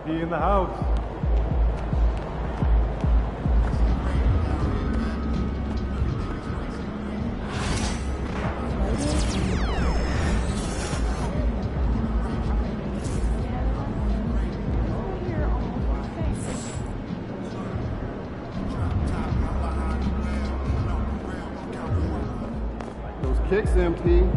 MP in the house. Those kicks, MP.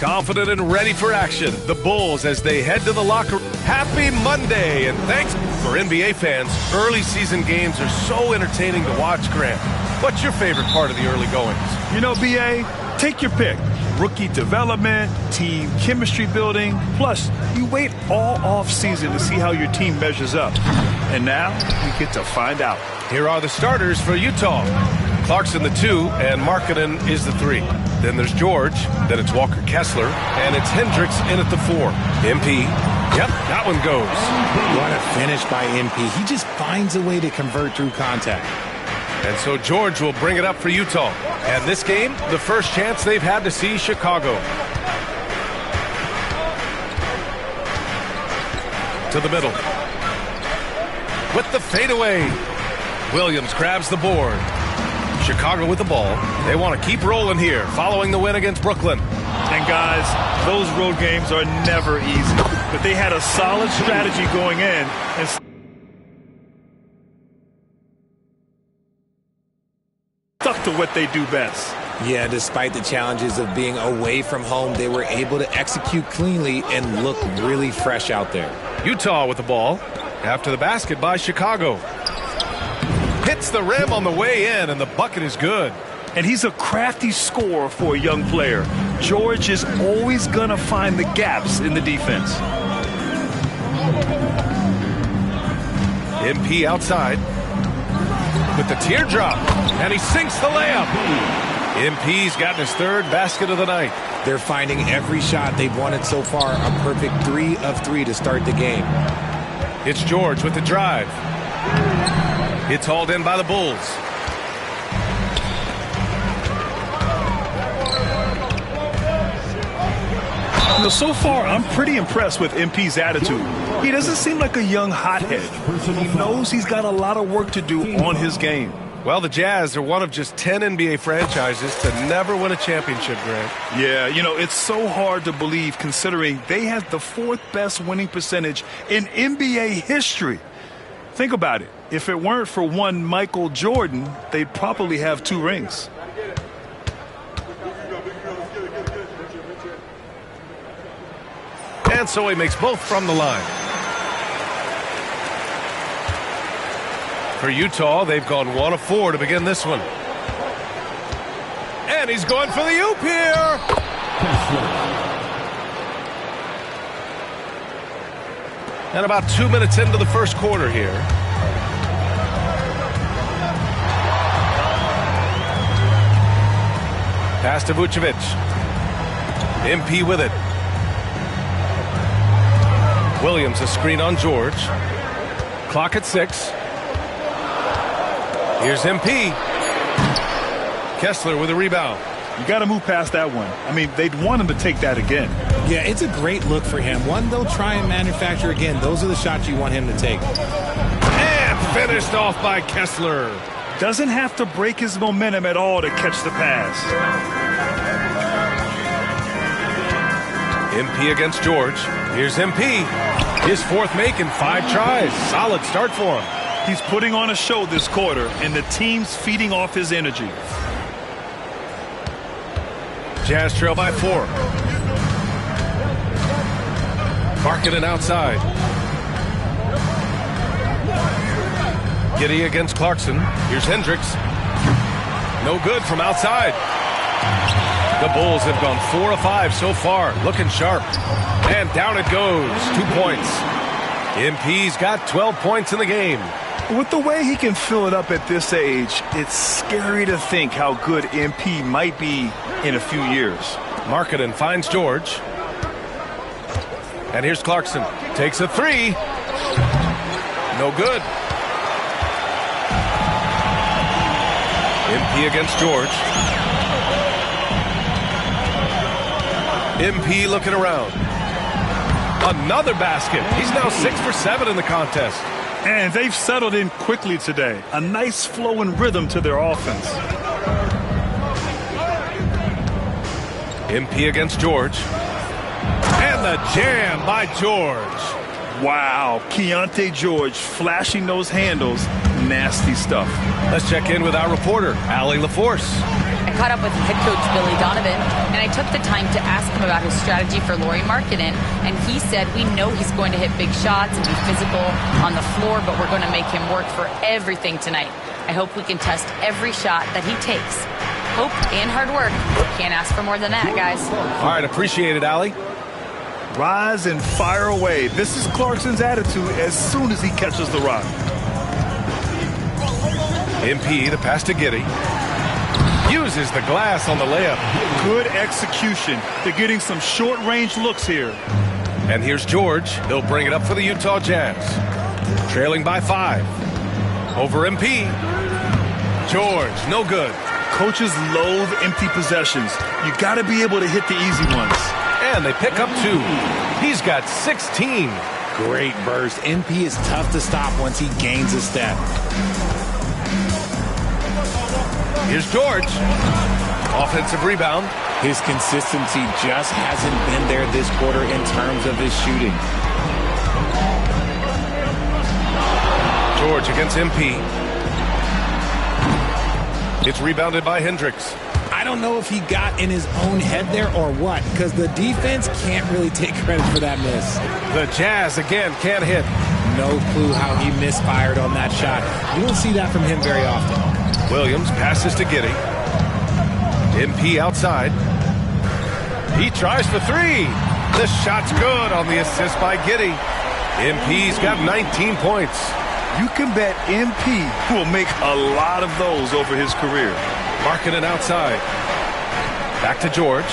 Confident and ready for action, the Bulls as they head to the locker room. Happy Monday, and thanks for NBA fans. Early season games are so entertaining to watch, Grant. What's your favorite part of the early goings? You know, B.A., take your pick. Rookie development, team chemistry building, plus you wait all off season to see how your team measures up. And now we get to find out. Here are the starters for Utah. Clarkson the 2 and Markkanen is the 3. Then there's George, then it's Walker Kessler, and it's Hendricks in at the 4. MP, yep, that one goes. What a finish by MP. He just finds a way to convert through contact. And so George will bring it up for Utah. And this game, the first chance they've had to see Chicago. To the middle. With the fadeaway. Williams grabs the board. Chicago with the ball. They want to keep rolling here, following the win against Brooklyn. And guys, those road games are never easy. But they had a solid strategy going in and stuck to what they do best. Yeah, despite the challenges of being away from home, they were able to execute cleanly and look really fresh out there. Utah with the ball after the basket by Chicago. Hits the rim on the way in, and the bucket is good. And he's a crafty scorer for a young player. George is always going to find the gaps in the defense. MP outside with the teardrop, and he sinks the layup. MP's gotten his 3rd basket of the night. They're finding every shot they've wanted so far a perfect 3 of 3 to start the game. It's George with the drive. It's hauled in by the Bulls. You know, so far, I'm pretty impressed with MP's attitude. He doesn't seem like a young hothead. He knows he's got a lot of work to do on his game. Well, the Jazz are one of just 10 NBA franchises to never win a championship, Grant. Yeah, you know, it's so hard to believe considering they have the 4th best winning percentage in NBA history. Think about it. If it weren't for one Michael Jordan, they'd probably have 2 rings. And so he makes both from the line. For Utah, they've gone 1 of 4 to begin this one. And he's going for the oop here. And about 2 minutes into the first quarter here. Pass to Vucevic. MP with it. Williams a screen on George. Clock at 6. Here's MP. Kessler with a rebound. You got to move past that one. I mean, they'd want him to take that again. Yeah, it's a great look for him. One they'll try and manufacture again. Those are the shots you want him to take. And finished off by Kessler. Doesn't have to break his momentum at all to catch the pass. MP against George. Here's MP. His 4th make in 5 tries. Solid start for him. He's putting on a show this quarter, and the team's feeding off his energy. Jazz trail by 4. Markkanen outside. Giddey against Clarkson. Here's Hendricks. No good from outside. The Bulls have gone 4 of 5 so far. Looking sharp. And down it goes. 2 points. MP's got 12 points in the game. With the way he can fill it up at this age, it's scary to think how good MP might be in a few years. Markkanen finds George. And here's Clarkson. Takes a 3. No good. MP against George. MP looking around. Another basket. He's now 6 for 7 in the contest. And they've settled in quickly today. A nice flow and rhythm to their offense. MP against George. And the jam by George. Wow. Keyonte George flashing those handles. Nasty stuff. Let's check in with our reporter, Allie LaForce. I caught up with head coach Billy Donovan, and I took the time to ask him about his strategy for Lauri Markkanen, and he said, we know he's going to hit big shots and be physical on the floor, but we're going to make him work for everything tonight. I hope we can test every shot that he takes. Hope and hard work. Can't ask for more than that, guys. All right, appreciate it, Allie. Rise and fire away. This is Clarkson's attitude as soon as he catches the rock. MP, the pass to Giddey. Uses the glass on the layup. Good execution. They're getting some short-range looks here. And here's George. He'll bring it up for the Utah Jazz. Trailing by 5. Over MP. George, no good. Coaches loathe empty possessions. You got to be able to hit the easy ones. And they pick up 2. He's got 16. Great burst. MP is tough to stop once he gains a step. Here's George. Offensive rebound. His consistency just hasn't been there this quarter in terms of his shooting. George against MP. It's rebounded by Hendricks. I don't know if he got in his own head there or what, because the defense can't really take credit for that miss. The Jazz again can't hit. No clue how he misfired on that shot. You don't see that from him very often. Williams passes to Giddey. MP outside. He tries for 3. The shot's good on the assist by Giddey. MP's got 19 points. You can bet MP will make a lot of those over his career. Markkanen outside. Back to George.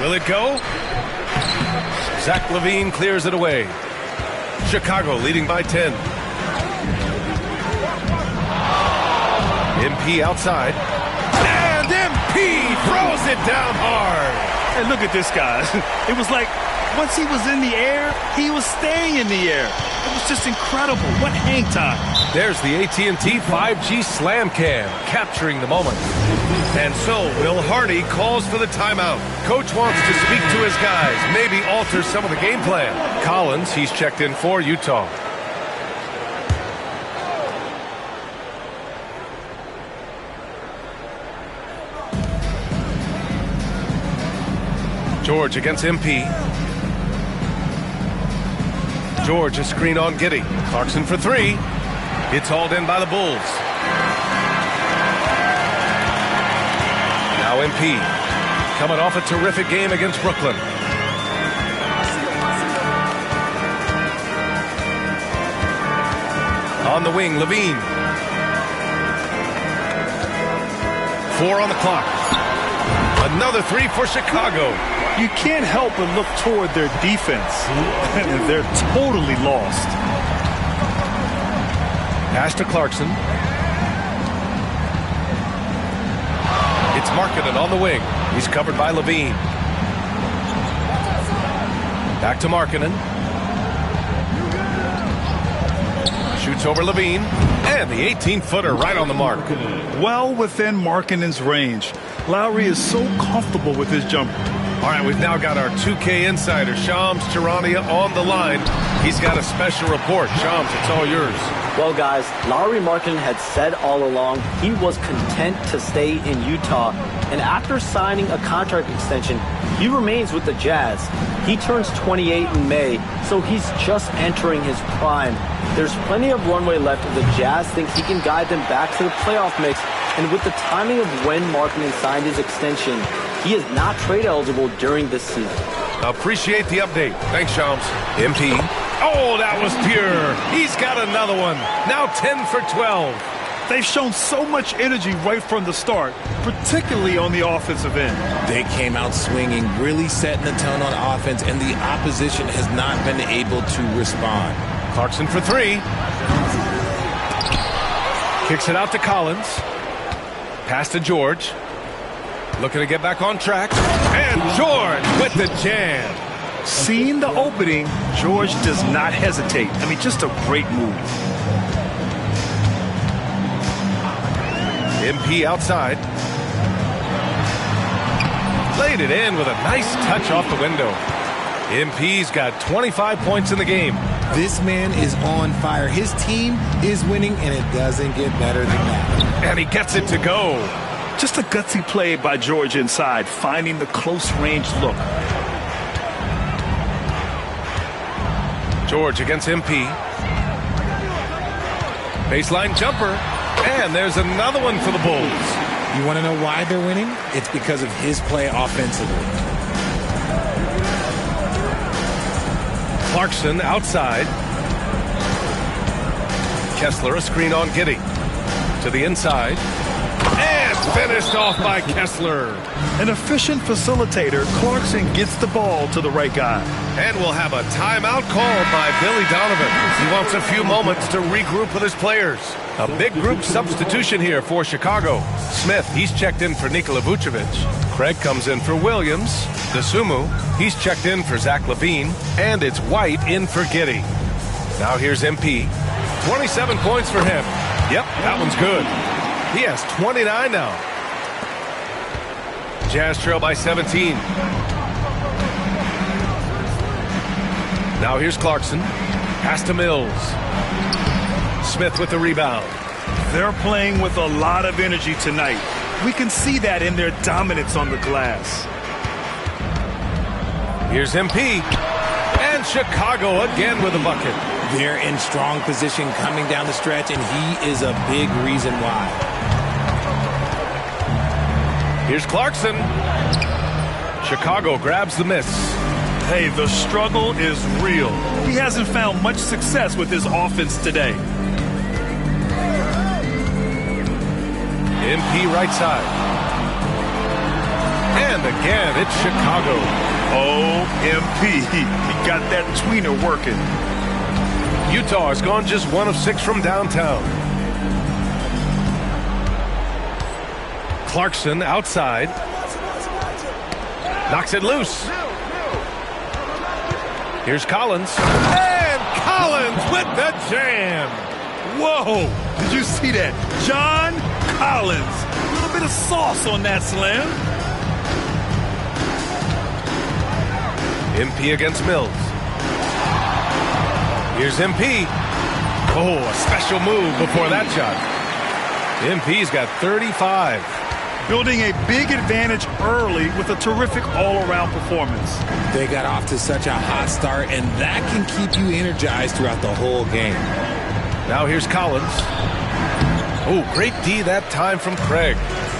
Will it go? Zach LaVine clears it away. Chicago leading by 10. MP outside. And MP throws it down hard. And look at this, guys. It was like once he was in the air, he was staying in the air. It was just incredible. What hang time. There's the AT&T 5G Slam Cam capturing the moment. And so Will Hardy calls for the timeout. Coach wants to speak to his guys, maybe alter some of the game plan. Collins, he's checked in for Utah. George against MP. George a screen on Giddey. Clarkson for 3. It's hauled in by the Bulls. Now MP coming off a terrific game against Brooklyn. On the wing, LaVine. 4 on the clock. Another 3 for Chicago. You can't help but look toward their defense. They're totally lost. Pass to Clarkson. It's Markkanen on the wing. He's covered by LaVine. Back to Markkanen. Shoots over LaVine. And the 18-footer right on the mark. Well within Markkanen's range. Lowry is so comfortable with his jumper. All right, we've now got our 2K insider, Shams Charania, on the line. He's got a special report. Shams, it's all yours. Well, guys, Lauri Markkanen had said all along he was content to stay in Utah. And after signing a contract extension, he remains with the Jazz. He turns 28 in May, so he's just entering his prime. There's plenty of runway left if the Jazz think he can guide them back to the playoff mix. And with the timing of when Markkanen signed his extension, he is not trade eligible during this season. Appreciate the update. Thanks, Shams. MP. Oh, that was pure. He's got another one. Now 10 for 12. They've shown so much energy right from the start, particularly on the offensive end. They came out swinging, really setting the tone on offense, and the opposition has not been able to respond. Clarkson for three. Kicks it out to Collins. Pass to George. Looking to get back on track. And George with the jam. Seeing the opening, George does not hesitate. I mean, just a great move. MP outside. Laid it in with a nice touch off the window. MP's got 25 points in the game. This man is on fire. His team is winning, and it doesn't get better than that. And he gets it to go. Just a gutsy play by George inside, finding the close-range look. George against MP. Baseline jumper. And there's another one for the Bulls. You want to know why they're winning? It's because of his play offensively. Clarkson outside. Kessler a screen on Giddey. To the inside. And finished off by Kessler. An efficient facilitator, Clarkson gets the ball to the right guy. And we'll have a timeout called by Billy Donovan. He wants a few moments to regroup with his players. A big group substitution here for Chicago. Smith, he's checked in for Nikola Vucevic. Craig comes in for Williams. Desumo, he's checked in for Zach LaVine. And it's White in for Giddey. Now here's MP. 27 points for him. Yep, that one's good. He has 29 now. Jazz trail by 17. Now here's Clarkson. Pass to Mills. Smith with the rebound. They're playing with a lot of energy tonight. We can see that in their dominance on the glass. Here's MP. And Chicago again with a bucket. They're in strong position coming down the stretch, and he is a big reason why. Here's Clarkson. Chicago grabs the miss. Hey, the struggle is real. He hasn't found much success with his offense today. MP right side. And again, it's Chicago. Oh, MP. He got that tweener working. Utah has gone just 1 of 6 from downtown. Clarkson outside. Knocks it loose. Here's Collins. And Collins with the jam. Whoa! Did you see that? John Collins. A little bit of sauce on that slam. MP against Mills. Here's MP. Oh, a special move before that shot. MP's got 35. Building a big advantage early with a terrific all-around performance. They got off to such a hot start, and that can keep you energized throughout the whole game. Now here's Collins. Oh, great D that time from Craig.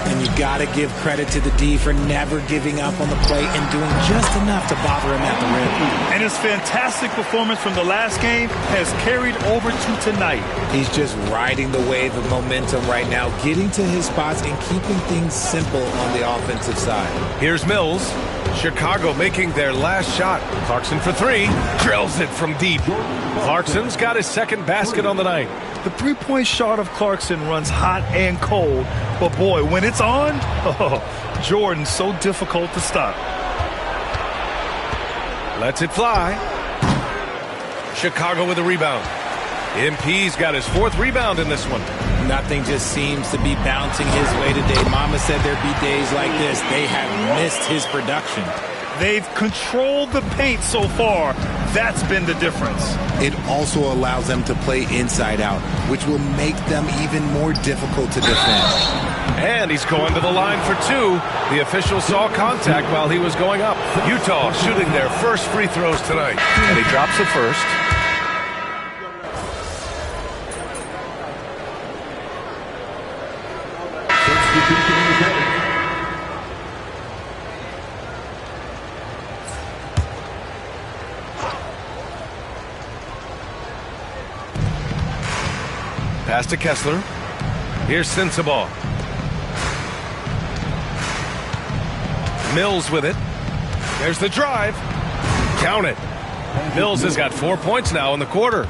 And you got to give credit to the D for never giving up on the play and doing just enough to bother him at the rim. And his fantastic performance from the last game has carried over to tonight. He's just riding the wave of momentum right now, getting to his spots and keeping things simple on the offensive side. Here's Mills. Chicago making their last shot. Clarkson for three. Drills it from deep. Clarkson's got his second basket on the night. The three-point shot of Clarkson runs hot and cold, but boy, when it's on, Jordan's so difficult to stop. Lets it fly. Chicago with a rebound. MP's got his 4th rebound in this one. Nothing just seems to be bouncing his way today. Mama said there'd be days like this. They have missed his production. They've controlled the paint so far. That's been the difference. It also allows them to play inside out, which will make them even more difficult to defend. And he's going to the line for two. The official saw contact while he was going up. Utah shooting their first free throws tonight. And he drops the first. Pass to Kessler. Here's Sensabaugh. Mills with it. There's the drive. Count it. Mills has got 4 points now in the quarter.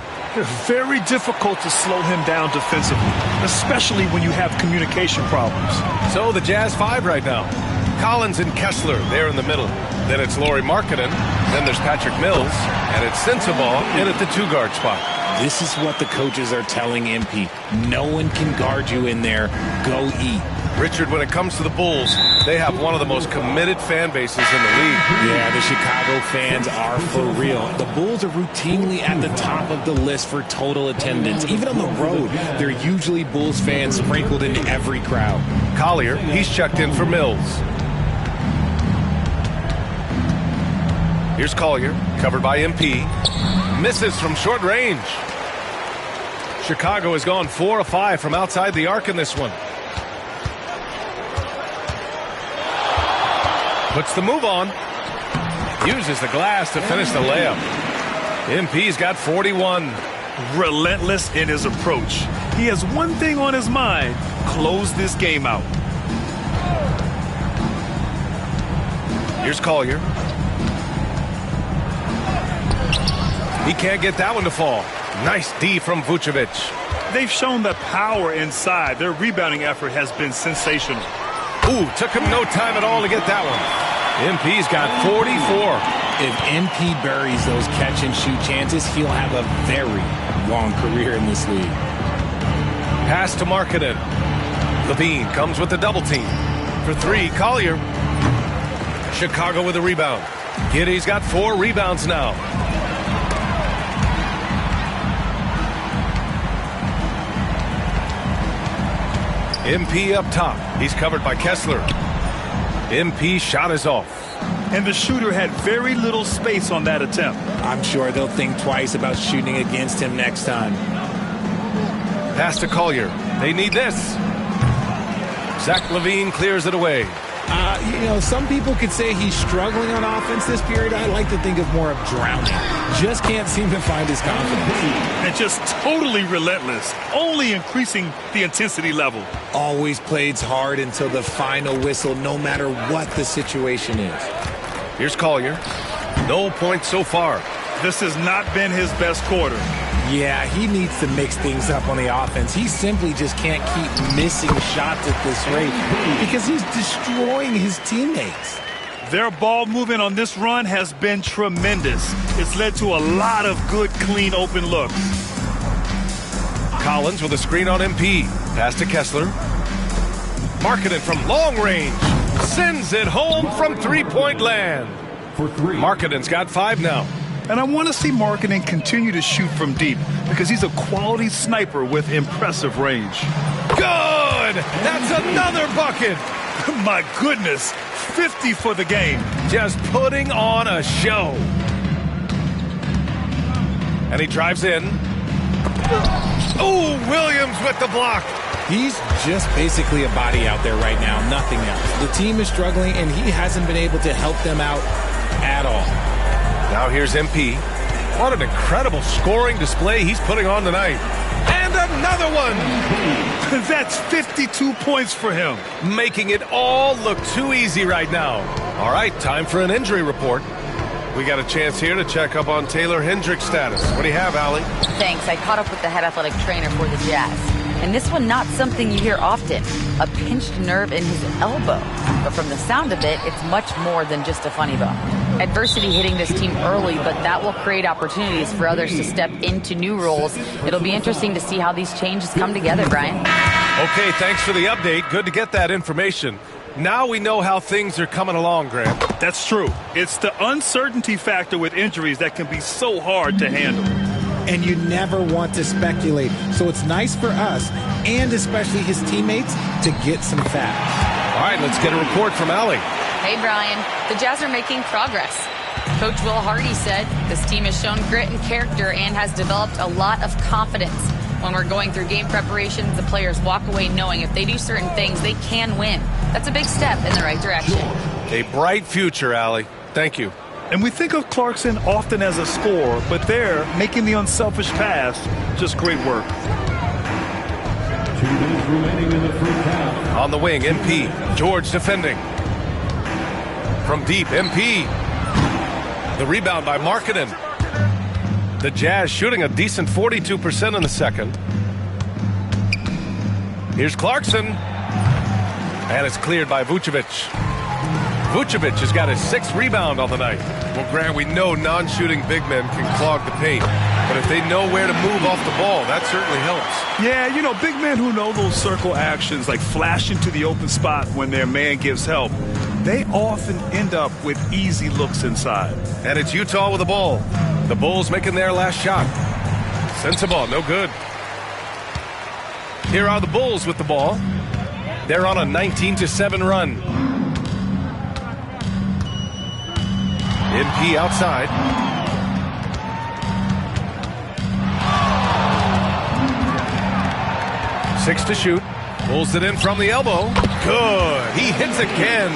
Very difficult to slow him down defensively, especially when you have communication problems. So the Jazz 5 right now. Collins and Kessler there in the middle. Then it's Lauri Markkanen. Then there's Patrick Mills. And it's Sensabaugh in at the two-guard spot. This is what the coaches are telling MP. No one can guard you in there. Go eat. Richard, when it comes to the Bulls, they have one of the most committed fan bases in the league. Yeah, the Chicago fans are for real. The Bulls are routinely at the top of the list for total attendance. Even on the road, they're usually Bulls fans sprinkled into every crowd. Collier, he's checked in for Mills. Here's Collier, covered by MP. Misses from short range. Chicago has gone 4 of 5 from outside the arc in this one. Puts the move on. Uses the glass to finish the layup. MP's got 41. Relentless in his approach. He has one thing on his mind: close this game out. Here's Collier. He can't get that one to fall. Nice D from Vucevic. They've shown the power inside. Their rebounding effort has been sensational. Ooh, took him no time at all to get that one. MP's got 44. If MP buries those catch-and-shoot chances, he'll have a very long career in this league. Pass to Markkanen. Levine comes with the double team. For three, Collier. Chicago with a rebound. Giddey's got 4 rebounds now. MP up top. He's covered by Kessler. MP shot is off. And the shooter had very little space on that attempt. I'm sure they'll think twice about shooting against him next time. Pass to Collier. They need this. Zach LaVine clears it away. Some people could say he's struggling on offense this period. I like to think of more of drowning. Just can't seem to find his confidence. And just totally relentless, only increasing the intensity level. Always plays hard until the final whistle, no matter what the situation is. Here's Collier. No points so far. This has not been his best quarter. Yeah, he needs to mix things up on the offense. He simply just can't keep missing shots at this rate because he's destroying his teammates. Their ball movement on this run has been tremendous. It's led to a lot of good, clean, open looks. Collins with a screen on MP. Pass to Kessler. Markkanen from long range. Sends it home from three-point land. Markkanen's got 5 now. And I want to see Markkanen continue to shoot from deep because he's a quality sniper with impressive range. Good! That's another bucket! My goodness, 50 for the game. Just putting on a show. And he drives in. Oh, Williams with the block. He's just basically a body out there right now, nothing else. The team is struggling, and he hasn't been able to help them out at all. Now here's MP. What an incredible scoring display he's putting on tonight. And another one. That's 52 points for him. Making it all look too easy right now. All right, time for an injury report. We got a chance here to check up on Taylor Hendricks' status. What do you have, Allie? Thanks. I caught up with the head athletic trainer for the Jazz. And this one, not something you hear often. A pinched nerve in his elbow. But from the sound of it, it's much more than just a funny bone. Adversity hitting this team early, but that will create opportunities for others to step into new roles. It'll be interesting to see how these changes come together, Brian. Okay, thanks for the update. Good to get that information. Now we know how things are coming along, Grant. That's true. It's the uncertainty factor with injuries that can be so hard to handle. And you never want to speculate. So it's nice for us, and especially his teammates, to get some facts. All right, let's get a report from Allie. Hey, Brian. The Jazz are making progress. Coach Will Hardy said this team has shown grit and character and has developed a lot of confidence. When we're going through game preparations, the players walk away knowing if they do certain things, they can win. That's a big step in the right direction. A bright future, Allie. Thank you. And we think of Clarkson often as a scorer, but they're making the unselfish pass. Just great work. 2 minutes remaining in the first half. On the wing, MP. George defending. From deep, MP. The rebound by Markkanen. The Jazz shooting a decent 42% in the second. Here's Clarkson. And it's cleared by Vucevic. Vucevic has got his 6th rebound on the night. Well, Grant, we know non-shooting big men can clog the paint. But if they know where to move off the ball, that certainly helps. Yeah, you know, big men who know those circle actions, like flashing to the open spot when their man gives help, they often end up with easy looks inside. And it's Utah with the ball. The Bulls making their last shot. Sensabaugh, no good. Here are the Bulls with the ball. They're on a 19-7 run. MP outside. Six to shoot. Pulls it in from the elbow. Good. He hits again.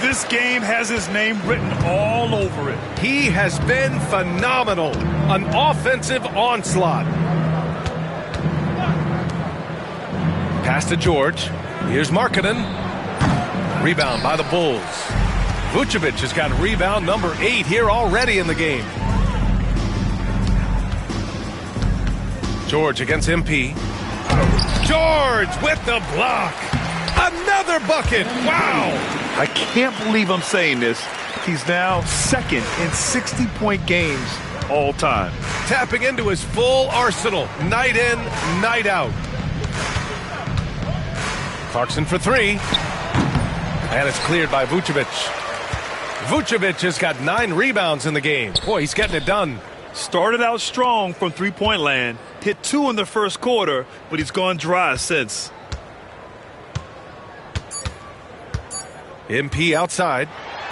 This game has his name written all over it. He has been phenomenal. An offensive onslaught. Pass to George. Here's Markkanen. Rebound by the Bulls. Vucevic has got rebound number 8 here already in the game. George against MP. George with the block. Another bucket. Wow. I can't believe I'm saying this. He's now 2nd in 60-point games all time. Tapping into his full arsenal. Night in, night out. Clarkson for 3. And it's cleared by Vucevic. Vucevic has got 9 rebounds in the game. Boy, he's getting it done. Started out strong from three-point land. Hit 2 in the first quarter, but he's gone dry since. MP outside.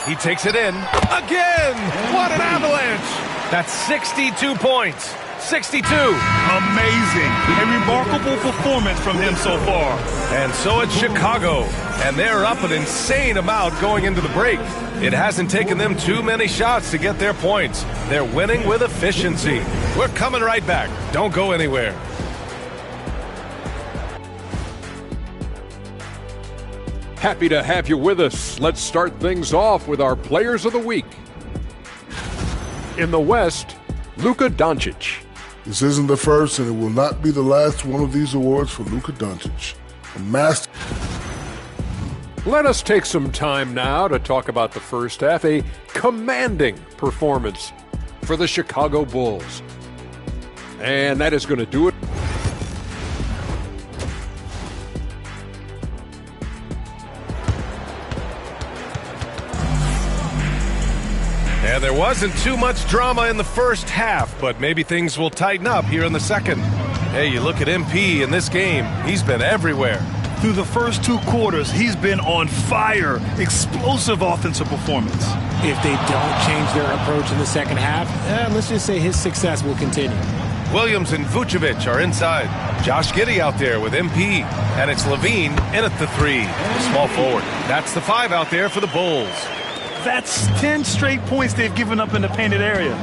He takes it in. Again! What an avalanche! That's 62 points. 62. Amazing. A remarkable performance from him so far. And so it's Chicago. And they're up an insane amount going into the break. It hasn't taken them too many shots to get their points. They're winning with efficiency. We're coming right back. Don't go anywhere. Happy to have you with us. Let's start things off with our Players of the Week. In the West, Luka Doncic. This isn't the first, and it will not be the last one of these awards for Luka Doncic. A master. Let us take some time now to talk about the first half, a commanding performance for the Chicago Bulls. And that is going to do it. And there wasn't too much drama in the first half, but maybe things will tighten up here in the second. Hey, you look at MP in this game, he's been everywhere. Through the first 2 quarters, he's been on fire. Explosive offensive performance. If they don't change their approach in the second half, let's just say his success will continue. Williams and Vucevic are inside. Josh Giddey out there with MP. And it's Levine in at the 3. The small forward. That's the 5 out there for the Bulls. That's 10 straight points they've given up in the painted area.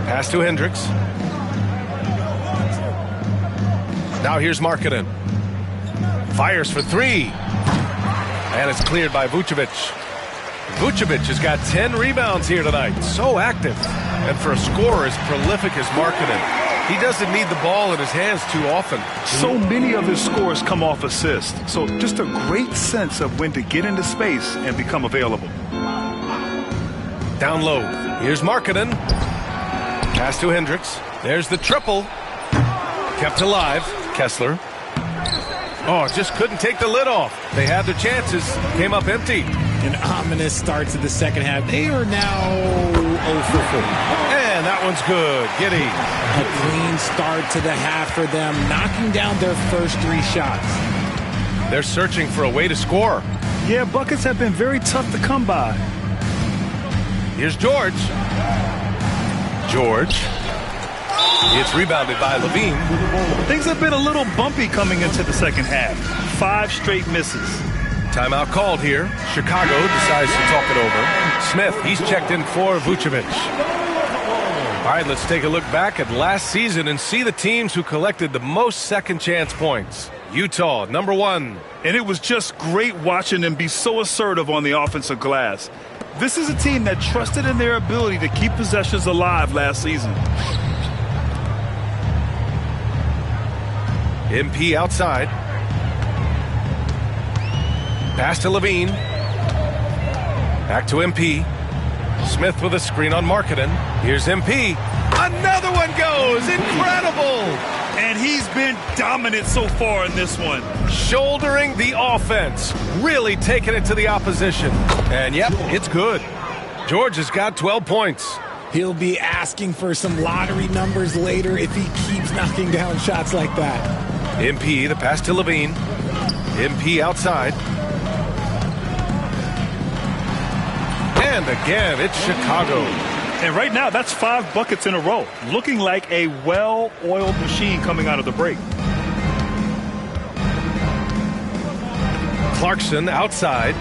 Pass to Hendricks. Now here's Markkanen. Fires for 3. And it's cleared by Vucevic. Vucevic has got 10 rebounds here tonight. So active. And for a scorer as prolific as Markkanen, he doesn't need the ball in his hands too often. So many of his scores come off assist. So just a great sense of when to get into space and become available. Down low. Here's Markkanen. Pass to Hendricks. There's the triple. Kept alive. Kessler. Oh, just couldn't take the lid off. They had their chances. Came up empty. An ominous start to the second half. They are now 0 for 4. And that one's good. Giddy. A clean start to the half for them, knocking down their first 3 shots. They're searching for a way to score. Yeah, buckets have been very tough to come by. Here's George. George. It's rebounded by Levine. Things have been a little bumpy coming into the second half. 5 straight misses. Timeout called here. Chicago decides to talk it over. Smith, he's checked in for Vucevic. All right, let's take a look back at last season and see the teams who collected the most second chance points. Utah, number 1. And it was just great watching them be so assertive on the offensive glass. This is a team that trusted in their ability to keep possessions alive last season. MP outside. Pass to Levine. Back to MP. Smith with a screen on Markkanen. Here's MP. Another one goes. Incredible. And he's been dominant so far in this one. Shouldering the offense. Really taking it to the opposition. And yep, it's good. George has got 12 points. He'll be asking for some lottery numbers later if he keeps knocking down shots like that. MP, the pass to Levine. MP outside. And again, it's Chicago. And right now, that's 5 buckets in a row. Looking like a well-oiled machine coming out of the break. Clarkson outside.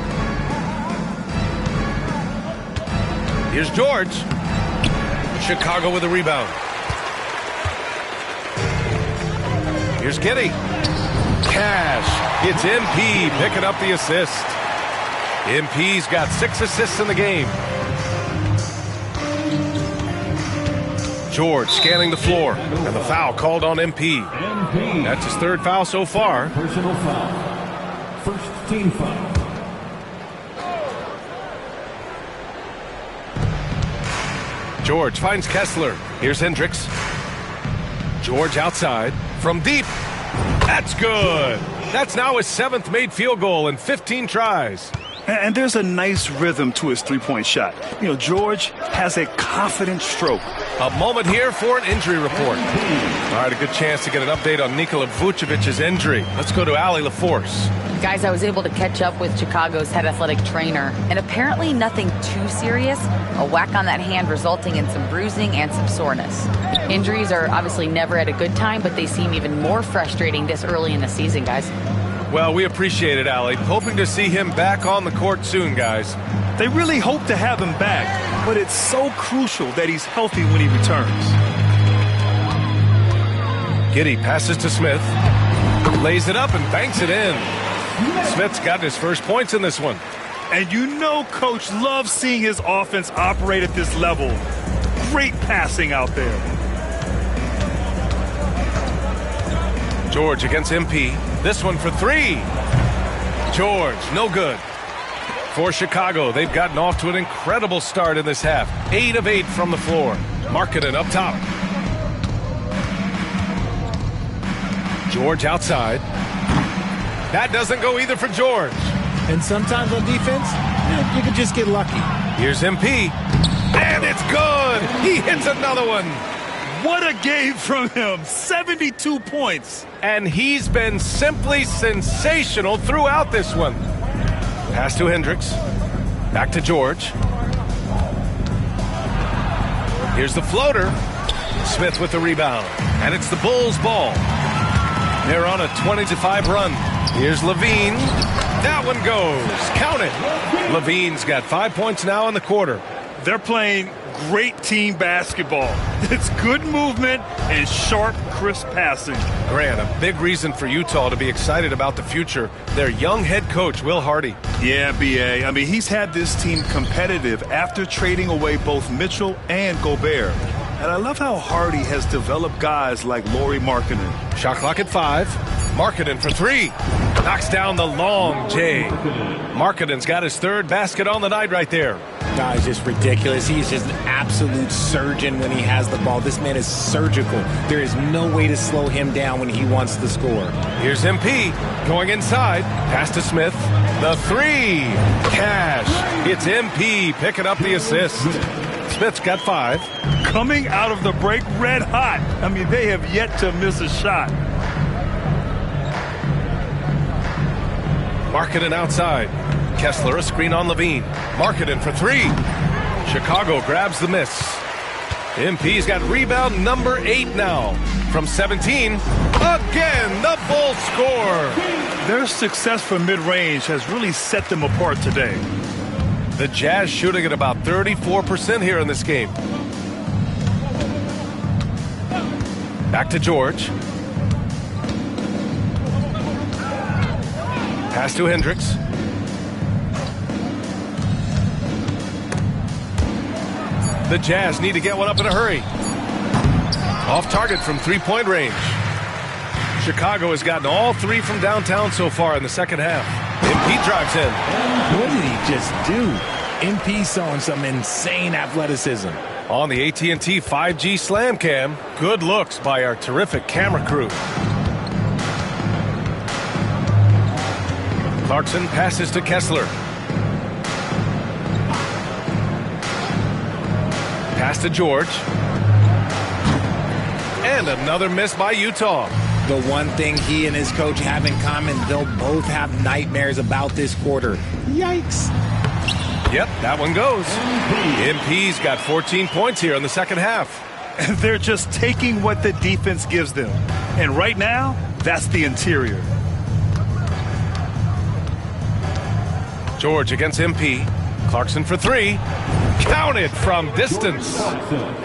Here's George. Chicago with a rebound. Here's Giddy. Cash. It's MP picking up the assist. MP's got 6 assists in the game. George scanning the floor, and the foul called on MP. That's his 3rd foul so far. Personal foul. First team foul. George finds Kessler. Here's Hendricks. George outside. From deep. That's good. That's now his 7th made field goal in 15 tries. And there's a nice rhythm to his three-point shot. You know, George has a confident stroke. A moment here for an injury report. All right, a good chance to get an update on Nikola Vucevic's injury. Let's go to Allie LaForce. Guys, I was able to catch up with Chicago's head athletic trainer, and apparently nothing too serious. A whack on that hand resulting in some bruising and some soreness. Injuries are obviously never at a good time, but they seem even more frustrating this early in the season, guys. Well, we appreciate it, Allie. Hoping to see him back on the court soon, guys. They really hope to have him back, but it's so crucial that he's healthy when he returns. Giddy passes to Smith. Lays it up and banks it in. Smith's got his first points in this one. And you know Coach loves seeing his offense operate at this level. Great passing out there. George against MP. This one for 3. George, no good. For Chicago, they've gotten off to an incredible start in this half. 8 of 8 from the floor. Markkanen up top. George outside. That doesn't go either for George. And sometimes on defense, you could just get lucky. Here's MP. And it's good. He hits another one. What a game from him. 72 points. And he's been simply sensational throughout this one. Pass to Hendricks. Back to George. Here's the floater. Smith with the rebound. And it's the Bulls' ball. They're on a 20-5 run. Here's Levine. That one goes. Count it. Levine's got 5 points now in the quarter. They're playing great team basketball. It's good movement and sharp, crisp passing. Grant, a big reason for Utah to be excited about the future. Their young head coach, Will Hardy. Yeah, B.A. I mean, he's had this team competitive after trading away both Mitchell and Gobert. And I love how Hardy has developed guys like Lauri Markkanen. Shot clock at 5. Markkanen for 3. Knocks down the long J. Markkanen's got his 3rd basket on the night right there. No, it's just ridiculous. He's just an absolute surgeon when he has the ball. This man is surgical. There is no way to slow him down when he wants to score. Here's MP going inside. Pass to Smith. The three. Cash. It's MP picking up the assist. Smith's got 5. Coming out of the break red hot. I mean, they have yet to miss a shot. Markkanen outside. Kessler, a screen on Levine. Markkanen for 3. Chicago grabs the miss. MP's got rebound number 8 now. From 17, again, the Bulls score. Their success from mid-range has really set them apart today. The Jazz shooting at about 34% here in this game. Back to George. Pass to Hendricks. The Jazz need to get one up in a hurry. Off target from three-point range. Chicago has gotten all 3 from downtown so far in the second half. MP drives in. What did he just do? MP showing some insane athleticism. On the AT&T 5G Slam Cam, good looks by our terrific camera crew. Clarkson passes to Kessler. Pass to George. And another miss by Utah. The one thing he and his coach have in common, they'll both have nightmares about this quarter. Yikes. Yep, that one goes. MP's got 14 points here in the second half. They're just taking what the defense gives them. And right now, that's the interior. George against MP. Clarkson for 3. Counted from distance.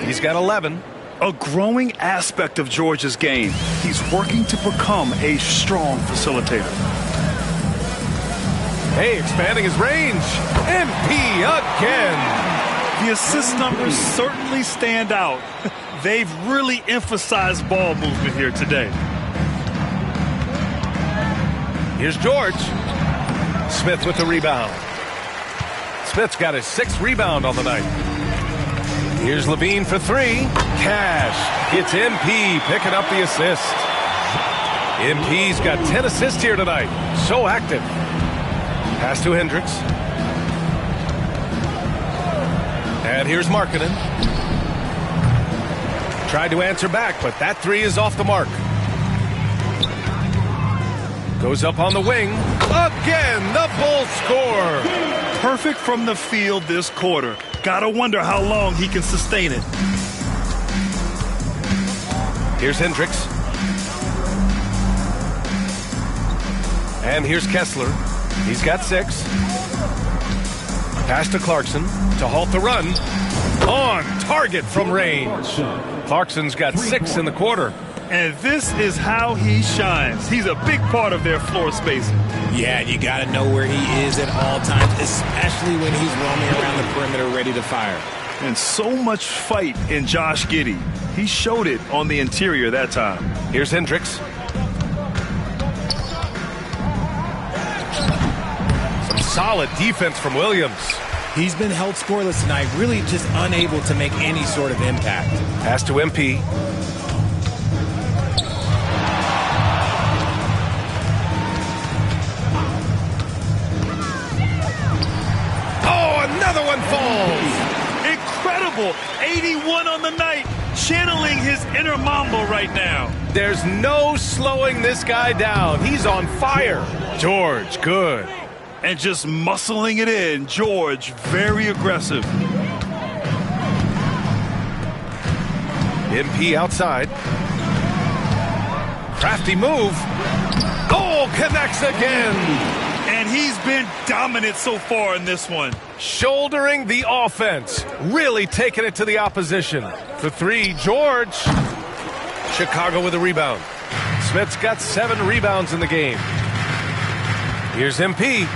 He's got 11. A growing aspect of George's game. He's working to become a strong facilitator. Hey, expanding his range. MP again. The assist numbers certainly stand out. They've really emphasized ball movement here today. Here's George. Smith with the rebound. Smith's got his 6th rebound on the night. Here's Levine for 3. Cash. It's MP picking up the assist. MP's got 10 assists here tonight. So active. Pass to Hendricks. And here's Markkanen. Tried to answer back, but that 3 is off the mark. Goes up on the wing. Again, the Bulls score. Perfect from the field this quarter. Gotta wonder how long he can sustain it. Here's Hendricks. And here's Kessler. He's got 6. Pass to Clarkson to halt the run. On target from range. Clarkson's got 6 in the quarter. And this is how he shines. He's a big part of their floor spacing. Yeah, you got to know where he is at all times, especially when he's roaming around the perimeter ready to fire. And so much fight in Josh Giddey. He showed it on the interior that time. Here's Hendricks. Some solid defense from Williams. He's been held scoreless tonight, really just unable to make any sort of impact. Pass to MP. Another one falls. Incredible. 81 on the night. Channeling his inner Mamba right now. There's no slowing this guy down. He's on fire. George, good. And just muscling it in. George, very aggressive. MP outside. Crafty move. Oh, connects again. And he's been dominant so far in this one. Shouldering the offense. Really taking it to the opposition. For 3, George. Chicago with a rebound. Smith's got 7 rebounds in the game. Here's MP.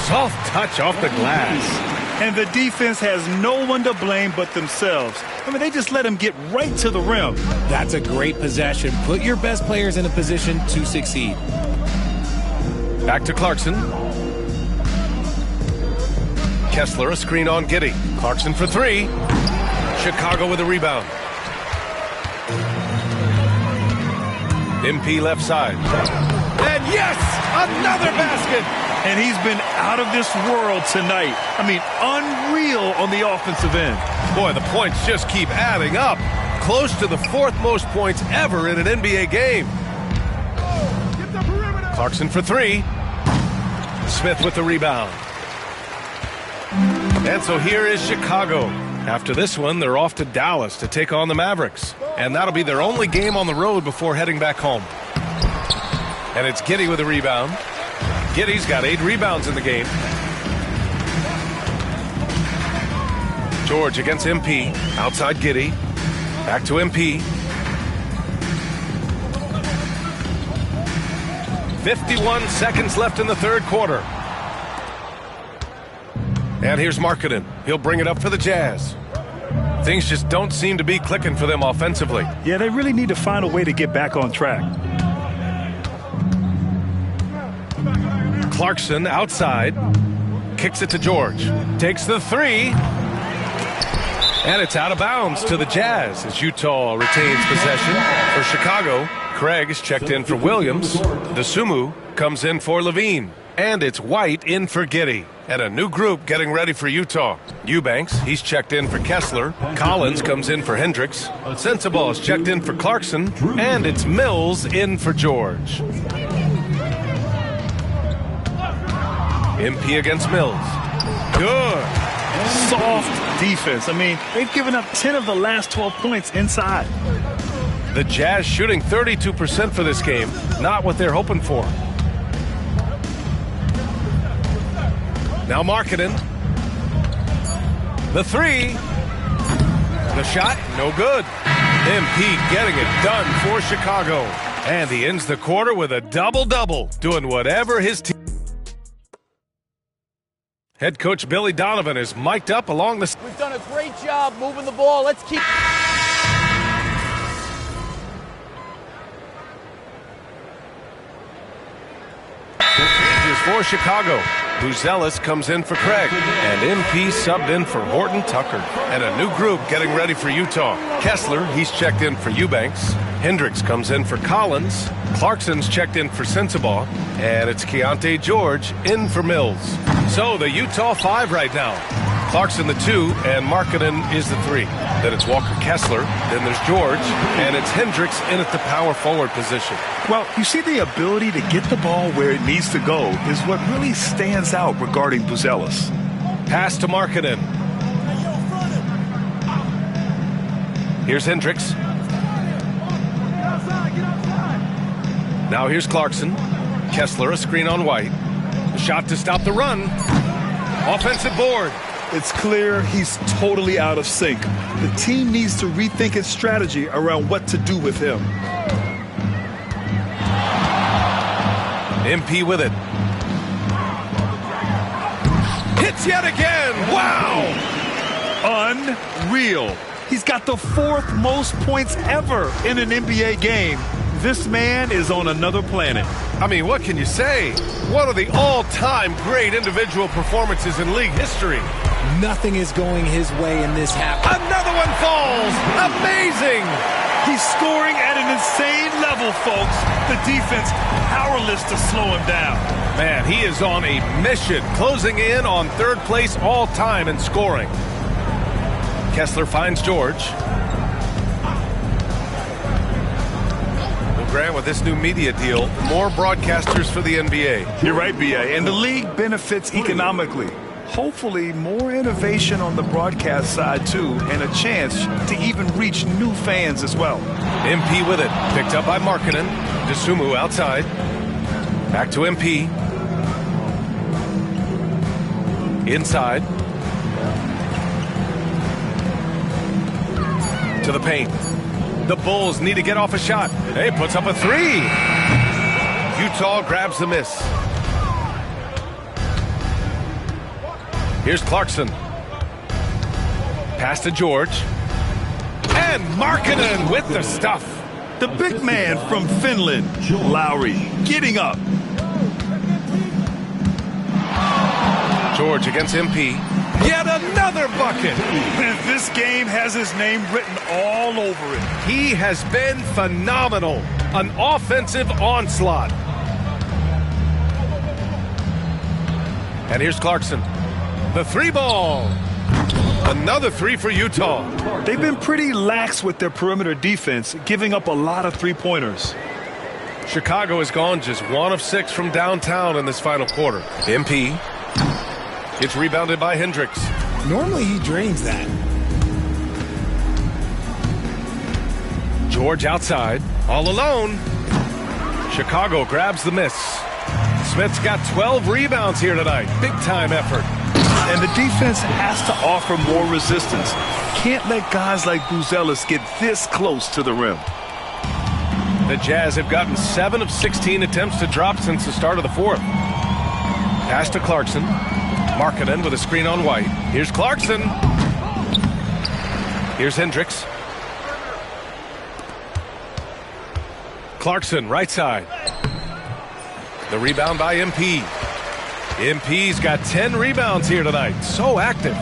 Soft touch off the glass. And the defense has no one to blame but themselves. I mean, they just let him get right to the rim. That's a great possession. Put your best players in a position to succeed. Back to Clarkson. Kessler, a screen on Giddey. Clarkson for three. Chicago with a rebound. MP left side. And yes, another basket. And he's been out of this world tonight. I mean, unreal on the offensive end. Boy, the points just keep adding up. Close to the fourth most points ever in an NBA game. Clarkson for three. Smith with the rebound. And so here is Chicago. After this one, they're off to Dallas to take on the Mavericks. And that'll be their only game on the road before heading back home. And it's Giddey with a rebound. Giddey's got 8 rebounds in the game. George against MP. Outside Giddey. Back to MP. 51 seconds left in the third quarter. And here's Markkanen. He'll bring it up for the Jazz. Things just don't seem to be clicking for them offensively. Yeah, they really need to find a way to get back on track. Clarkson outside. Kicks it to George. Takes the three. And it's out of bounds to the Jazz as Utah retains possession. For Chicago, Craig is checked in for Williams. Dosunmu comes in for Levine. And it's White in for Giddey. And a new group getting ready for Utah. Eubanks, he's checked in for Kessler. Collins comes in for Hendricks. Sensabaugh is checked in for Clarkson. And it's Mills in for George. MP against Mills. Good. Soft defense. I mean, they've given up 10 of the last 12 points inside. The Jazz shooting 32% for this game. Not what they're hoping for. Now Markkanen. The three. The shot, no good. MP getting it done for Chicago. And he ends the quarter with a double-double, doing whatever his team. Head coach Billy Donovan is mic'd up along the... We've done a great job moving the ball. Let's keep... Changes for Chicago. Buzelis comes in for Craig. And MP subbed in for Horton Tucker. And a new group getting ready for Utah. Kessler, he's checked in for Eubanks. Hendricks comes in for Collins. Clarkson's checked in for Sensabaugh. And it's Keontae George in for Mills. So the Utah 5 right now. Clarkson the 2, and Markkanen is the 3. Then it's Walker Kessler, then there's George, and it's Hendricks in at the power forward position. Well, you see, the ability to get the ball where it needs to go is what really stands out regarding Buzelis. Pass to Markkanen. Here's Hendricks. Now here's Clarkson. Kessler, a screen on White. A shot to stop the run. Offensive board. It's clear he's totally out of sync. The team needs to rethink its strategy around what to do with him. MP with it. Hits yet again. Wow. Unreal. He's got the 4th most points ever in an NBA game. This man is on another planet. I mean, what can you say? One of the all-time great individual performances in league history. Nothing is going his way in this half. Another one falls. Amazing. He's scoring at an insane level, folks. The defense powerless to slow him down. Man, he is on a mission, closing in on 3rd place all-time in scoring. Kessler finds George. Grant, with this new media deal, more broadcasters for the NBA. You're right, B.A., and the league benefits economically. Hopefully, more innovation on the broadcast side, too, and a chance to even reach new fans as well. MP with it. Picked up by Markkanen. Dosunmu outside. Back to MP. Inside. To the paint. The Bulls need to get off a shot. Hey, puts up a 3. Utah grabs the miss. Here's Clarkson. Pass to George. And Markkanen with the stuff. The big man from Finland, Lowry, getting up. George against MP. Yet another bucket. And this game has his name written all over it. He has been phenomenal. An offensive onslaught. And here's Clarkson. The three ball. Another three for Utah. They've been pretty lax with their perimeter defense, giving up a lot of three-pointers. Chicago has gone just 1 of 6 from downtown in this final quarter. MP. It's rebounded by Hendricks. Normally he drains that. George outside, all alone. Chicago grabs the miss. Smith's got 12 rebounds here tonight. Big-time effort. And the defense has to offer more resistance. Can't let guys like Buzelis get this close to the rim. The Jazz have gotten 7 of 16 attempts to drop since the start of the fourth. Pass to Clarkson. Markkanen with a screen on White. Here's Clarkson. Here's Hendricks. Clarkson, right side. The rebound by MP. MP's got 10 rebounds here tonight. So active.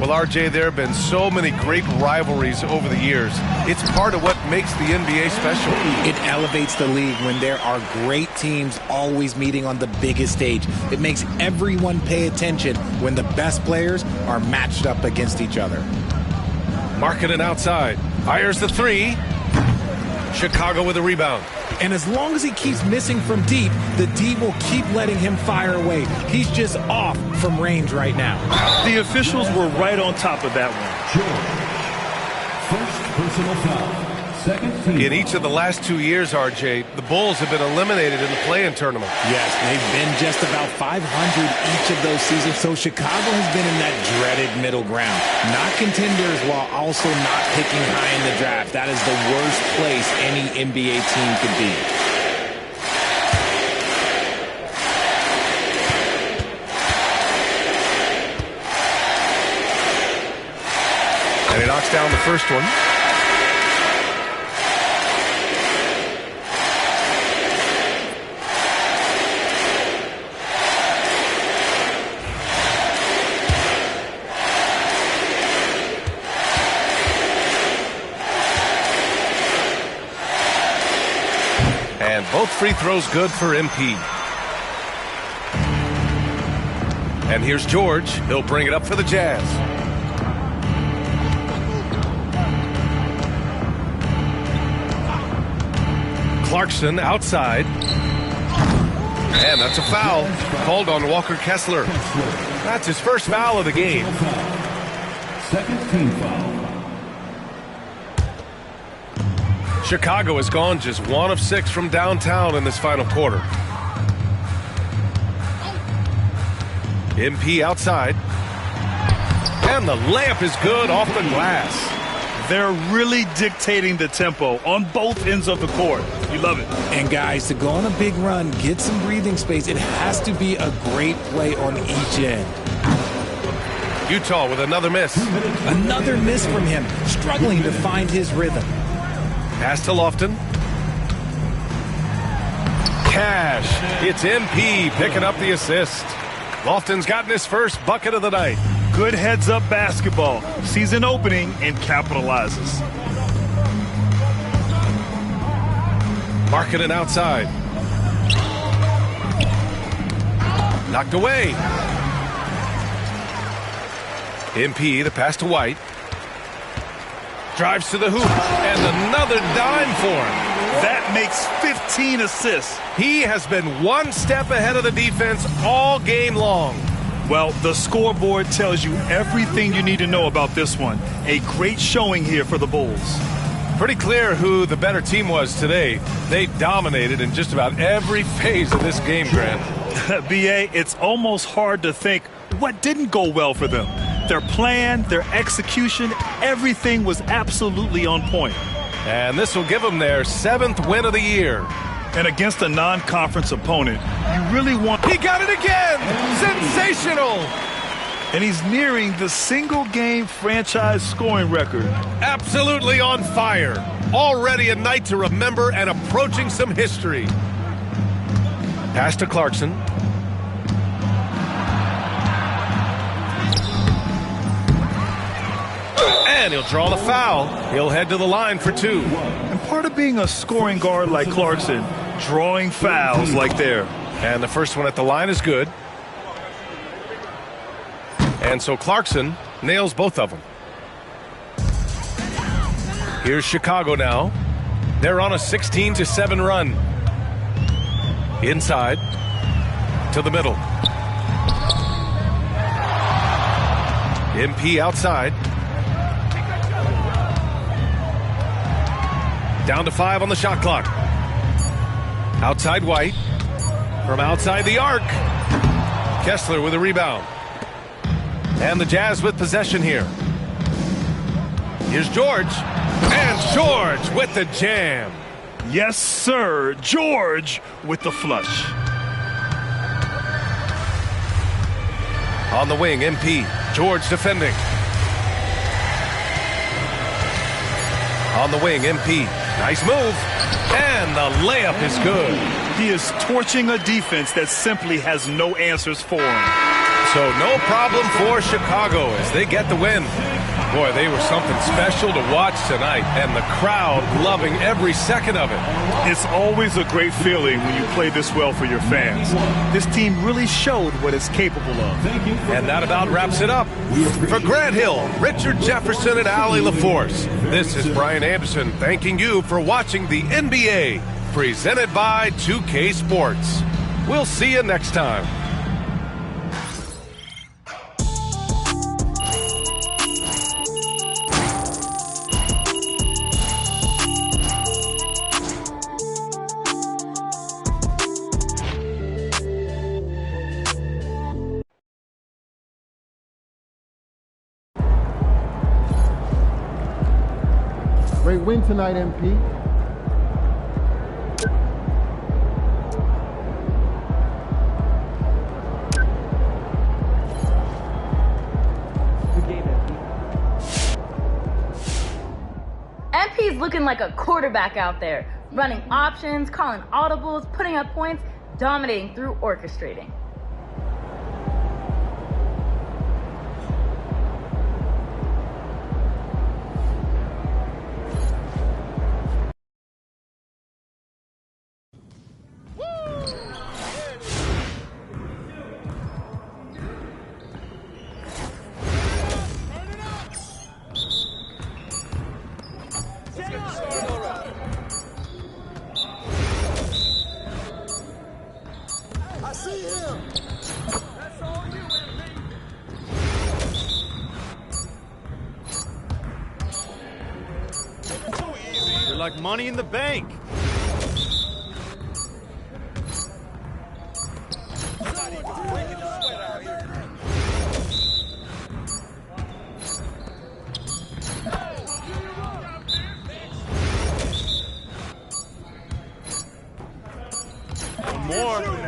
Well, RJ, there have been so many great rivalries over the years. It's part of what makes the NBA special. It elevates the league when there are great teams always meeting on the biggest stage. It makes everyone pay attention when the best players are matched up against each other. Markkanen outside. Fires the three. Chicago with a rebound. And as long as he keeps missing from deep, the D will keep letting him fire away. He's just off from range right now. The officials were right on top of that one. First personal foul. Second team. In each of the last 2 years, RJ, the Bulls have been eliminated in the play-in tournament. Yes, they've been just about 500 each of those seasons, so Chicago has been in that dreaded middle ground. Not contenders while also not picking high in the draft. That is the worst place any NBA team could be. And he knocks down the first one. And both free throws good for MP. And here's George. He'll bring it up for the Jazz. Clarkson outside. And that's a foul called on Walker Kessler. That's his first foul of the game. Second team foul. Chicago has gone just 1 of 6 from downtown in this final quarter. MP outside. And the layup is good off the glass. They're really dictating the tempo on both ends of the court. You love it. And guys, to go on a big run, get some breathing space, it has to be a great play on each end. Utah with another miss. Another miss from him, struggling to find his rhythm. Pass to Lofton. Cash. It's MP picking up the assist. Lofton's gotten his first bucket of the night. Good heads-up basketball. Season opening and capitalizes. Markkanen outside. Knocked away. MP, the pass to White. Drives to the hoop, and another dime for him. That makes 15 assists. He has been one step ahead of the defense all game long. Well, the scoreboard tells you everything you need to know about this one. A great showing here for the Bulls. Pretty clear who the better team was today. They dominated in just about every phase of this game, Grant. B.A., it's almost hard to think what didn't go well for them. Their plan, their execution, everything was absolutely on point. And this will give them their 7th win of the year. And against a non-conference opponent, you really want... He got it again! Sensational! And he's nearing the single-game franchise scoring record. Absolutely on fire. Already a night to remember and approaching some history. Pass to Clarkson. And he'll draw the foul. He'll head to the line for 2. And part of being a scoring guard like Clarkson, drawing fouls like there. And the first one at the line is good. And so Clarkson nails both of them. Here's Chicago now. They're on a 16-7 run. Inside to the middle. MP outside. Down to 5 on the shot clock. Outside White. From outside the arc. Kessler with a rebound. And the Jazz with possession here. Here's George. And George with the jam. Yes, sir. George with the flush. On the wing, MP. George defending. On the wing, MP. Nice move. And the layup is good. He is torching a defense that simply has no answers for him. So no problem for Chicago as they get the win. Boy, they were something special to watch tonight, and the crowd loving every second of it. It's always a great feeling when you play this well for your fans. This team really showed what it's capable of. And that about wraps it up. For Grant Hill, Richard Jefferson, and Allie LaForce, this is Brian Anderson thanking you for watching the NBA, presented by 2K Sports. We'll see you next time. Great win tonight, MP. MP's looking like a quarterback out there, running options, calling audibles, putting up points, dominating through orchestrating. You're like money in the bank. One more.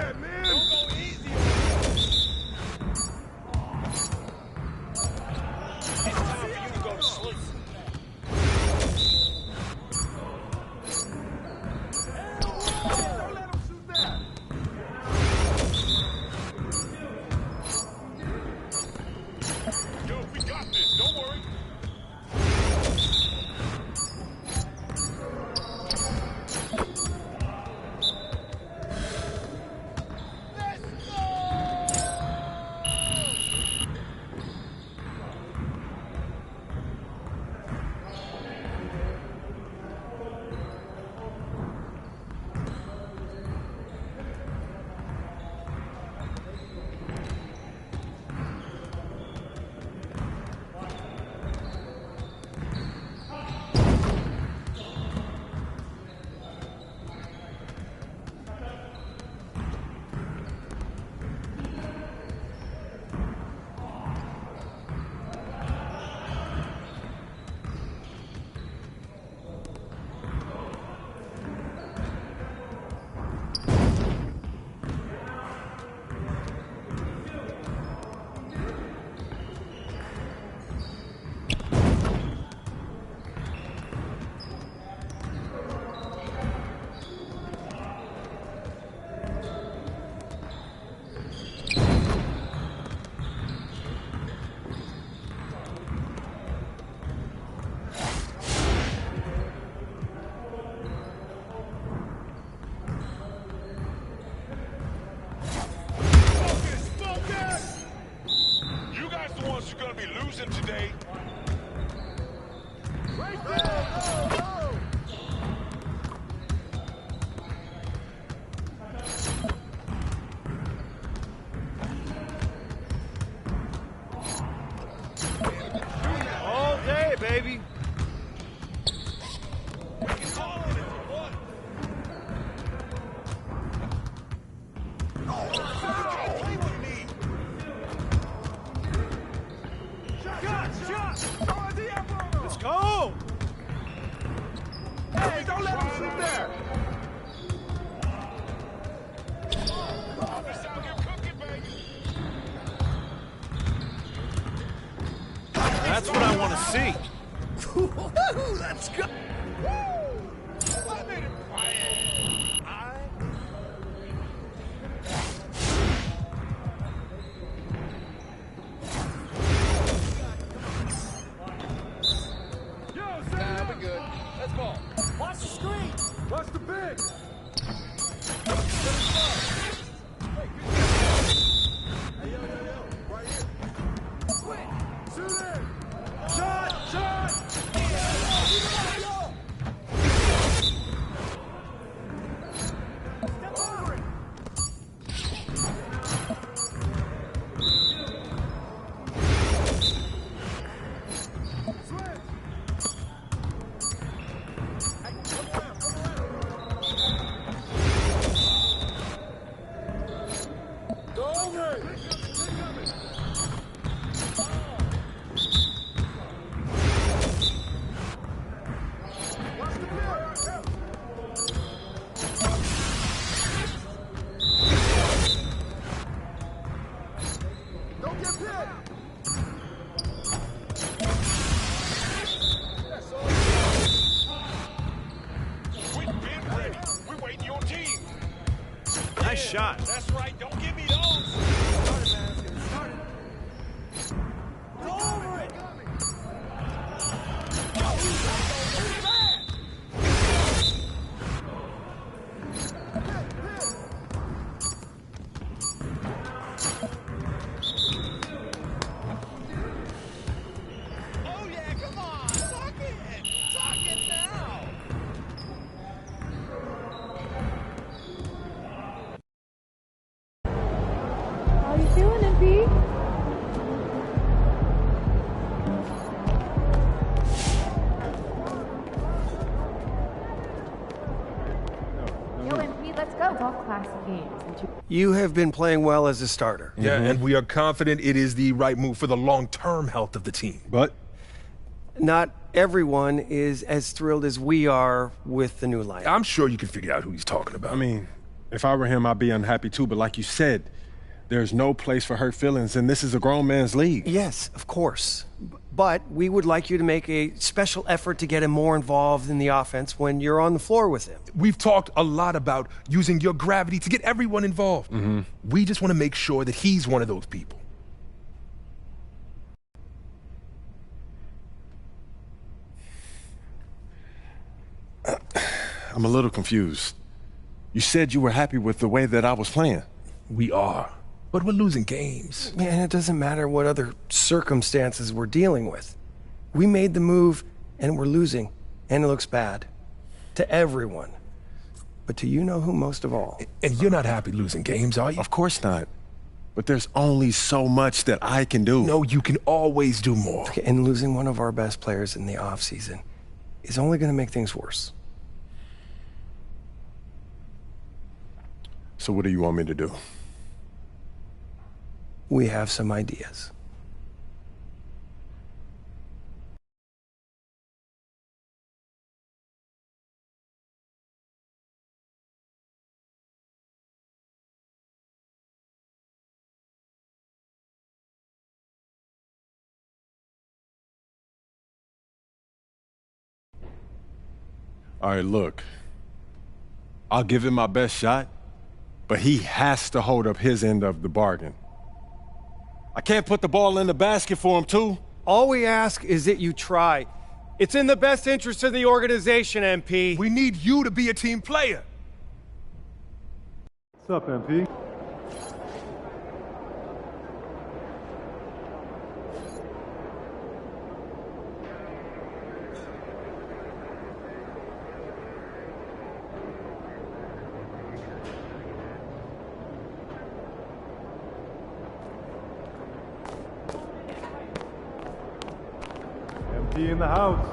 Hey, don't let him shoot there. That's what I want to see. Let's go. Nah, we're good. Let's ball. Watch the screen. Watch the big. Hey, yo. Right here. Swing. Shoot it. Shot. Step over it. Don't get picked. Nice shot. That's right. Don't give me those. Started. Go over it. Oh yeah, come on. Talk it now. How you feeling, MP? Yo, MP, let's go. Golf classic games. You have been playing well as a starter. Yeah, and we are confident it is the right move for the long-term health of the team. But not everyone is as thrilled as we are with the new lineup. I'm sure you can figure out who he's talking about. I mean, if I were him, I'd be unhappy too, but like you said, there's no place for hurt feelings, and this is a grown man's league. Yes, of course. But we would like you to make a special effort to get him more involved in the offense when you're on the floor with him. We've talked a lot about using your gravity to get everyone involved. We just want to make sure that he's one of those people. I'm a little confused. You said you were happy with the way that I was playing. We are, but we're losing games. Man, it doesn't matter what other circumstances we're dealing with. We made the move, and we're losing, and it looks bad. To everyone. But to you know who most of all. And you're not happy losing games, are you? Of course not. But there's only so much that I can do. No, you can always do more. Okay, and losing one of our best players in the offseason is only going to make things worse. So what do you want me to do? We have some ideas. All right, look. I'll give him my best shot, but he has to hold up his end of the bargain. I can't put the ball in the basket for him, too. All we ask is that you try. It's in the best interest of the organization, MP. We need you to be a team player. What's up, MP? MP in the house.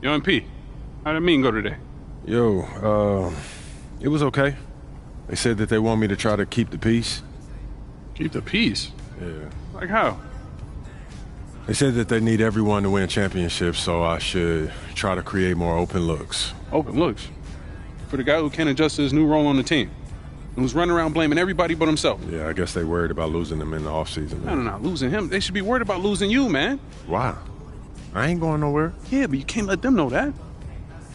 Yo, MP, how'd the meeting go today? Yo, it was okay. They said that they want me to try to keep the peace. Keep the peace? Yeah. Like how? They said that they need everyone to win championships, so I should try to create more open looks. Open looks? For the guy who can't adjust to his new role on the team. And who's running around blaming everybody but himself. Yeah, I guess they worried about losing him in the offseason. No, losing him. They should be worried about losing you, man. Why? I ain't going nowhere. Yeah, but you can't let them know that.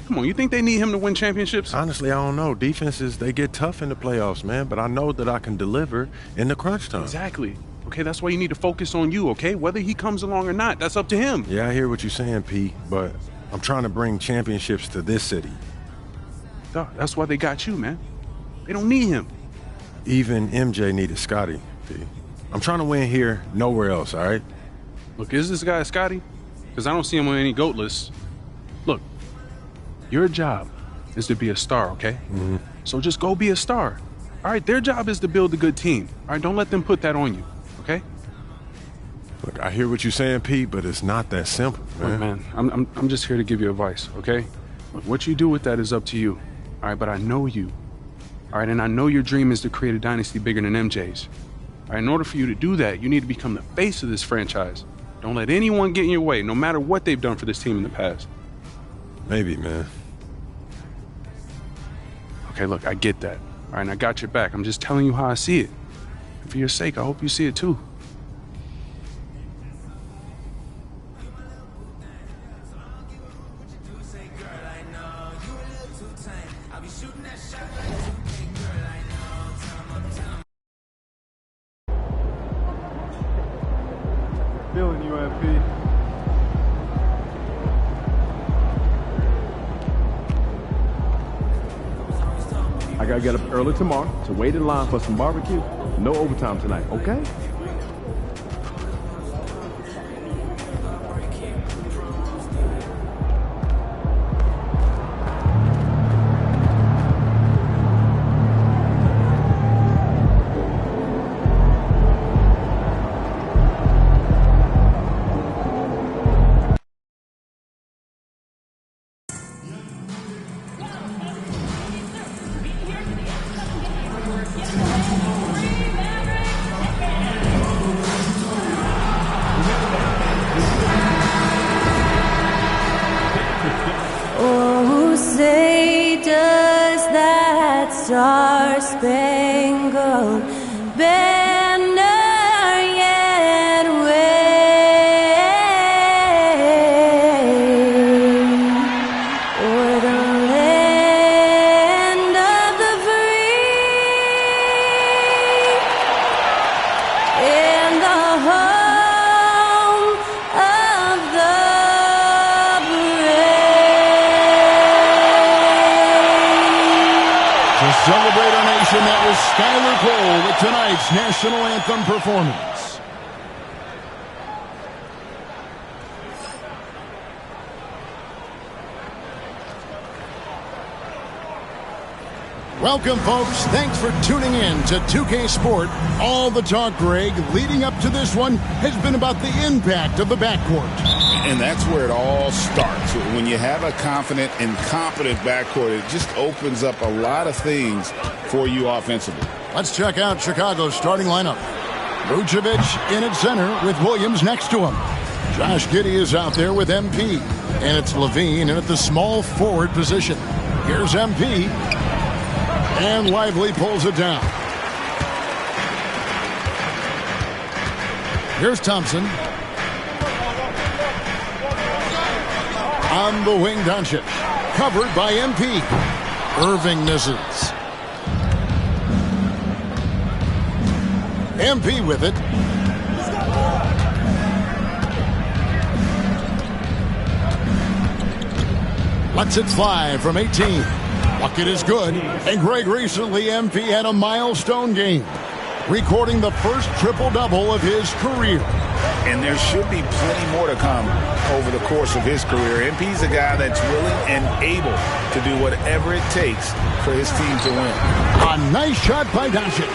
Come on, you think they need him to win championships? Honestly, I don't know. Defenses, they get tough in the playoffs, man, but I know that I can deliver in the crunch time. Exactly. Okay, that's why you need to focus on you, okay? Whether he comes along or not, that's up to him. Yeah, I hear what you're saying, Pete, but I'm trying to bring championships to this city. Duh, that's why they got you, man. They don't need him. Even MJ needed Scotty, P. I'm trying to win here, nowhere else, all right? Look, is this guy Scotty? Because I don't see him on any GOAT lists. Look, your job is to be a star, okay? Mm-hmm. So just go be a star. All right, their job is to build a good team. All right, don't let them put that on you, okay? Look, I hear what you're saying, Pete, but it's not that simple, man. Look, man, I'm just here to give you advice, okay? Look, what you do with that is up to you. All right, but I know you. All right, and I know your dream is to create a dynasty bigger than MJ's. All right, in order for you to do that, you need to become the face of this franchise. Don't let anyone get in your way, no matter what they've done for this team in the past. Maybe, man. Okay, look, I get that. All right, and I got your back. I'm just telling you how I see it. And for your sake, I hope you see it too. Feeling you, MP. I gotta get up early tomorrow to wait in line for some barbecue. No overtime tonight, okay? Oh, say does that star-spangled banner yet wave o'er the land of the free and the home of the To celebrate our nation, that was Skylar Cole with tonight's national anthem performance. Welcome, folks. Thanks for tuning in to 2K Sport. All the talk, Greg, leading up to this one has been about the impact of the backcourt. And that's where it all starts. When you have a confident and competent backcourt, it just opens up a lot of things for you offensively. Let's check out Chicago's starting lineup. Vucevic in at center with Williams next to him. Josh Giddey is out there with MP. And it's Levine in at the small forward position. Here's MP. And Lively pulls it down. Here's Thompson. On the wing, Doncic. Covered by MP. Irving misses. MP with it. Lets it fly from 18. Bucket is good. And Greg, recently MP had a milestone game, recording the first triple-double of his career. And there should be plenty more to come over the course of his career. MP's a guy that's willing and able to do whatever it takes for his team to win. A nice shot by Doncic.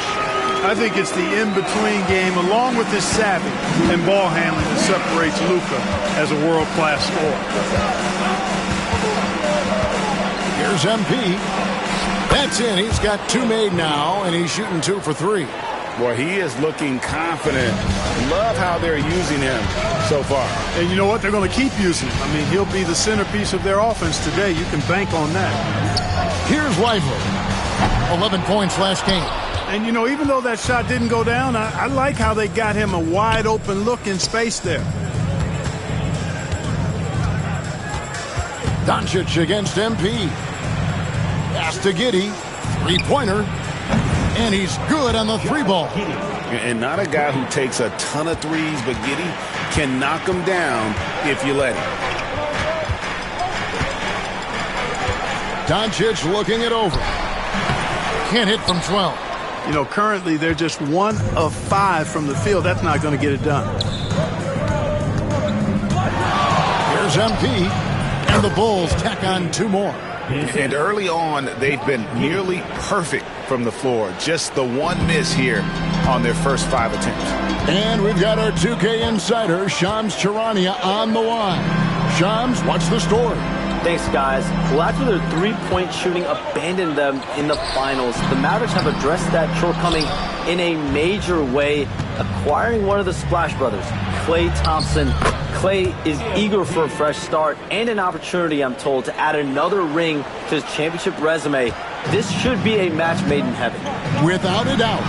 I think it's the in-between game, along with his savvy and ball handling, that separates Luka as a world-class scorer. Here's MP. That's in. He's got 2 made now, and he's shooting 2 for 3. Boy, he is looking confident. Love how they're using him so far. And you know what? They're going to keep using him. I mean, he'll be the centerpiece of their offense today. You can bank on that. Here's Lively. 11 points last game. And, you know, even though that shot didn't go down, I like how they got him a wide-open look in space there. Doncic against MP. Pass to Giddey. 3-pointer. And he's good on the 3-ball. And not a guy who takes a ton of threes, but Giddey can knock them down if you let him. Doncic looking it over. Can't hit from 12. You know, currently they're just 1 of 5 from the field. That's not going to get it done. Here's MP. And the Bulls tack on 2 more. And early on, they've been nearly perfect from the floor. Just the one miss here on their first 5 attempts. And we've got our 2K insider, Shams Charania, on the line. Shams, what's the story? Thanks, guys. Well, after their three-point shooting abandoned them in the finals, the Mavericks have addressed that shortcoming in a major way, acquiring one of the Splash Brothers, Klay Thompson. Klay is eager for a fresh start and an opportunity, I'm told, to add another ring to his championship resume. This should be a match made in heaven. Without a doubt.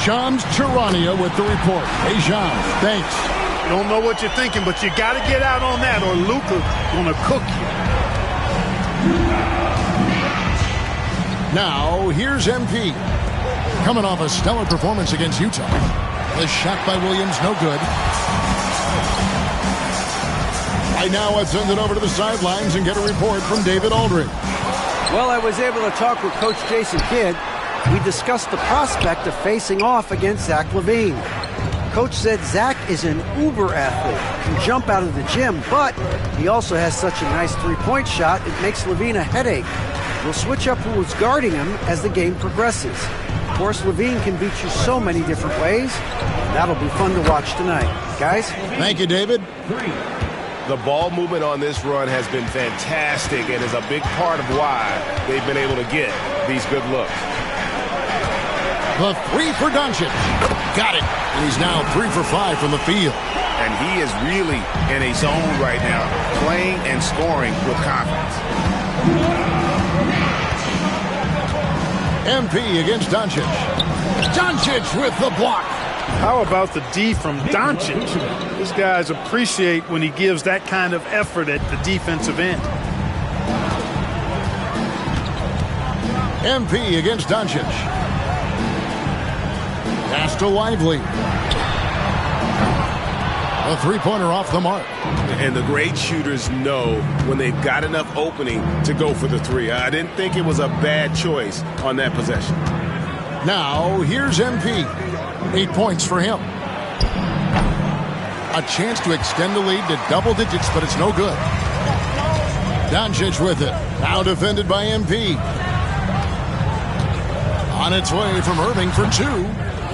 Shams Charania with the report. Hey, Shams, thanks. Don't know what you're thinking, but you got to get out on that or Luka going to cook you. Now, here's MP. Coming off a stellar performance against Utah. The shot by Williams, no good. Right now, let's send it over to the sidelines and get a report from David Aldridge. Well, I was able to talk with Coach Jason Kidd. We discussed the prospect of facing off against Zach LaVine. Coach said Zach is an uber athlete, can jump out of the gym, but he also has such a nice three-point shot, it makes LaVine a headache. We'll switch up who is guarding him as the game progresses. Of course, LaVine can beat you so many different ways. That'll be fun to watch tonight. Guys? Thank you, David. The ball movement on this run has been fantastic and is a big part of why they've been able to get these good looks. The 3 for Doncic. Got it. And he's now 3 for 5 from the field. And he is really in a zone right now, playing and scoring with confidence. MP against Doncic. Doncic with the block. How about the D from Doncic? These guys appreciate when he gives that kind of effort at the defensive end. MP against Doncic. Pass to Lively. A 3-pointer off the mark. And the great shooters know when they've got enough opening to go for the 3. I didn't think it was a bad choice on that possession. Now, here's MP. 8 points for him. A chance to extend the lead to double digits, but it's no good. Doncic with it. Now defended by MP. On its way from Irving for 2.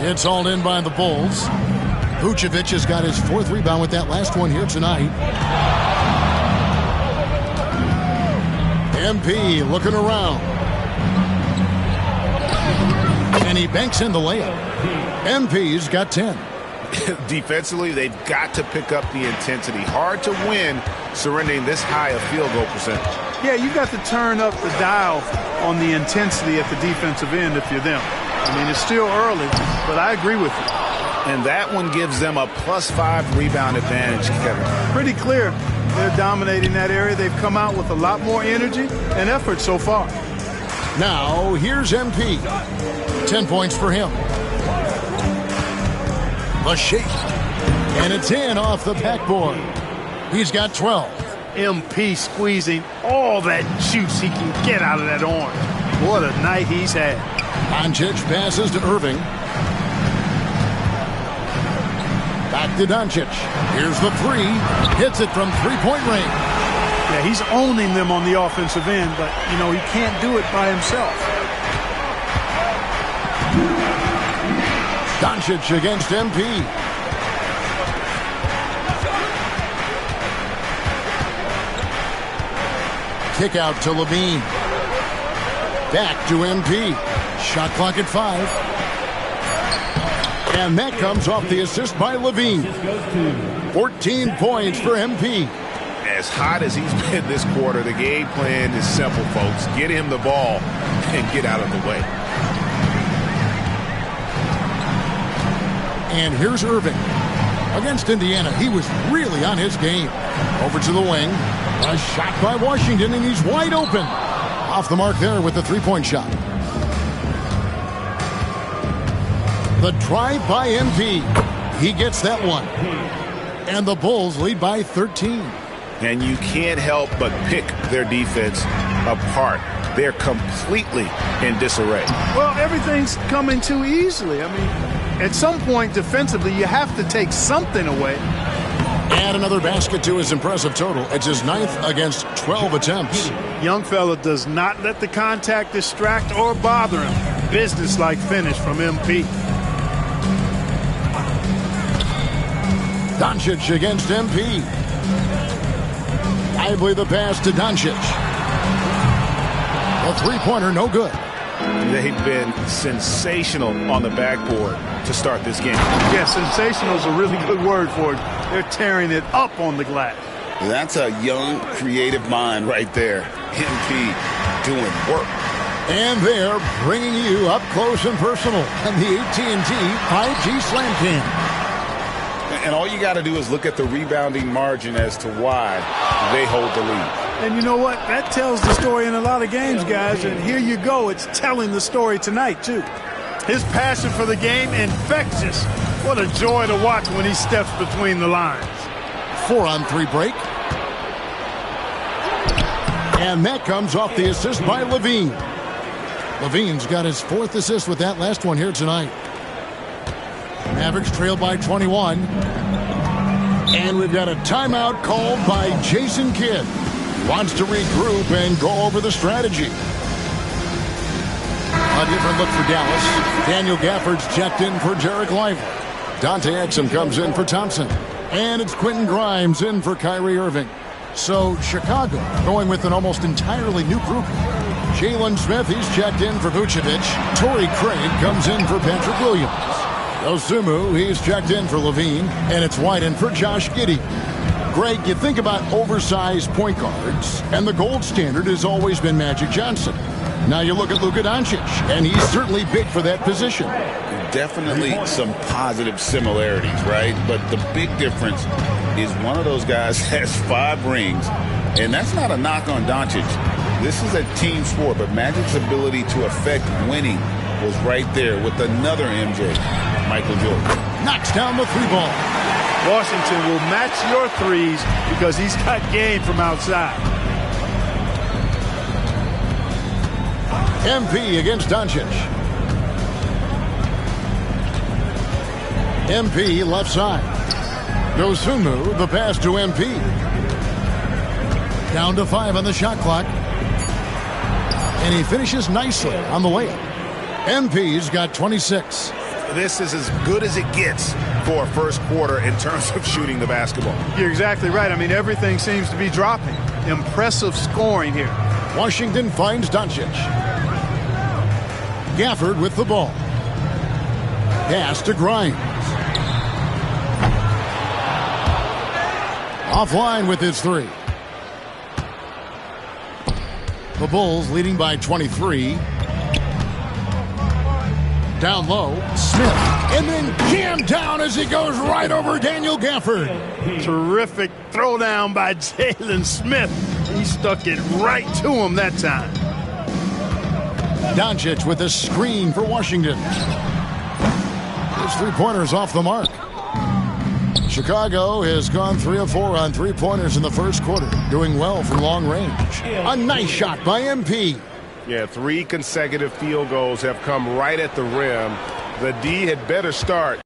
It's all in by the Bulls. Vucevic has got his 4th rebound with that last one here tonight. MP looking around. And he banks in the layup. MP's got 10. Defensively, they've got to pick up the intensity. Hard to win surrendering this high a field goal percentage. Yeah, you got to turn up the dial on the intensity at the defensive end if you're them. I mean, it's still early, but I agree with you. And that one gives them a +5 rebound advantage, Kevin. Pretty clear. They're dominating that area. They've come out with a lot more energy and effort so far. Now, here's MP. 10 points for him. The shake. And it's in off the backboard. He's got 12. MP squeezing all that juice he can get out of that orange. What a night he's had. Doncic passes to Irving. Back to Doncic. Here's the 3. Hits it from 3-point range. Yeah, he's owning them on the offensive end, but, you know, he can't do it by himself. Doncic against MP. Kick out to LaVine. Back to MP. Shot clock at 5. And that comes off the assist by Levine. 14 points for MP. As hot as he's been this quarter, the game plan is simple, folks. Get him the ball and get out of the way. And here's Irving. Against Indiana, he was really on his game. Over to the wing. A shot by Washington, and he's wide open. Off the mark there with the three-point shot. The drive by MP. He gets that one. And the Bulls lead by 13. And you can't help but pick their defense apart. They're completely in disarray. Well, everything's coming too easily. I mean, at some point defensively, you have to take something away. Add another basket to his impressive total. It's his 9th against 12 attempts. Young fella does not let the contact distract or bother him. Business-like finish from MP. Doncic against MP. Lively the pass to Doncic. A three-pointer, no good. They've been sensational on the backboard to start this game. Yeah, sensational is a really good word for it. They're tearing it up on the glass. That's a young, creative mind right there. MP doing work. And they're bringing you up close and personal on the AT&T 5G Slam Cam. And all you got to do is look at the rebounding margin as to why they hold the lead. And you know what? That tells the story in a lot of games, guys. And here you go. It's telling the story tonight, too. His passion for the game, infectious. What a joy to watch when he steps between the lines. 4-on-3 break. And that comes off the assist by Levine. Levine's got his 4th assist with that last one here tonight. Mavericks trail by 21. And we've got a timeout called by Jason Kidd. Wants to regroup and go over the strategy. A different look for Dallas. Daniel Gafford's checked in for Jarek Lively. Dante Exum comes in for Thompson. And it's Quentin Grimes in for Kyrie Irving. So Chicago going with an almost entirely new group. Jalen Smith, he's checked in for Vucevic. Torrey Craig comes in for Patrick Williams. Dosunmu, he's checked in for Levine. And it's White in for Josh Giddey. Greg, you think about oversized point guards, and the gold standard has always been Magic Johnson. Now you look at Luka Doncic, and he's certainly big for that position. Definitely some positive similarities, right? But the big difference is one of those guys has 5 rings, and that's not a knock on Doncic. This is a team sport, but Magic's ability to affect winning was right there with another MJ, Michael Jordan. Knocks down the 3-ball. Washington will match your threes because he's got game from outside. MP against Doncic. MP left side. Dosunmu, the pass to MP. Down to 5 on the shot clock. And he finishes nicely on the layup. MP's got 26. This is as good as it gets for a first quarter in terms of shooting the basketball. You're exactly right. I mean, everything seems to be dropping. Impressive scoring here. Washington finds Doncic. Gafford with the ball. Pass to Grimes. Offline with his 3. The Bulls leading by 23. Down low, Smith, and then jammed down as he goes right over Daniel Gafford. Terrific throwdown by Jalen Smith. He stuck it right to him that time. Doncic with a screen for Washington. His 3-pointers off the mark. Chicago has gone 3 of 4 on 3-pointers in the first quarter, doing well from long range. A nice shot by MP. Yeah, 3 consecutive field goals have come right at the rim. The D had better start.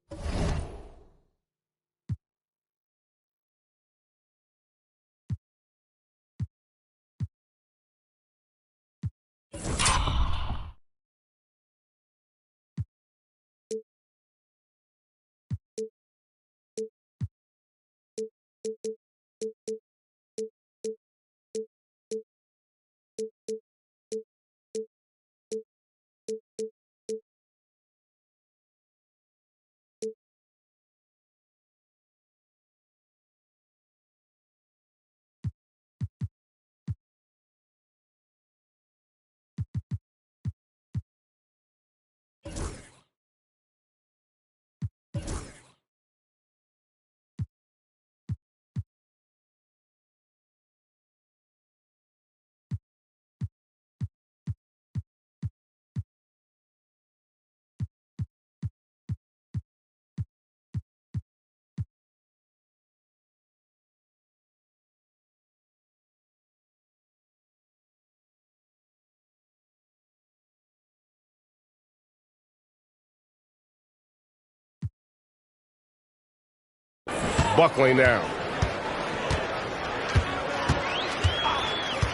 buckling down.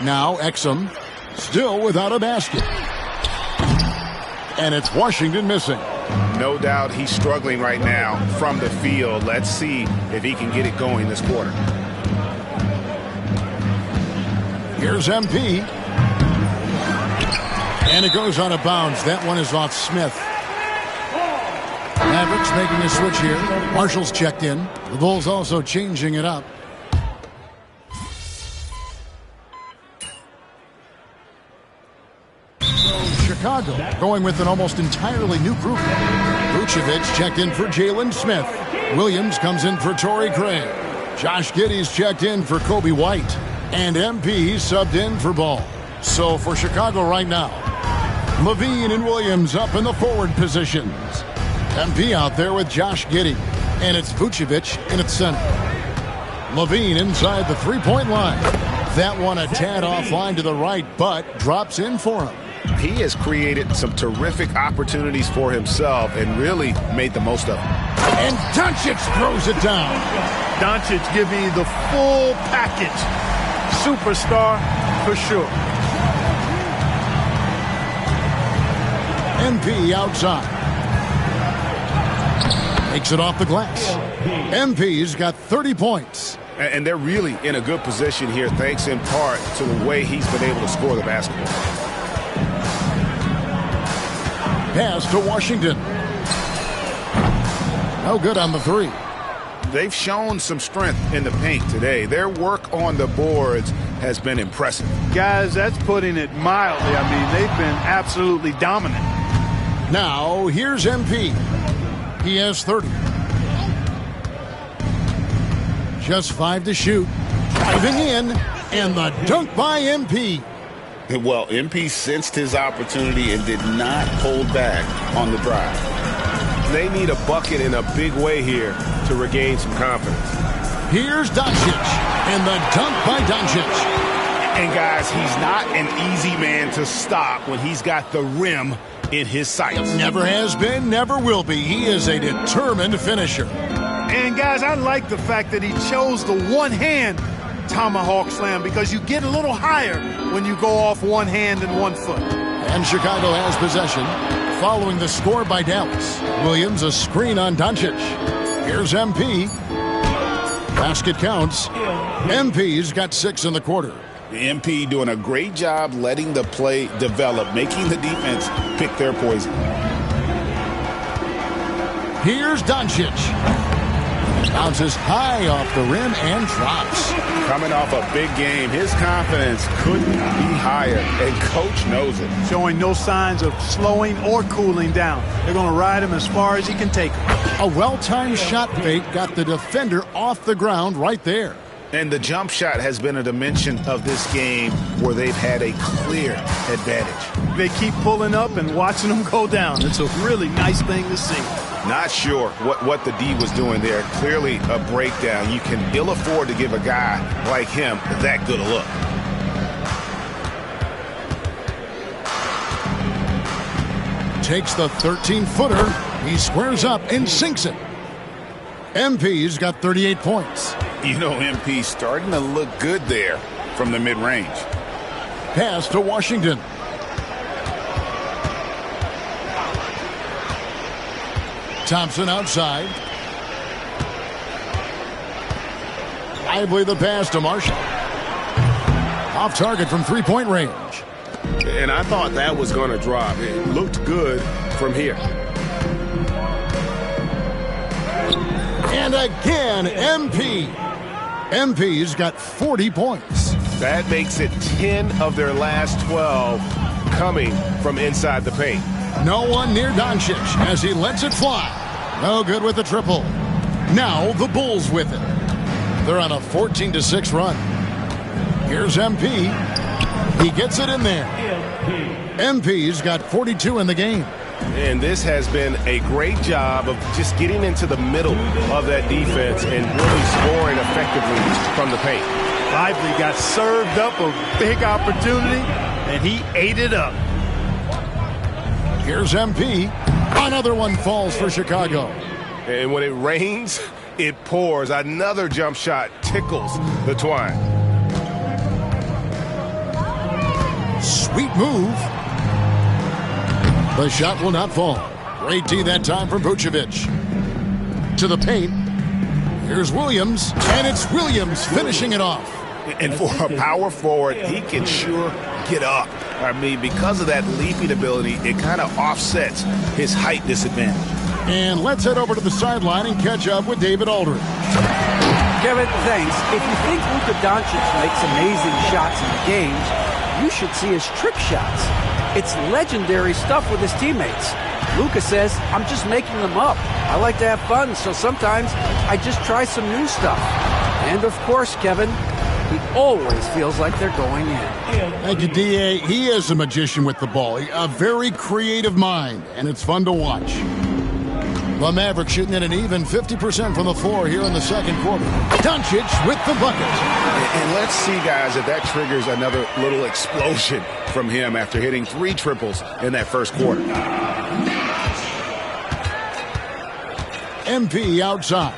Now Exum, still without a basket. And it's Washington missing. No doubt he's struggling right now from the field. Let's see if he can get it going this quarter. Here's MP. And it goes out of bounds. That one is off Smith. Mavericks making a switch here. Marshall's checked in. The Bulls also changing it up. Chicago going with an almost entirely new group. Vucevic checked in for Jalen Smith. Williams comes in for Torrey Craig. Josh Giddey's checked in for Kobe White. And MP subbed in for Ball. So for Chicago right now, Levine and Williams up in the forward positions. MP out there with Josh Giddey. And it's Vucevic in its center. Levine inside the three-point line. That one a tad offline to the right, but drops in for him. He has created some terrific opportunities for himself and really made the most of them. And Doncic throws it down. Doncic giving you the full package. Superstar for sure. MP outside. Makes it off the glass. MP's got 30 points. And they're really in a good position here, thanks in part to the way he's been able to score the basketball. Pass to Washington. No good on the three. They've shown some strength in the paint today. Their work on the boards has been impressive. Guys, that's putting it mildly. I mean, they've been absolutely dominant. Now, here's MP. He has 30. Just 5 to shoot. Driving in, and the dunk by MP. Well, MP sensed his opportunity and did not hold back on the drive. They need a bucket in a big way here to regain some confidence. Here's Doncic, and the dunk by Doncic. And guys, he's not an easy man to stop when he's got the rim in his sights. Never has been, never will be. He is a determined finisher. And guys, I like the fact that he chose the one-hand tomahawk slam because you get a little higher when you go off one hand and 1 foot. And Chicago has possession following the score by Dallas. Williams a screen on Doncic. Here's MP. Basket counts. MP's got 6 in the quarter. MP doing a great job letting the play develop, making the defense pick their poison. Here's Doncic. Bounces high off the rim and drops. Coming off a big game, his confidence couldn't be higher, and coach knows it. Showing no signs of slowing or cooling down. They're going to ride him as far as he can take him. A well-timed shot fake got the defender off the ground right there. And the jump shot has been a dimension of this game where they've had a clear advantage. They keep pulling up and watching them go down. It's a really nice thing to see. Not sure what the D was doing there. Clearly a breakdown. You can ill afford to give a guy like him that good a look. Takes the 13-footer. He squares up and sinks it. MP's got 38 points. You know, MP starting to look good there from the mid-range. Pass to Washington. Thompson outside. Lively the pass to Marshall. Off target from three-point range. And I thought that was going to drop. It looked good from here. And again, MP. MP's got 40 points. That makes it 10 of their last 12 coming from inside the paint. No one near Doncic as he lets it fly. No good with the triple. Now the Bulls with it. They're on a 14-6 run. Here's MP. He gets it in there. MP's got 42 in the game. And this has been a great job of just getting into the middle of that defense and really scoring effectively from the paint. Lively got served up a big opportunity, and he ate it up. Here's MP. Another one falls for Chicago. And when it rains, It pours. Another jump shot tickles the twine. Sweet move. The shot will not fall. Great D that time from Vucevic. To the paint. Here's Williams, and it's Williams finishing it off. And for a power forward, he can sure get up. I mean, because of that leaping ability, it kind of offsets his height disadvantage. And let's head over to the sideline and catch up with David Aldridge. Kevin, thanks. If you think Luka Doncic makes amazing shots in the games, you should see his trick shots. It's legendary stuff with his teammates. Luka says, I'm just making them up. I like to have fun, so sometimes I just try some new stuff. And of course, Kevin, he always feels like they're going in. Thank you, D.A. He is a magician with the ball. A very creative mind, and it's fun to watch. The Mavericks shooting at an even 50% from the floor here in the second quarter. Doncic with the bucket. And let's see, guys, if that triggers another little explosion from him after hitting 3 triples in that first quarter. MP outside.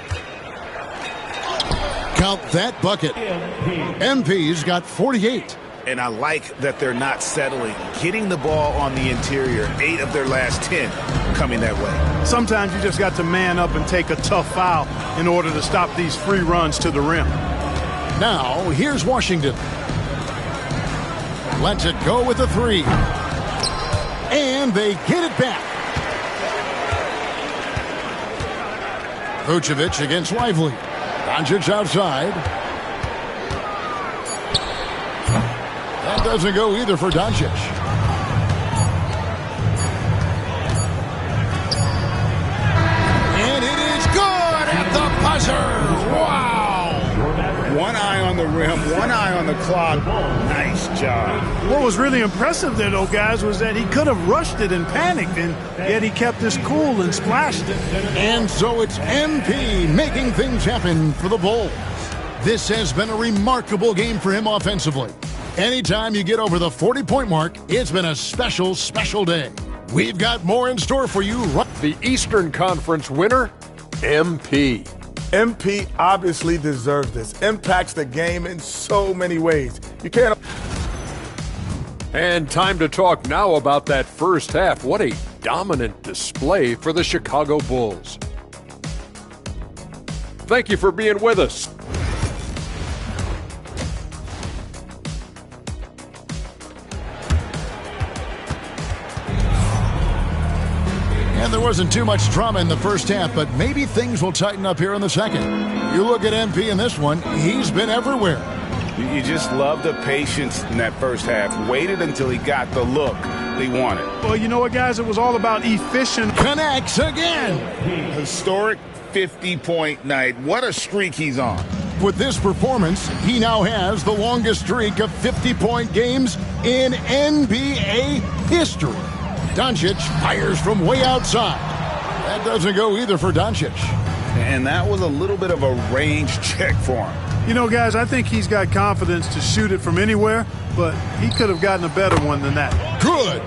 Count that bucket. MP's got 48. And I like that they're not settling. Getting the ball on the interior, 8 of their last 10 coming that way. Sometimes you just got to man up and take a tough foul in order to stop these free runs to the rim. Now, here's Washington. Lets it go with a 3. And they get it back. Vucevic against Lively. Doncic outside. That doesn't go either for Doncic. And it is good at the buzzer. Wow. One eye on the rim, one eye on the clock. Nice job. What was really impressive there, though, guys, was that he could have rushed it and panicked, and yet he kept his cool and splashed it. And so it's MP making things happen for the Bulls. This has been a remarkable game for him offensively. Anytime you get over the 40-point mark, it's been a special, special day. We've got more in store for you. The Eastern Conference winner, MP. MP obviously deserves this. Impacts the game in so many ways. You can't. And time to talk now about that first half. What a dominant display for the Chicago Bulls. Thank you for being with us. And there wasn't too much drama in the first half, but maybe things will tighten up here in the second. You look at MP in this one, he's been everywhere. You just love the patience in that first half. Waited until he got the look he wanted. Well, you know what, guys? It was all about efficient. Connects again. Historic 50-point night. What a streak he's on. With this performance, he now has the longest streak of 50-point games in NBA history. Doncic fires from way outside. That doesn't go either for Doncic. And that was a little bit of a range check for him. You know, guys, I think he's got confidence to shoot it from anywhere, but he could have gotten a better one than that. Good.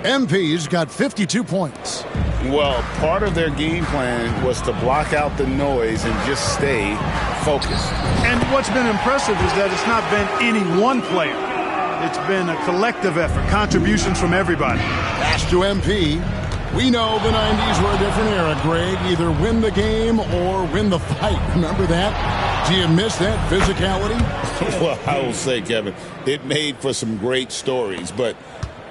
MP's got 52 points. Well, part of their game plan was to block out the noise and just stay focused. And what's been impressive is that it's not been any one player. It's been a collective effort, contributions from everybody. Pass to MP. We know the 90s were a different era, Greg. Either win the game or win the fight. Remember that? Do you miss that physicality? Well, I will say, Kevin, it made for some great stories, but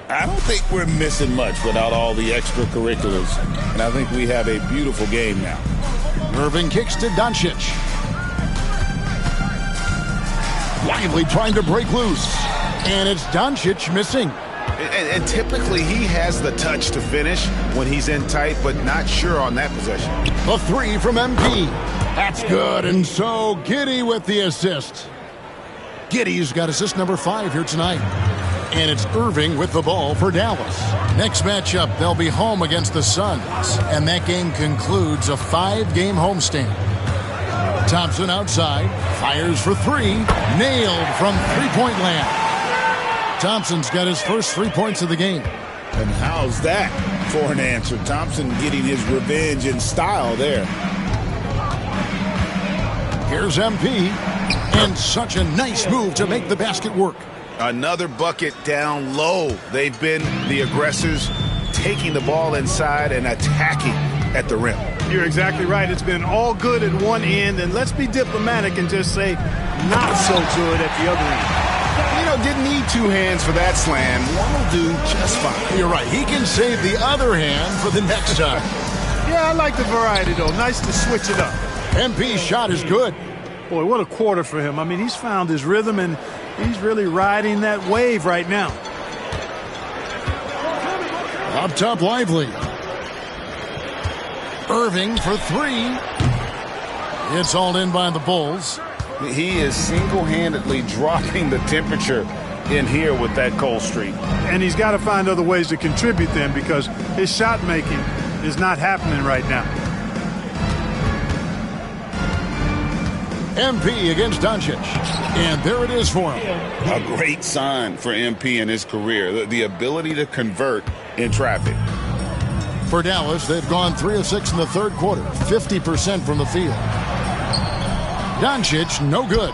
I don't think we're missing much without all the extracurriculars. And I think we have a beautiful game now. Irving kicks to Doncic. Lively trying to break loose. And it's Doncic missing. And typically he has the touch to finish when he's in tight, but not sure on that possession. The 3 from MP. That's good. And so Giddey with the assist. Giddey's got assist number 5 here tonight. And it's Irving with the ball for Dallas. Next matchup, they'll be home against the Suns. And that game concludes a 5-game homestand. Thompson outside. Fires for 3. Nailed from three-point land. Thompson's got his first 3 points of the game. And how's that for an answer? Thompson getting his revenge in style there. Here's MP, and such a nice move to make the basket work. Another bucket down low. They've been the aggressors, taking the ball inside and attacking at the rim. You're exactly right. It's been all good at one end, and let's be diplomatic and just say not so good at the other end. Didn't need two hands for that slam. One will do just fine. You're right. He can save the other hand for the next time. Yeah, I like the variety, though. Nice to switch it up. MP's shot is good. Boy, what a quarter for him. I mean, he's found his rhythm, and he's really riding that wave right now. Up top, Lively. Irving for three. It's all in by the Bulls. He is single-handedly dropping the temperature in here with that cold streak. And he's got to find other ways to contribute then, because his shot making is not happening right now. MP against Doncic. And there it is for him. A great sign for MP in his career, the ability to convert in traffic. For Dallas, they've gone 3 of 6 in the third quarter, 50% from the field. Doncic, no good.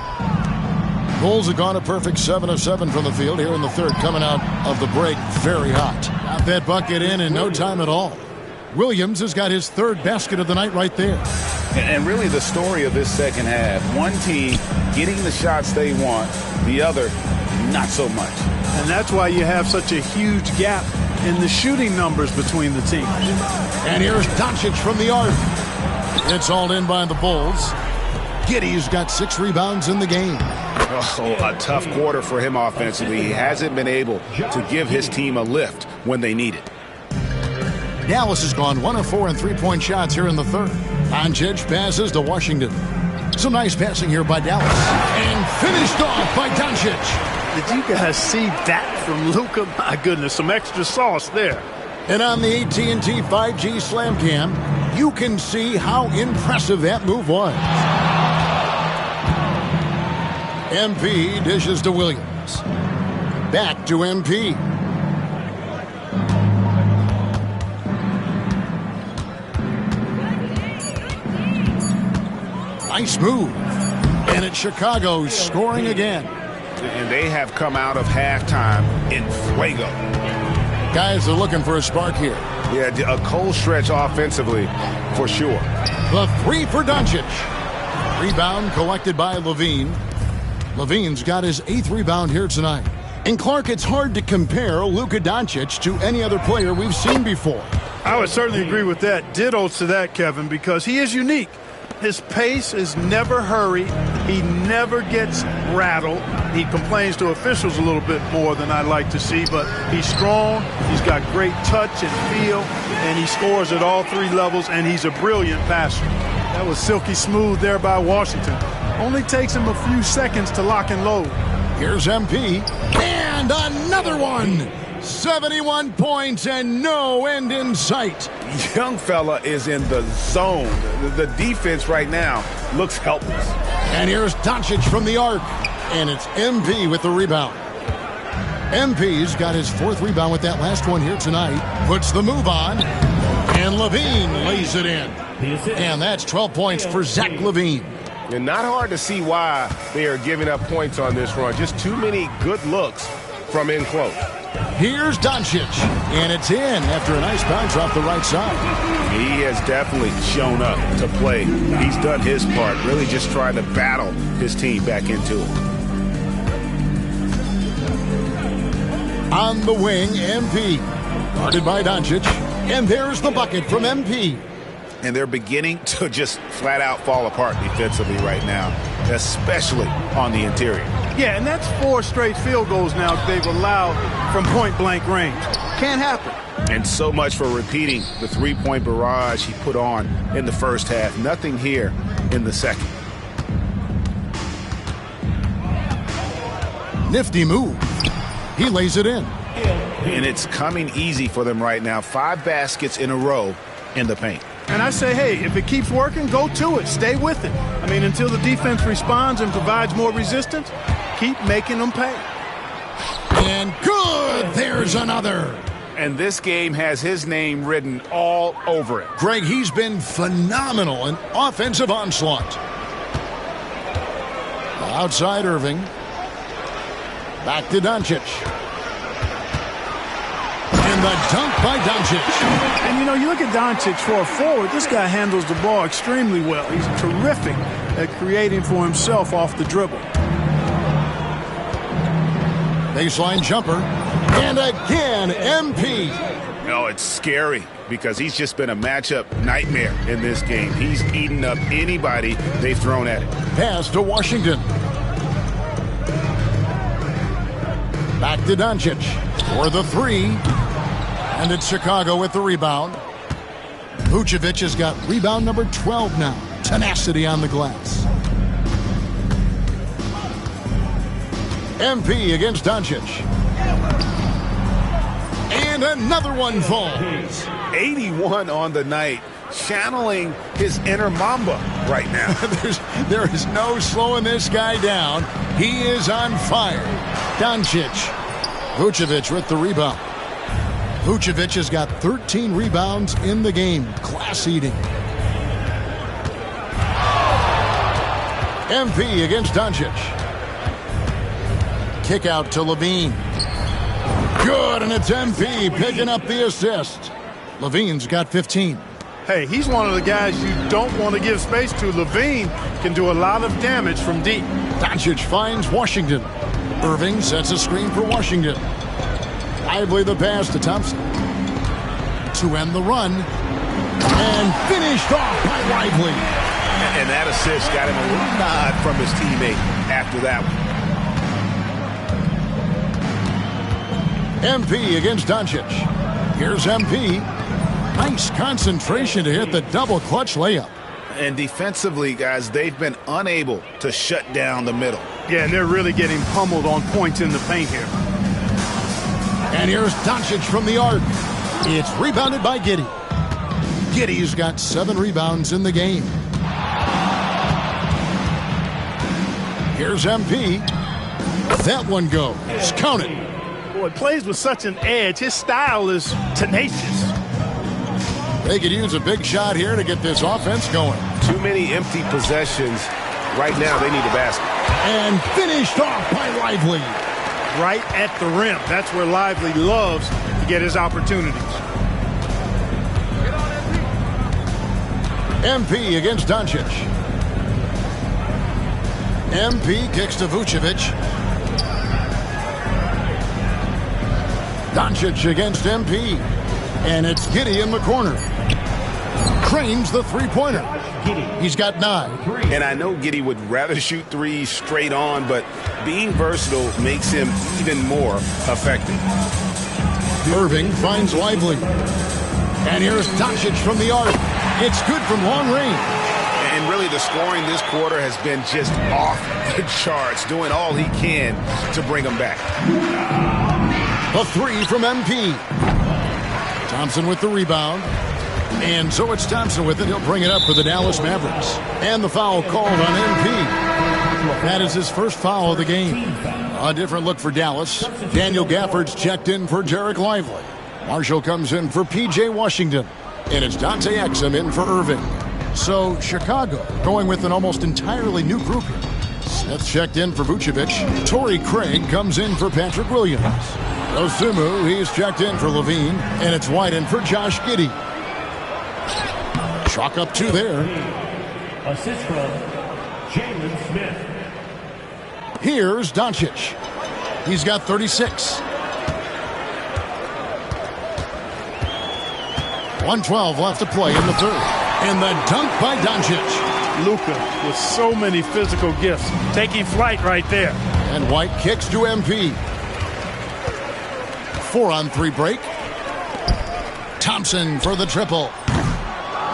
Bulls have gone a perfect 7 of 7 from the field here in the third, coming out of the break very hot. Got that bucket in no time at all. Williams has got his third basket of the night right there. And really the story of this second half, one team getting the shots they want, the other not so much. And that's why you have such a huge gap in the shooting numbers between the teams. And here's Doncic from the arc. It's all in by the Bulls. Giddey's got 6 rebounds in the game. Oh, a tough quarter for him offensively. He hasn't been able to give his team a lift when they need it. Dallas has gone 1 of 4 in three-point shots here in the third. Doncic passes to Washington. Some nice passing here by Dallas. And finished off by Doncic. Did you guys see that from Luka? My goodness, some extra sauce there. And on the AT&T 5G Slam Cam, you can see how impressive that move was. MP dishes to Williams. Back to MP. Nice move. And it's Chicago scoring again. And they have come out of halftime in fuego. Guys are looking for a spark here. Yeah, a cold stretch offensively, for sure. The three for Doncic. Rebound collected by Levine. Levine's got his 8th rebound here tonight. And Clark, it's hard to compare Luka Doncic to any other player we've seen before. I would certainly agree with that. Ditto to that, Kevin, because he is unique. His pace is never hurried. He never gets rattled. He complains to officials a little bit more than I'd like to see, but he's strong. He's got great touch and feel, and he scores at all 3 levels, and he's a brilliant passer. That was silky smooth there by Washington. Only takes him a few seconds to lock and load. Here's MP. And another one. 71 points and no end in sight. Young fella is in the zone. The defense right now looks helpless. And here's Doncic from the arc. And it's MP with the rebound. MP's got his 4th rebound with that last one here tonight. Puts the move on. And Levine lays it in. And that's 12 points for Zach LaVine. And not hard to see why they are giving up points on this run. Just too many good looks from in close. Here's Doncic, and it's in after a nice bounce off the right side. He has definitely shown up to play. He's done his part, really just trying to battle his team back into it. On the wing, MP. Guarded by Doncic, and there's the bucket from MP. And they're beginning to just flat out fall apart defensively right now, especially on the interior. Yeah, and that's 4 straight field goals now they've allowed from point-blank range. Can't happen. And so much for repeating the 3-point barrage he put on in the first half. Nothing here in the second. Nifty move. He lays it in. And it's coming easy for them right now. 5 baskets in a row in the paint. And I say, hey, if it keeps working, go to it. Stay with it. I mean, until the defense responds and provides more resistance, keep making them pay. And good! There's another. And this game has his name written all over it. Greg, he's been phenomenal in offensive onslaught. Outside Irving. Back to Doncic. And the dunk by Doncic. And, you know, you look at Doncic for a forward, this guy handles the ball extremely well. He's terrific at creating for himself off the dribble. Baseline jumper. And again, MP. No, it's scary because he's just been a matchup nightmare in this game. He's eaten up anybody they've thrown at him. Pass to Washington. Back to Doncic for the three. And it's Chicago with the rebound. Vucevic has got rebound number 12 now. Tenacity on the glass. MP against Doncic. And another one falls. 81 on the night. Channeling his inner Mamba right now. There is no slowing this guy down. He is on fire. Doncic. Vucevic with the rebound. Vucevic has got 13 rebounds in the game. Class eating. MP against Doncic. Kick out to Levine. Good, and it's MP picking up the assist. Levine's got 15. Hey, he's one of the guys you don't want to give space to. Levine can do a lot of damage from deep. Doncic finds Washington. Irving sets a screen for Washington. Lively the pass to Thompson. To end the run. And finished off by Lively. And that assist got him a little nod from his teammate after that one. MP against Doncic. Here's MP. Nice concentration to hit the double clutch layup. And defensively, guys, they've been unable to shut down the middle. Yeah, and they're really getting pummeled on points in the paint here. And here's Doncic from the arc. It's rebounded by Giddey. Giddey's got 7 rebounds in the game. Here's MP. That one goes. Count it. Boy, plays with such an edge. His style is tenacious. They could use a big shot here to get this offense going. Too many empty possessions. Right now, they need a basket. And finished off by Lively. Right at the rim. That's where Lively loves to get his opportunities. MP against Doncic. MP kicks to Vucevic. Doncic against MP. And it's Giddey in the corner. Cranes the three-pointer. He's got 9. And I know Giddey would rather shoot threes straight on, but being versatile makes him even more effective. Irving finds Lively. And here's Doncic from the arc. It's good from long range. And really the scoring this quarter has been just off the charts, doing all he can to bring them back. A 3 from MP. Thompson with the rebound. And so it's Thompson with it. He'll bring it up for the Dallas Mavericks. And the foul called on MP. That is his first foul of the game. A different look for Dallas. Daniel Gafford's checked in for Jarek Lively. Marshall comes in for P.J. Washington. And it's Dante Exum in for Irving. So Chicago going with an almost entirely new group here. Smith checked in for Vucevic. Torrey Craig comes in for Patrick Williams. Osumu, he's checked in for Levine. And it's White in for Josh Giddey. Chalk up 2 there. Assist from Jalen Smith. Here's Doncic. He's got 36. 1:12 left to play in the third. And the dunk by Doncic. Luka with so many physical gifts. Taking flight right there. And White kicks to MP. 4-on-3 break. Thompson for the triple.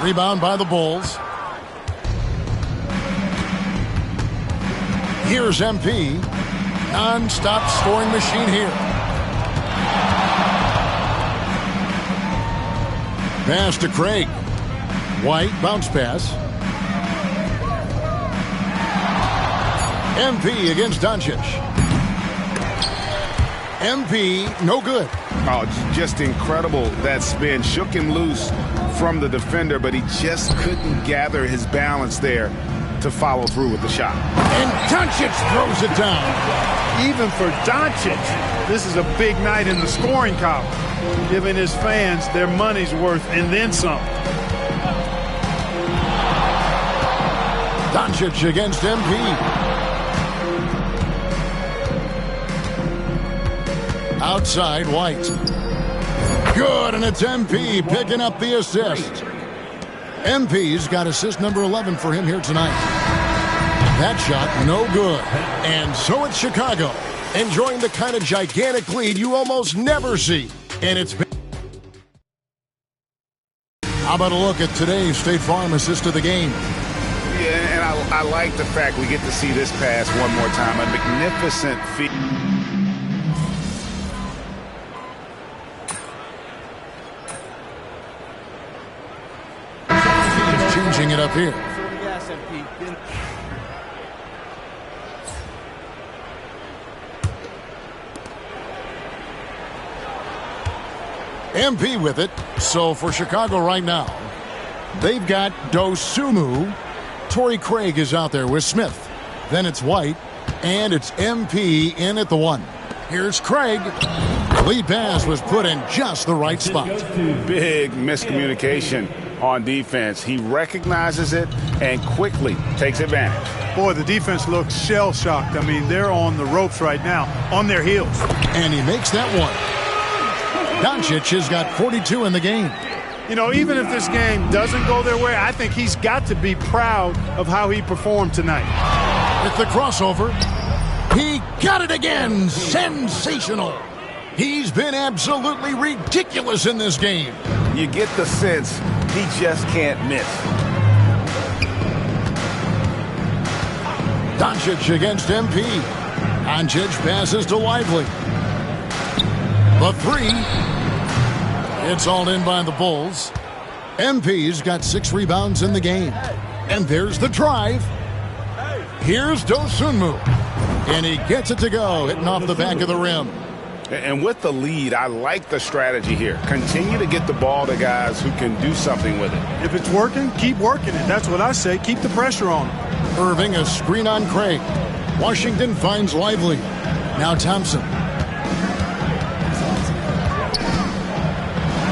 Rebound by the Bulls. Here's MP. Non-stop scoring machine here. Pass to Craig. White bounce pass. MP against Doncic. MP, no good. Oh, just incredible. That spin shook him loose from the defender, but he just couldn't gather his balance there. to follow through with the shot. And Doncic throws it down. Even for Doncic, this is a big night in the scoring column, giving his fans their money's worth and then some. Doncic against MP. Outside, White. Good, and it's MP picking up the assist. MP's got assist number 11 for him here tonight. That shot, no good. And so it's Chicago, enjoying the kind of gigantic lead you almost never see. And it's been... How about a look at today's State Farm assist of the game? Yeah, and I like the fact we get to see this pass one more time. A magnificent feat. Changing it up here. MP with it. So for Chicago right now, they've got Dosunmu. Torrey Craig is out there with Smith. Then it's White, and it's MP in at the 1. Here's Craig. The lead pass was put in just the right spot. Big miscommunication on defense. He recognizes it and quickly takes advantage. Boy, the defense looks shell-shocked. I mean, they're on the ropes right now, on their heels. And he makes that one. Doncic has got 42 in the game. You know, even if this game doesn't go their way, I think he's got to be proud of how he performed tonight. With the crossover, he got it again. Sensational. He's been absolutely ridiculous in this game. You get the sense he just can't miss. Doncic against MP. Doncic passes to Lively. The 3. It's all in by the Bulls. MP's got 6 rebounds in the game. And there's the drive. Here's Dosunmu. And he gets it to go, hitting off the back of the rim. And with the lead, I like the strategy here. Continue to get the ball to guys who can do something with it. If it's working, keep working it. That's what I say. Keep the pressure on him. Irving, a screen on Craig. Washington finds Lively. Now Thompson.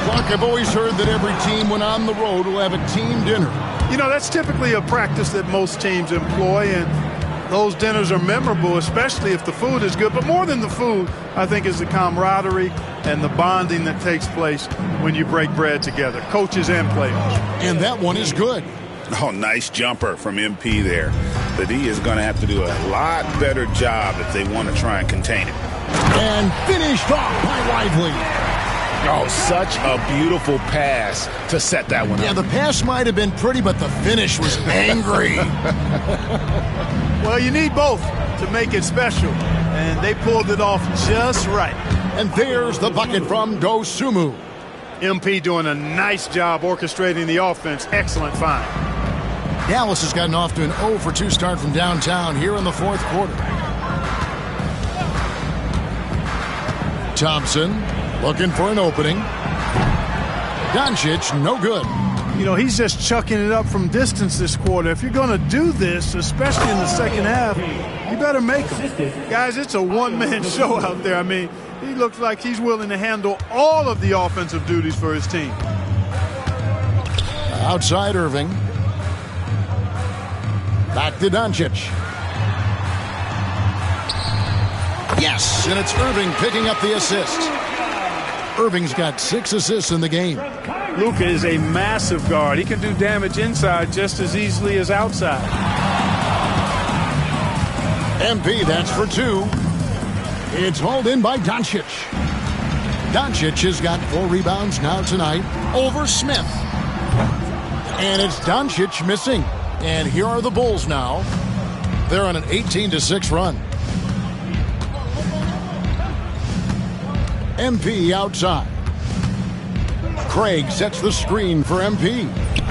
Clark, I've always heard that every team when on the road will have a team dinner. You know, that's typically a practice that most teams employ, and those dinners are memorable, especially if the food is good. But more than the food, I think, is the camaraderie and the bonding that takes place when you break bread together, coaches and players. And that one is good. Oh, nice jumper from MP there. The D is going to have to do a lot better job if they want to try and contain it. And finished off by Lively. Oh, such a beautiful pass to set that one up. Yeah, the pass might have been pretty, but the finish was angry. Well, you need both to make it special, and they pulled it off just right. And there's the bucket from Dosunmu. MP doing a nice job orchestrating the offense. Excellent find. Dallas has gotten off to an 0-for-2 start from downtown here in the 4th quarter. Thompson looking for an opening. Doncic, no good. You know, he's just chucking it up from distance this quarter. If you're going to do this, especially in the second half, you better make them. Guys, it's a one-man show out there. I mean, he looks like he's willing to handle all of the offensive duties for his team. Outside Irving. Back to Doncic. Yes, and it's Irving picking up the assist. Irving's got 6 assists in the game. Luka is a massive guard. He can do damage inside just as easily as outside. MP, that's for 2. It's hauled in by Doncic. Doncic has got 4 rebounds now tonight over Smith. And it's Doncic missing. And here are the Bulls now. They're on an 18-6 run. MP outside. Craig sets the screen for MP.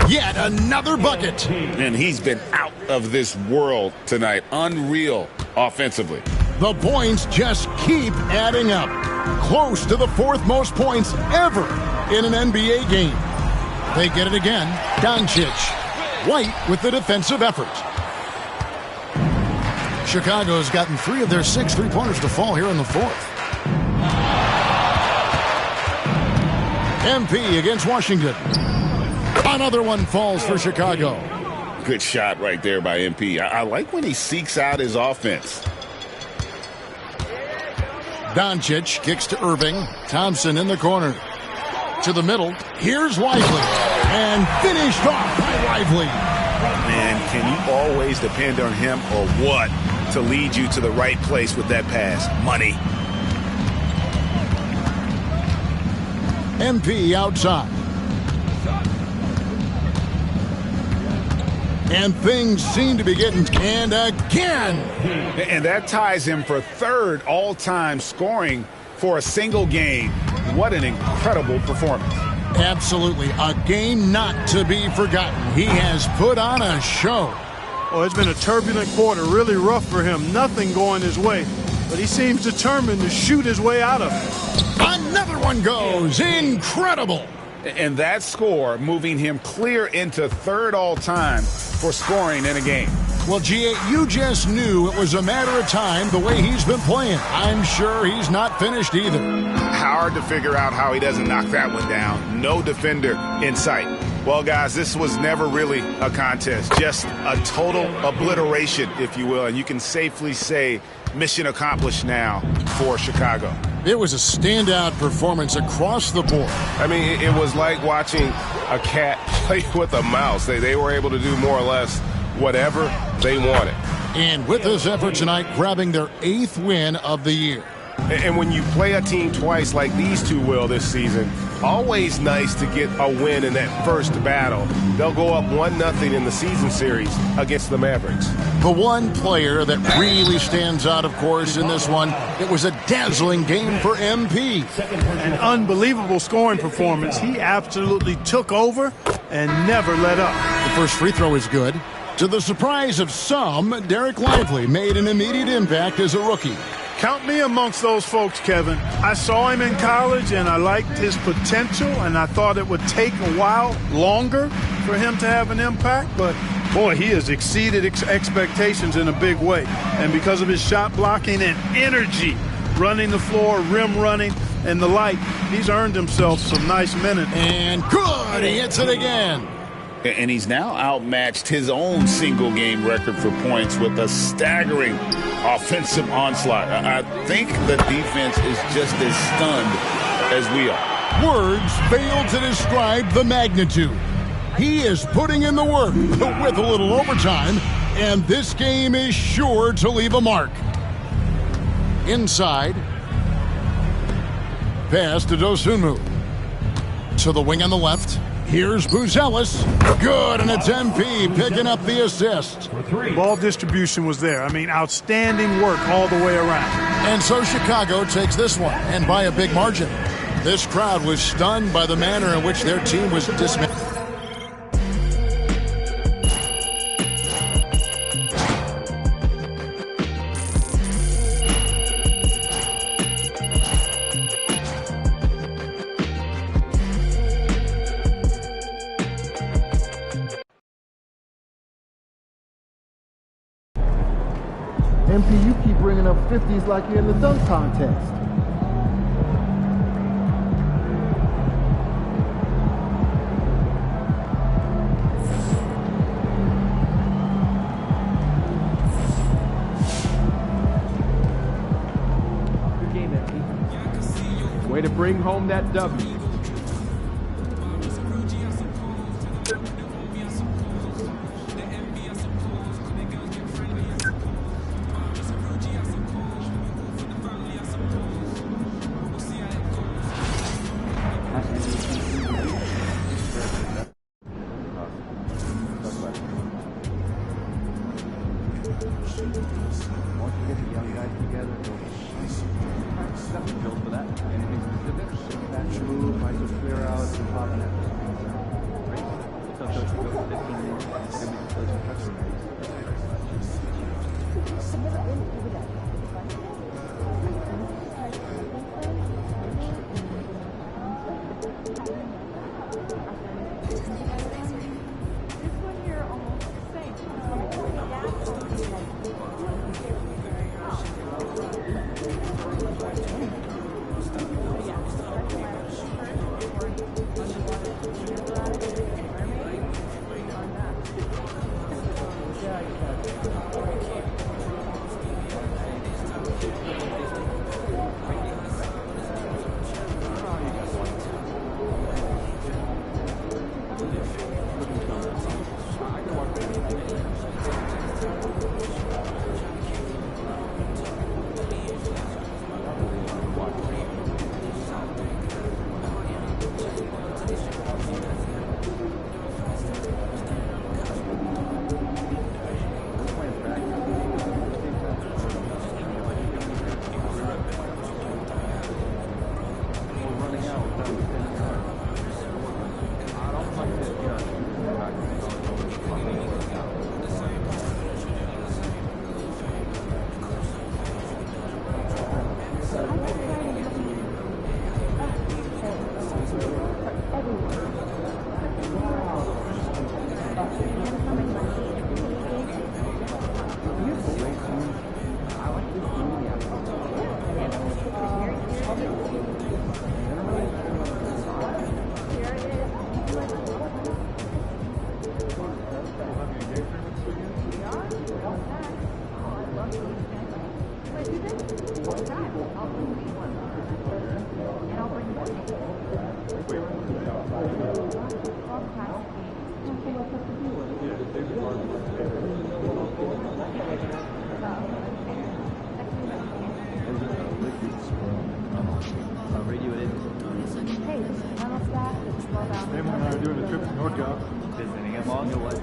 Yet another bucket. And he's been out of this world tonight. Unreal offensively. The points just keep adding up. Close to the 4th most points ever in an NBA game. They get it again. Doncic. White with the defensive effort. Chicago's gotten 3 of their 6 3-pointers to fall here in the fourth. MP against Washington. Another one falls for Chicago. Good shot right there by MP. I like when he seeks out his offense. Doncic kicks to Irving. Thompson in the corner. To the middle. Here's Lively. And finished off by Lively. Man, can you always depend on him or what to lead you to the right place with that pass? Money. MP outside. And things seem to be getting... And again! And that ties him for 3rd all-time scoring for a single game. What an incredible performance. Absolutely. A game not to be forgotten. He has put on a show. Oh, it's been a turbulent quarter, really rough for him. Nothing going his way, but he seems determined to shoot his way out of it. Another one goes. Incredible. And that score moving him clear into 3rd all-time for scoring in a game. Well, G8, you just knew it was a matter of time the way he's been playing. I'm sure he's not finished either. Hard to figure out how he doesn't knock that one down. No defender in sight. Well, guys, this was never really a contest. Just a total obliteration, if you will. And you can safely say mission accomplished now for Chicago. It was a standout performance across the board. I mean, it was like watching a cat play with a mouse. They were able to do more or less whatever they wanted. And with this effort tonight, grabbing their 8th win of the year. And when you play a team twice like these two will this season, always nice to get a win in that first battle. They'll go up 1-0 in the season series against the Mavericks. The one player that really stands out, of course, in this one, it was a dazzling game for MP. An unbelievable scoring performance. He absolutely took over and never let up. The first free throw is good. To the surprise of some, Derek Lively made an immediate impact as a rookie. Count me amongst those folks, Kevin. I saw him in college, and I liked his potential, and I thought it would take a while longer for him to have an impact. But, boy, he has exceeded expectations in a big way. And because of his shot blocking and energy, running the floor, rim running, and the like, he's earned himself some nice minutes. And good! He hits it again. And he's now outmatched his own single-game record for points with a staggering offensive onslaught. I think the defense is just as stunned as we are. Words fail to describe the magnitude. He is putting in the work with a little overtime, and this game is sure to leave a mark. Inside. Pass to Dosunmu. To the wing on the left. Here's Buzelis. Good, and it's MP picking up the assist. Ball distribution was there. I mean, outstanding work all the way around. And so Chicago takes this one, and by a big margin. This crowd was stunned by the manner in which their team was dismantled. MP, you keep bringing up 50s like you're in the dunk contest. Good game, MP. Way to bring home that W.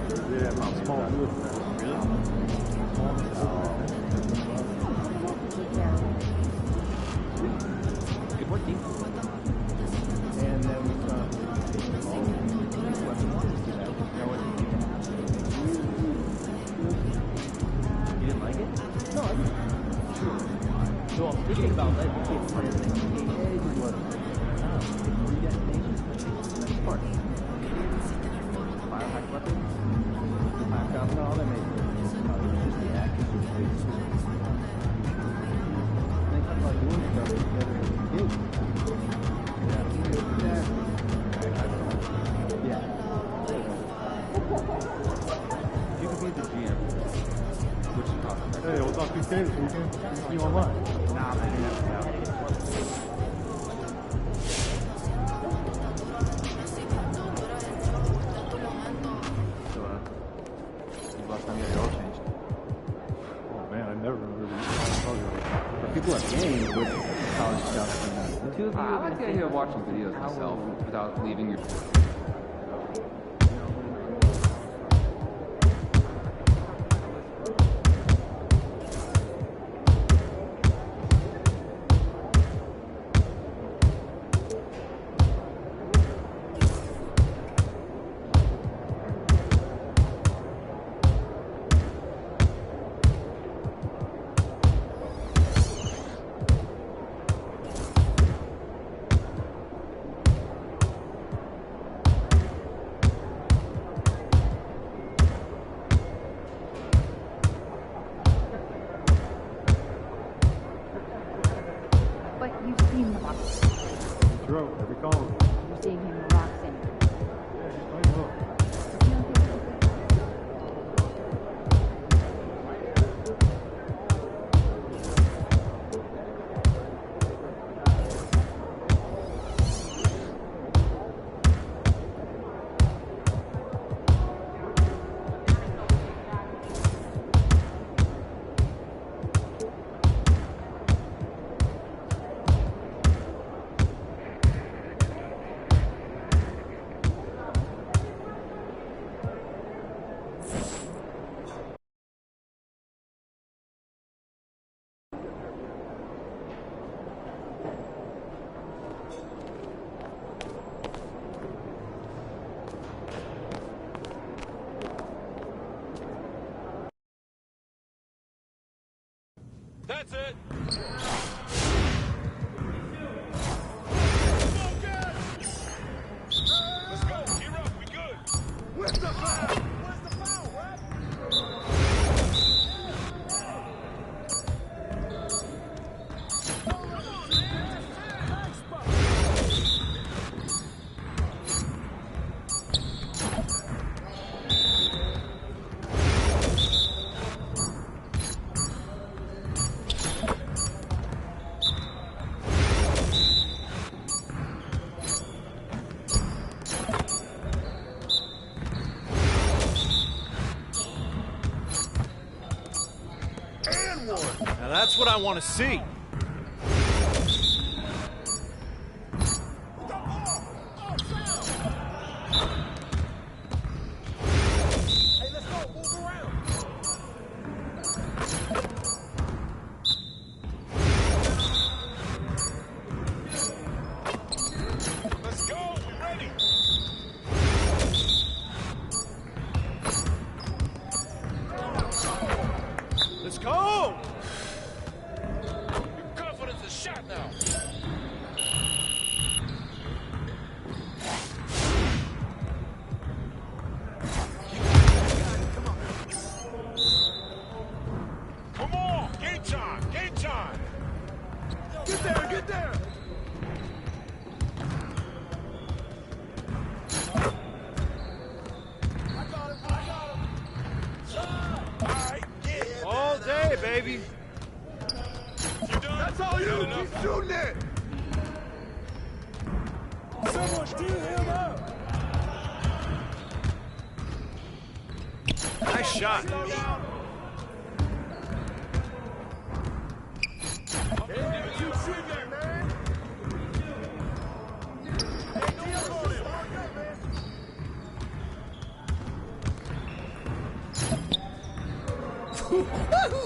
Yeah, about small field. Good work, team. And then You didn't like it? no, I didn't. So I'm thinking about letting the kids play the game. Next part. Biohack weapons. No, that makes sense. Just the action. They talk about doing stuff together as a kid. Yeah. You could be the GM. Which is awesome. Hey, we'll talk PK this weekend. See you online. Nah, man, that's Last time you got your oil changed. Oh man, I never remember these. people have games with college stuff. The two of you I like the idea of watching videos myself without leaving your. But you've seen the box. True, every call. You're seeing him rock singing. That's it. Let's go. Gear up. We good. Where's the foul? Where's the foul, right? Now that's what I want to see. Let's go. We're ready. Let's go! Your confidence is shot now. Come on, game time, game time. Get there, get there! All day, baby. That's all you. Keep shooting it. Someone steal him up. Nice shot.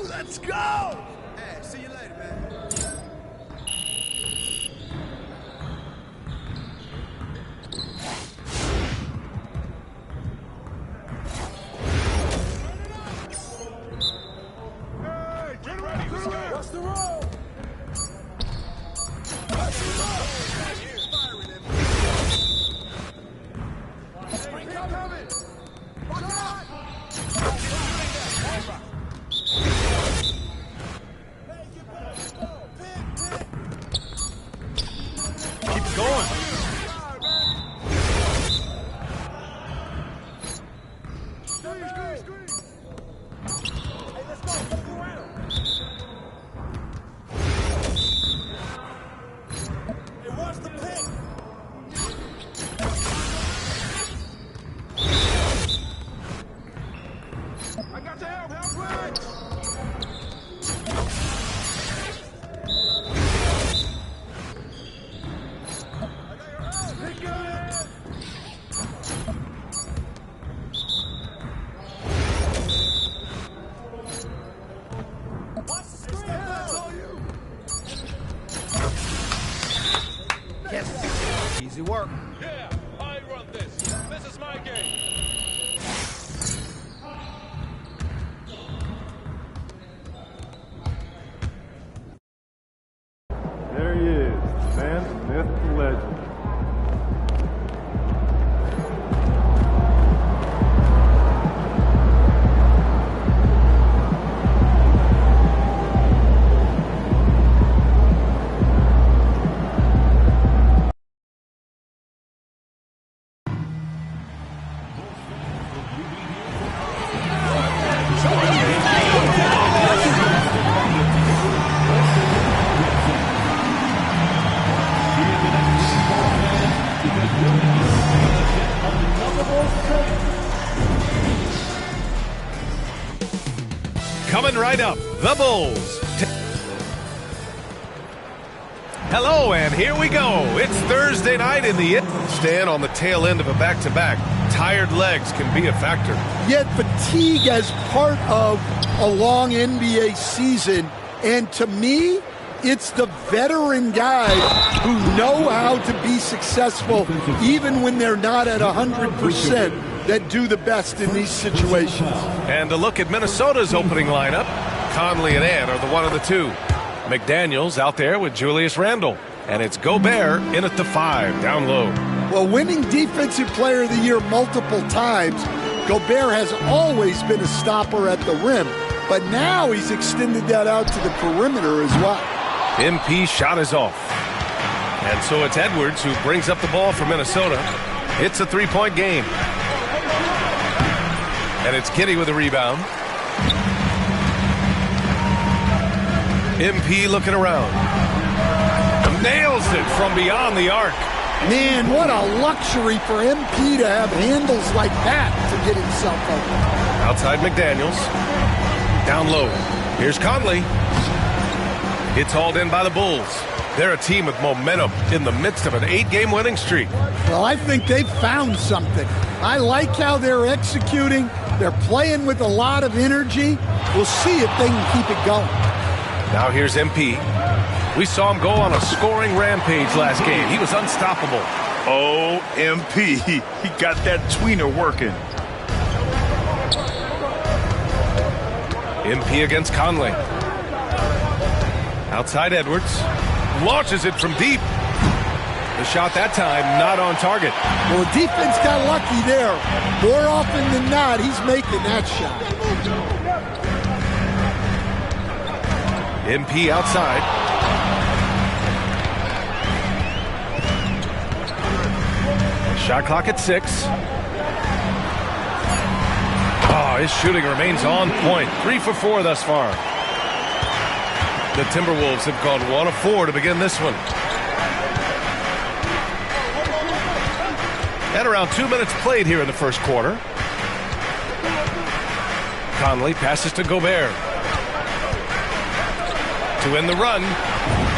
Let's go! Hey, see you later, man. What's the roll? Keep going. Easy work. Yeah, I run this. This is my game. There he is, man, myth, legend. Coming right up, the Bulls. Hello, and here we go. It's Thursday night in the stand on the tail end of a back-to-back. Tired legs can be a factor. Yet fatigue as part of a long NBA season. And to me, it's the veteran guys who know how to be successful even when they're not at 100% that do the best in these situations. And a look at Minnesota's opening lineup. Conley and Ann are the one of the two. McDaniels out there with Julius Randle. And it's Gobert in at the 5, down low. Well, winning Defensive Player of the Year multiple times, Gobert has always been a stopper at the rim. But now he's extended that out to the perimeter as well. MP shot is off. And so it's Edwards who brings up the ball for Minnesota. It's a three-point game. And it's Kitty with a rebound. MP looking around. Nails it from beyond the arc. Man, what a luxury for MP to have handles like that to get himself open. Outside McDaniels. Down low. Here's Conley. It's hauled in by the Bulls. They're a team with momentum in the midst of an 8-game winning streak. Well, I think they've found something. I like how they're executing. They're playing with a lot of energy. We'll see if they can keep it going. Now here's MP. We saw him go on a scoring rampage last game. He was unstoppable. Oh, MP. He got that tweener working. MP against Conley. Outside Edwards. Launches it from deep. The shot that time not on target. Well, the defense got lucky there. More often than not, he's making that shot. MP outside. Shot clock at 6. Oh, his shooting remains on point. 3 for 4 thus far. The Timberwolves have gone 1 of 4 to begin this one. At around 2 minutes played here in the first quarter. Conley passes to Gobert. To end the run.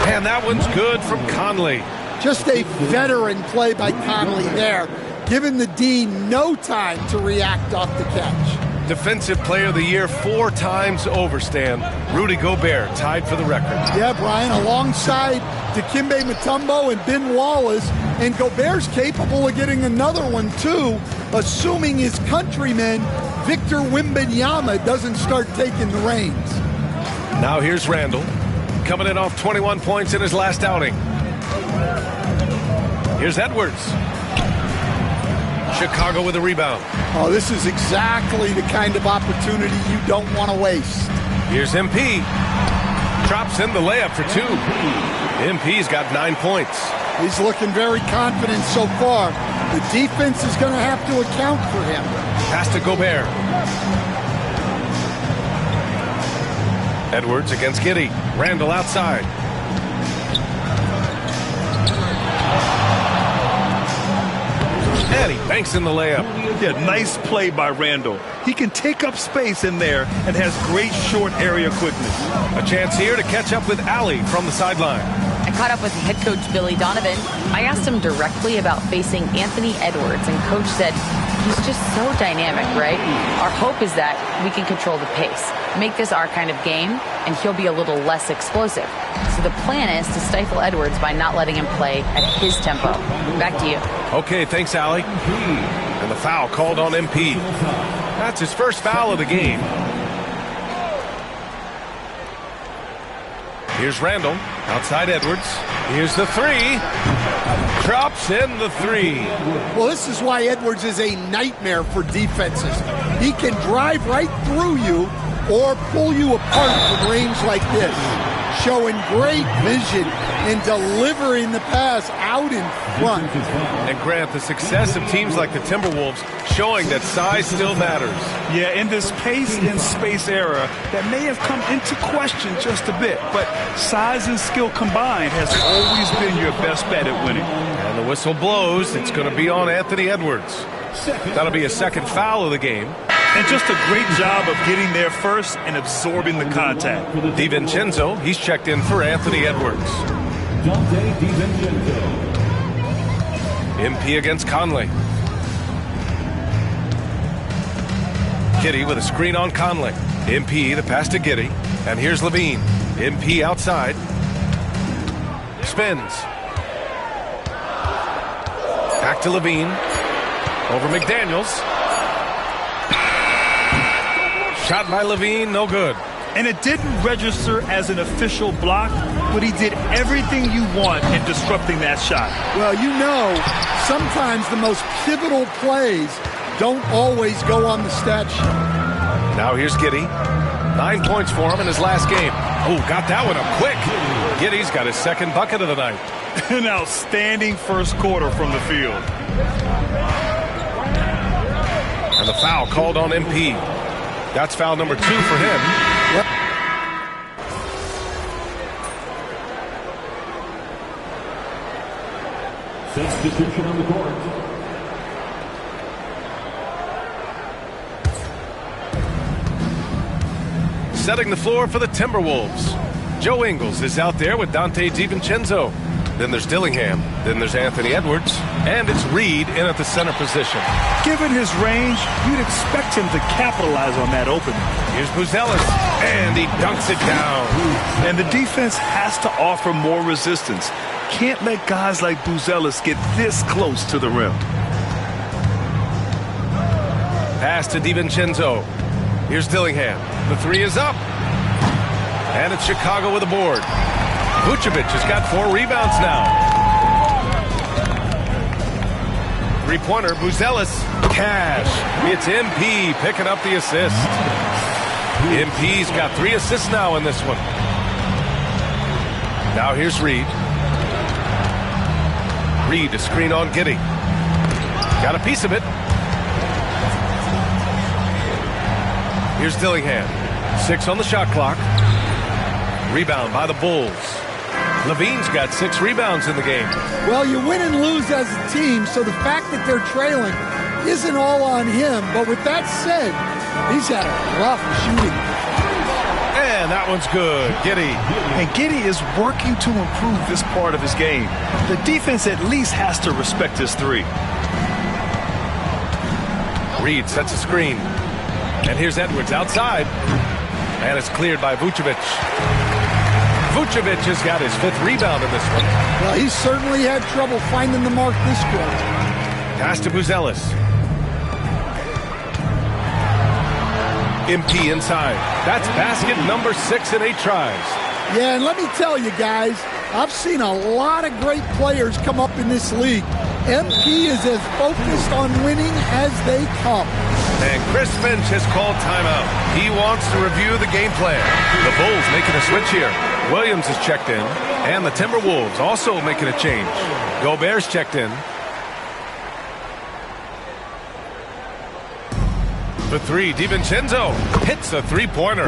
And that one's good from Conley. Just a veteran play by Conley there, giving the D no time to react off the catch. Defensive Player of the Year 4 times over, Stan. Rudy Gobert tied for the record. Yeah, Brian, alongside Dikembe Mutombo and Ben Wallace, and Gobert's capable of getting another one too, assuming his countryman Victor Wembanyama doesn't start taking the reins. Now here's Randall, coming in off 21 points in his last outing. Here's Edwards. Chicago with a rebound. Oh, this is exactly the kind of opportunity you don't want to waste. Here's MP. Drops in the layup for 2. MP's got 9 points. He's looking very confident so far. The defense is going to have to account for him. Pass to Gobert. Edwards against Giddey. Randall outside. And he banks in the layup. Yeah, nice play by Randall. He can take up space in there and has great short area quickness. A chance here to catch up with Allie from the sideline. I caught up with head coach Billy Donovan. I asked him directly about facing Anthony Edwards, and coach said he's just so dynamic, right? Our hope is that we can control the pace, make this our kind of game, and he'll be a little less explosive. So the plan is to stifle Edwards by not letting him play at his tempo. Back to you. Okay, thanks, Allie. And the foul called on MP. That's his first foul of the game. Here's Randall, outside Edwards. Here's the 3. Drops in the 3. Well, this is why Edwards is a nightmare for defenses. He can drive right through you or pull you apart from range like this, showing great vision and delivering the pass out in front. And Grant, the success of teams like the Timberwolves showing that size still matters. Yeah, in this pace and space era, that may have come into question just a bit, but size and skill combined has always been your best bet at winning. And the whistle blows. It's going to be on Anthony Edwards. That'll be a second foul of the game. And just a great job of getting there first and absorbing the contact. DiVincenzo, he's checked in for Anthony Edwards. Dante DiVincenzo. MP against Conley. Giddey with a screen on Conley. MP, the pass to Giddey. And here's Levine. MP outside. Spins. Back to Levine. Over McDaniels. Shot by Levine, no good. And it didn't register as an official block, but he did everything you want in disrupting that shot. Well, you know, sometimes the most pivotal plays don't always go on the stat sheet. Now here's Giddey. 9 points for him in his last game. Oh, got that one up quick. Giddey's got his second bucket of the night. An outstanding first quarter from the field. And the foul called on MP. That's foul number 2 for him. Yep. Substitution on the court. Setting the floor for the Timberwolves. Joe Ingles is out there with Dante DiVincenzo. Then there's Dillingham. Then there's Anthony Edwards. And it's Reed in at the center position. Given his range, you'd expect him to capitalize on that opening. Here's Buzelis. And he dunks it down. And the defense has to offer more resistance. Can't let guys like Buzelis get this close to the rim. Pass to DiVincenzo. Here's Dillingham. The 3 is up. And it's Chicago with a board. Vucevic has got 4 rebounds now. Three-pointer, Buzelis. Cash. It's MP picking up the assist. MP's got 3 assists now in this one. Now here's Reed. Reed, a screen on Giddey. Got a piece of it. Here's Dillingham. 6 on the shot clock. Rebound by the Bulls. Levine's got 6 rebounds in the game. Well, you win and lose as a team, so the fact that they're trailing isn't all on him. But with that said, he's had a rough shooting. And that one's good. Giddey. And Giddey is working to improve this part of his game. The defense at least has to respect his 3. Reed sets a screen. And here's Edwards outside. And it's cleared by Vucevic. Vucevic has got his 5th rebound in this one. Well, he certainly had trouble finding the mark this quarter. Pass to Buzelis. MP inside. That's basket number 6 in 8 tries. Yeah, and let me tell you guys, I've seen a lot of great players come up in this league. MP is as focused on winning as they come. And Chris Finch has called timeout. He wants to review the game plan. The Bulls making a switch here. Williams is checked in, and the Timberwolves also making a change. Gobert's checked in. For 3, DiVincenzo hits a 3-pointer.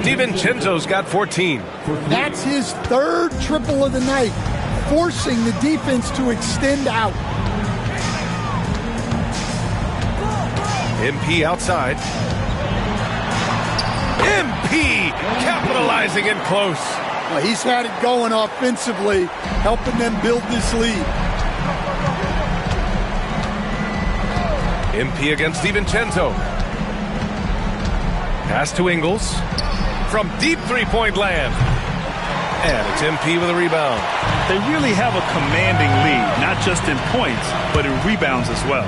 DiVincenzo's got 14. That's his 3rd triple of the night, forcing the defense to extend out. MP outside. MP capitalizing in close. Well, he's had it going offensively, helping them build this lead. MP against DiVincenzo. Pass to Ingles from deep 3-point land. And it's MP with a rebound. They really have a commanding lead, not just in points, but in rebounds as well.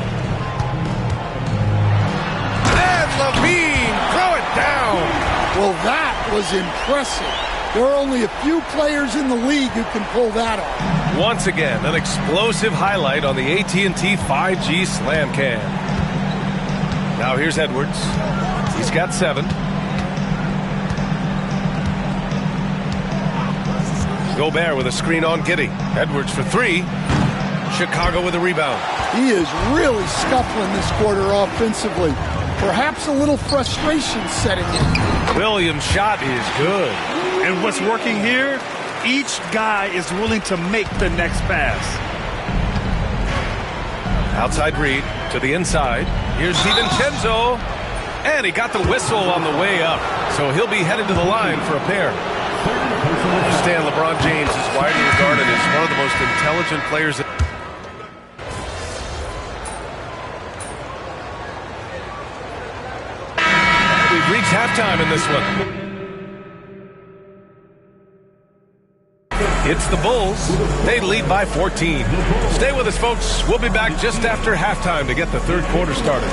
And Levine, throw it down. Well, that was impressive. There are only a few players in the league who can pull that off. Once again, an explosive highlight on the AT&T 5G Slam Cam. Now here's Edwards. He's got 7. Gobert with a screen on Giddey. Edwards for 3. Chicago with a rebound. He is really scuffling this quarter offensively. Perhaps a little frustration setting in. Williams' shot is good. And what's working here? Each guy is willing to make the next pass. Outside Reed to the inside. Here's DiVincenzo. And he got the whistle on the way up. So he'll be headed to the line for a pair. Understand LeBron James is widely regarded as one of the most intelligent players. We've reached halftime in this one. It's the Bulls. They lead by 14. Stay with us, folks. We'll be back just after halftime to get the 3rd quarter started.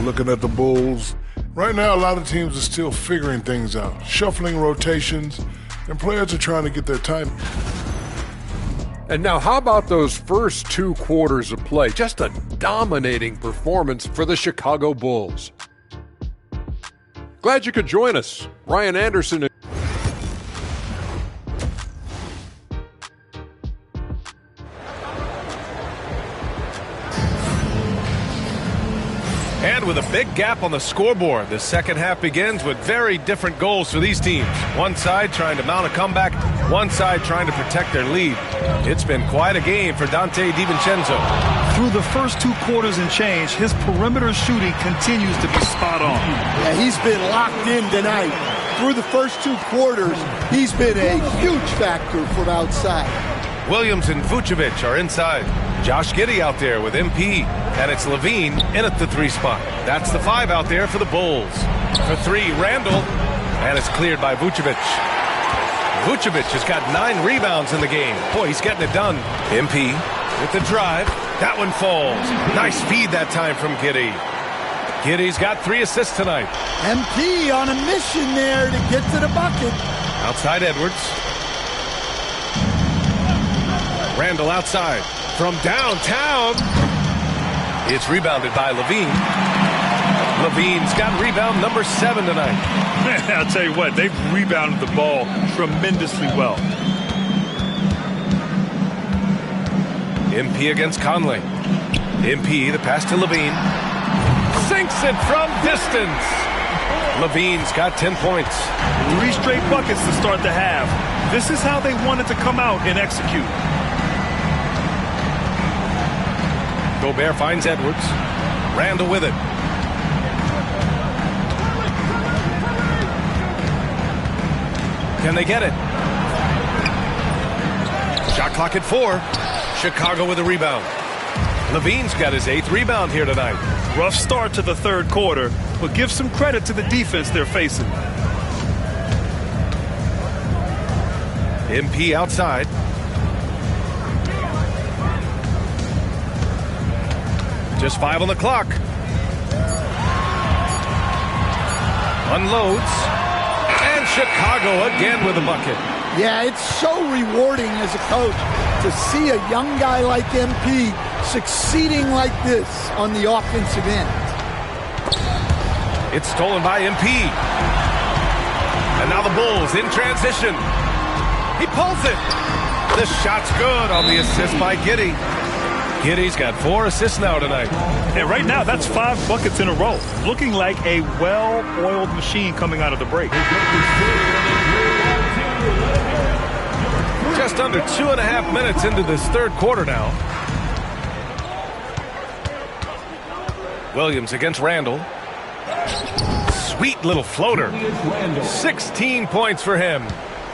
Looking at the Bulls, right now a lot of teams are still figuring things out, shuffling rotations, and players are trying to get their time. And now how about those first 2 quarters of play? Just a dominating performance for the Chicago Bulls. Glad you could join us. Ryan Anderson. And with a big gap on the scoreboard, the second half begins with very different goals for these teams. One side trying to mount a comeback, one side trying to protect their lead. It's been quite a game for Donte DiVincenzo. Through the first 2 quarters and change, his perimeter shooting continues to be spot on. Yeah, he's been locked in tonight. Through the first 2 quarters, he's been a huge factor from outside. Williams and Vucevic are inside. Josh Giddey out there with MP. And it's Levine in at the 3 spot. That's the 5 out there for the Bulls. For 3, Randall. And it's cleared by Vucevic. Vucevic has got 9 rebounds in the game. Boy, he's getting it done. MP with the drive. That one falls. Nice feed that time from Giddey. Giddey's got 3 assists tonight. MP on a mission there to get to the bucket. Outside Edwards. Randall outside. From downtown. It's rebounded by Levine. Levine's got rebound number 7 tonight. I'll tell you what, they've rebounded the ball tremendously well. MP against Conley. MP, the pass to Levine. Sinks it from distance. Levine's got 10 points. 3 straight buckets to start the half. This is how they wanted to come out and execute. Gobert finds Edwards. Randall with it. Can they get it? clock at 4. Chicago with a rebound. Levine's got his 8th rebound here tonight. Rough start to the third quarter, but give some credit to the defense they're facing. MP outside. Just 5 on the clock. Unloads. And Chicago again with a bucket. Yeah, it's so rewarding as a coach to see a young guy like MP succeeding like this on the offensive end. It's stolen by MP. And now the Bulls in transition. He pulls it. The shot's good on the assist by Giddey. Giddey's got 4 assists now tonight. And right now, that's 5 buckets in a row. Looking like a well-oiled machine coming out of the break. Just under 2.5 minutes into this third quarter now. Williams against Randall. Sweet little floater. 16 points for him.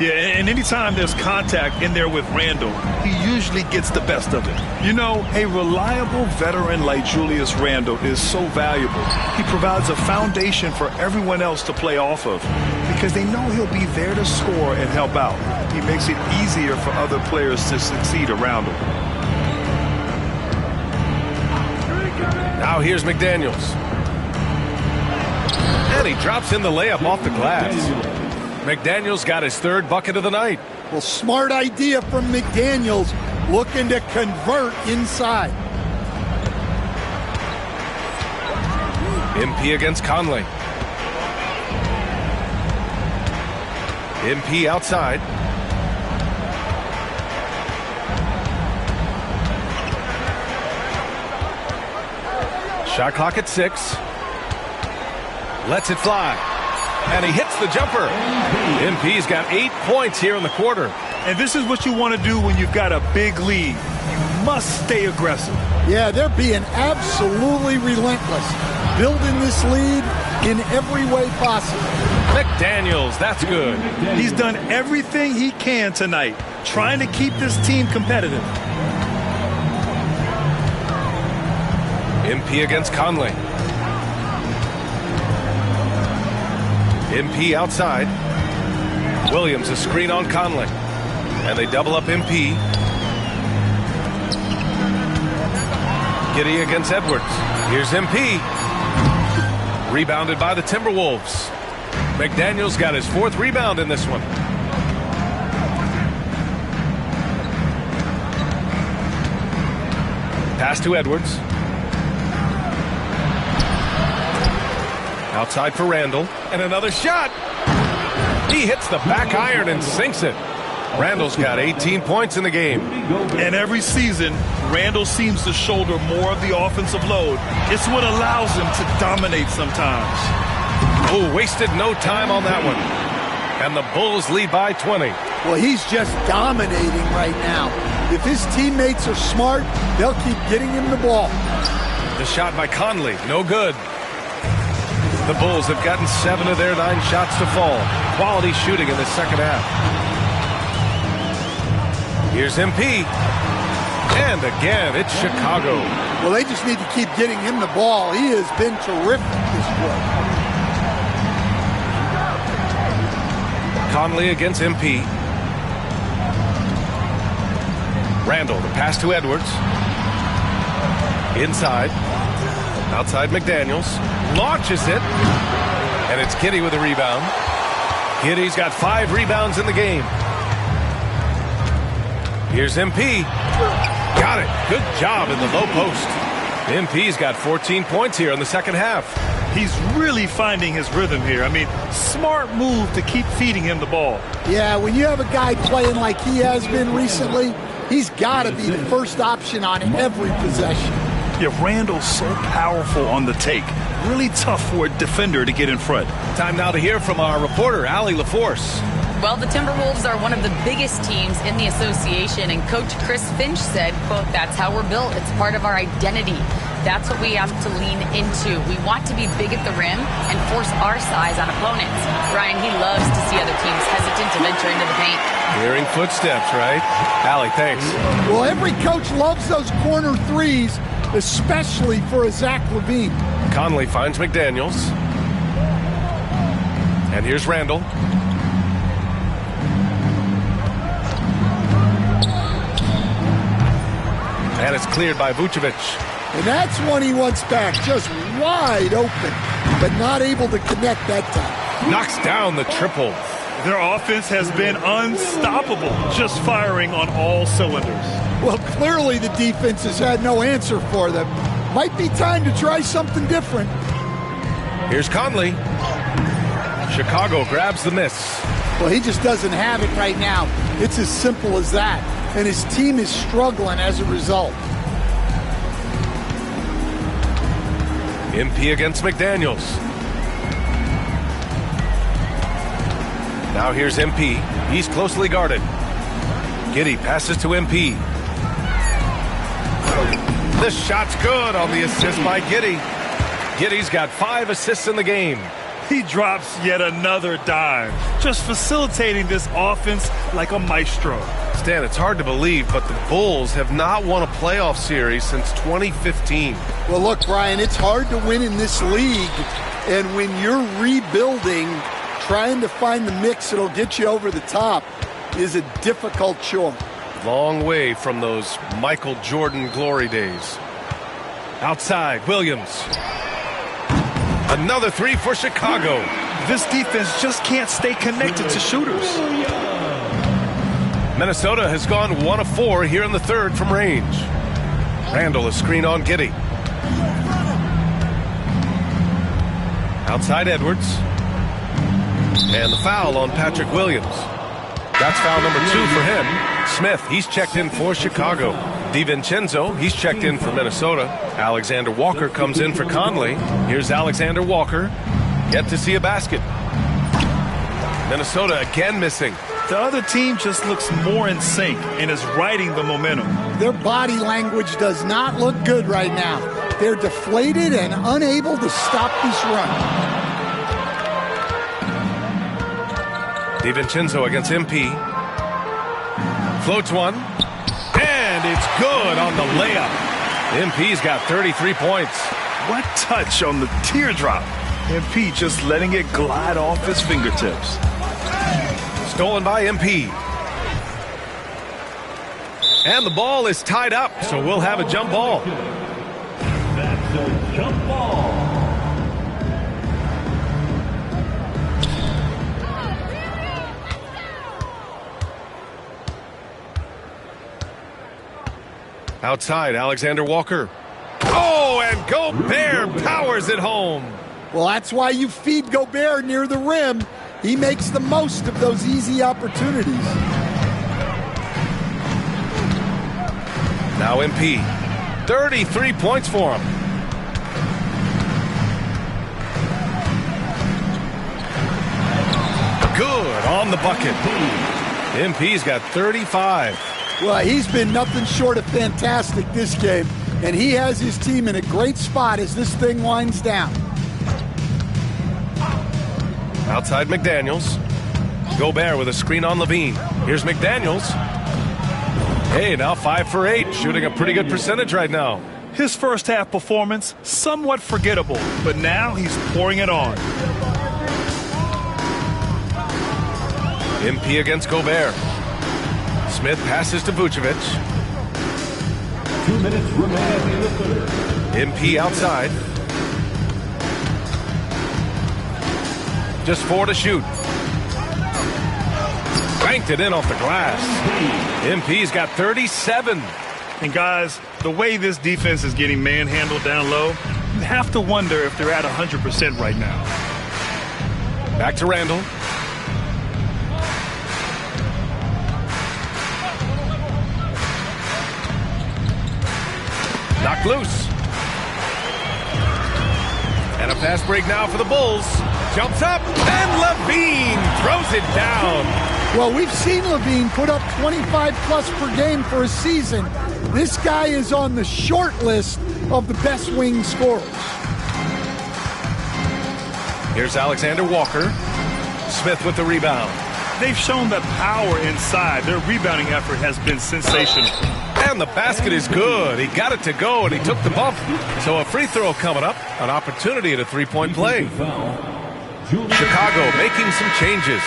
Yeah, and anytime there's contact in there with Randall, he usually gets the best of it. You know, a reliable veteran like Julius Randall is so valuable. He provides a foundation for everyone else to play off of because they know he'll be there to score and help out. He makes it easier for other players to succeed around him. Now here's McDaniels. And he drops in the layup off the glass. McDaniels got his 3rd bucket of the night. Well, smart idea from McDaniels, looking to convert inside. MP against Conley. MP outside. Shot clock at 6. Lets it fly. And he hits the jumper. MP's got 8 points here in the quarter. And this is what you want to do when you've got a big lead. You must stay aggressive. Yeah, they're being absolutely relentless, building this lead in every way possible. McDaniels, that's good. He's done everything he can tonight, trying to keep this team competitive. MP against Conley. MP outside. Williams a screen on Conley. And they double up MP. Giddey against Edwards. Here's MP. Rebounded by the Timberwolves. McDaniels got his 4th rebound in this one. Pass to Edwards. Outside for Randall. And another shot. He hits the back iron and sinks it. Randall's got 18 points in the game. And every season, Randall seems to shoulder more of the offensive load. It's what allows him to dominate sometimes. Oh, wasted no time on that one. And the Bulls lead by 20. Well, he's just dominating right now. If his teammates are smart, they'll keep getting him the ball. The shot by Conley, no good. The Bulls have gotten 7 of their 9 shots to fall. Quality shooting in the second half. Here's MP. And again, it's Chicago. Well, they just need to keep getting him the ball. He has been terrific this quarter. Conley against MP. Randall, the pass to Edwards. Inside. Outside McDaniels. Launches it. And it's Giddey with a rebound. Giddey's got 5 rebounds in the game. Here's MP. Got it. Good job in the low post. MP's got 14 points here in the second half. He's really finding his rhythm here. I mean, smart move to keep feeding him the ball. Yeah, when you have a guy playing like he has been recently, he's got to be the first option on every possession. Yeah, Randall's so powerful on the take. Really tough for a defender to get in front. Time now to hear from our reporter, Allie LaForce. Well, the Timberwolves are one of the biggest teams in the association, and Coach Chris Finch said, quote, "That's how we're built. It's part of our identity. That's what we have to lean into. We want to be big at the rim and force our size on opponents." Ryan, he loves to see other teams hesitant to venture into the paint. Hearing footsteps, right? Allie, thanks. Well, every coach loves those corner threes, especially for a Zach LaVine. Conley finds McDaniels. And here's Randall. And it's cleared by Vucevic. And that's one he wants back, just wide open, but not able to connect that time. Knocks down the triple. Their offense has been unstoppable, just firing on all cylinders. Well, clearly the defense has had no answer for them. Might be time to try something different. Here's Conley. Chicago grabs the miss. Well, he just doesn't have it right now. It's as simple as that. And his team is struggling as a result. MP against McDaniels. Now here's MP. He's closely guarded. Giddey passes to MP. The shot's good on the assist by Giddey. Giddey's got 5 assists in the game. He drops yet another dime, just facilitating this offense like a maestro. Stan, it's hard to believe, but the Bulls have not won a playoff series since 2015. Well, look, Brian, it's hard to win in this league. And when you're rebuilding, trying to find the mix that'll get you over the top is a difficult chore. Long way from those Michael Jordan glory days. Outside, Williams. Another 3 for Chicago. This defense just can't stay connected to shooters. Minnesota has gone 1 of 4 here in the third from range. Randall is screen on Giddey. Outside Edwards. And the foul on Patrick Williams. That's foul number 2 for him. Smith, he's checked in for Chicago. DiVincenzo, he's checked in for Minnesota. Alexander Walker comes in for Conley. Here's Alexander Walker. Yet to see a basket. Minnesota again missing. The other team just looks more in sync and is riding the momentum. Their body language does not look good right now. They're deflated and unable to stop this run. DiVincenzo against MP. Floats one. And it's good on the layup. MP's got 33 points. What touch on the teardrop. MP just letting it glide off his fingertips. Stolen by MP. And the ball is tied up, so we'll have a jump ball. That's a jump ball. Outside, Alexander Walker. Oh, and Gobert powers it home. Well, that's why you feed Gobert near the rim. He makes the most of those easy opportunities. Now MP. 33 points for him. Good on the bucket. MP's got 35. Well, he's been nothing short of fantastic this game, and he has his team in a great spot as this thing winds down. Outside McDaniels. Gobert with a screen on LaVine. Here's McDaniels. Hey, now 5 for 8, shooting a pretty good percentage right now. His first half performance, somewhat forgettable, but now he's pouring it on. MP against Gobert. Smith passes to Vucevic. 2 minutes remaining in the third. MP outside. Just 4 to shoot. Banked it in off the glass. MP's got 37. And guys, the way this defense is getting manhandled down low, you have to wonder if they're at 100% right now. Back to Randall. Knocked loose. And a fast break now for the Bulls. Jumps up, and Levine throws it down. Well, we've seen Levine put up 25-plus per game for a season. This guy is on the short list of the best wing scorers. Here's Alexander Walker. Smith with the rebound. They've shown that power inside. Their rebounding effort has been sensational. And the basket is good. He got it to go, and he took the bump. So a free throw coming up. An opportunity at a three-point play. Chicago making some changes.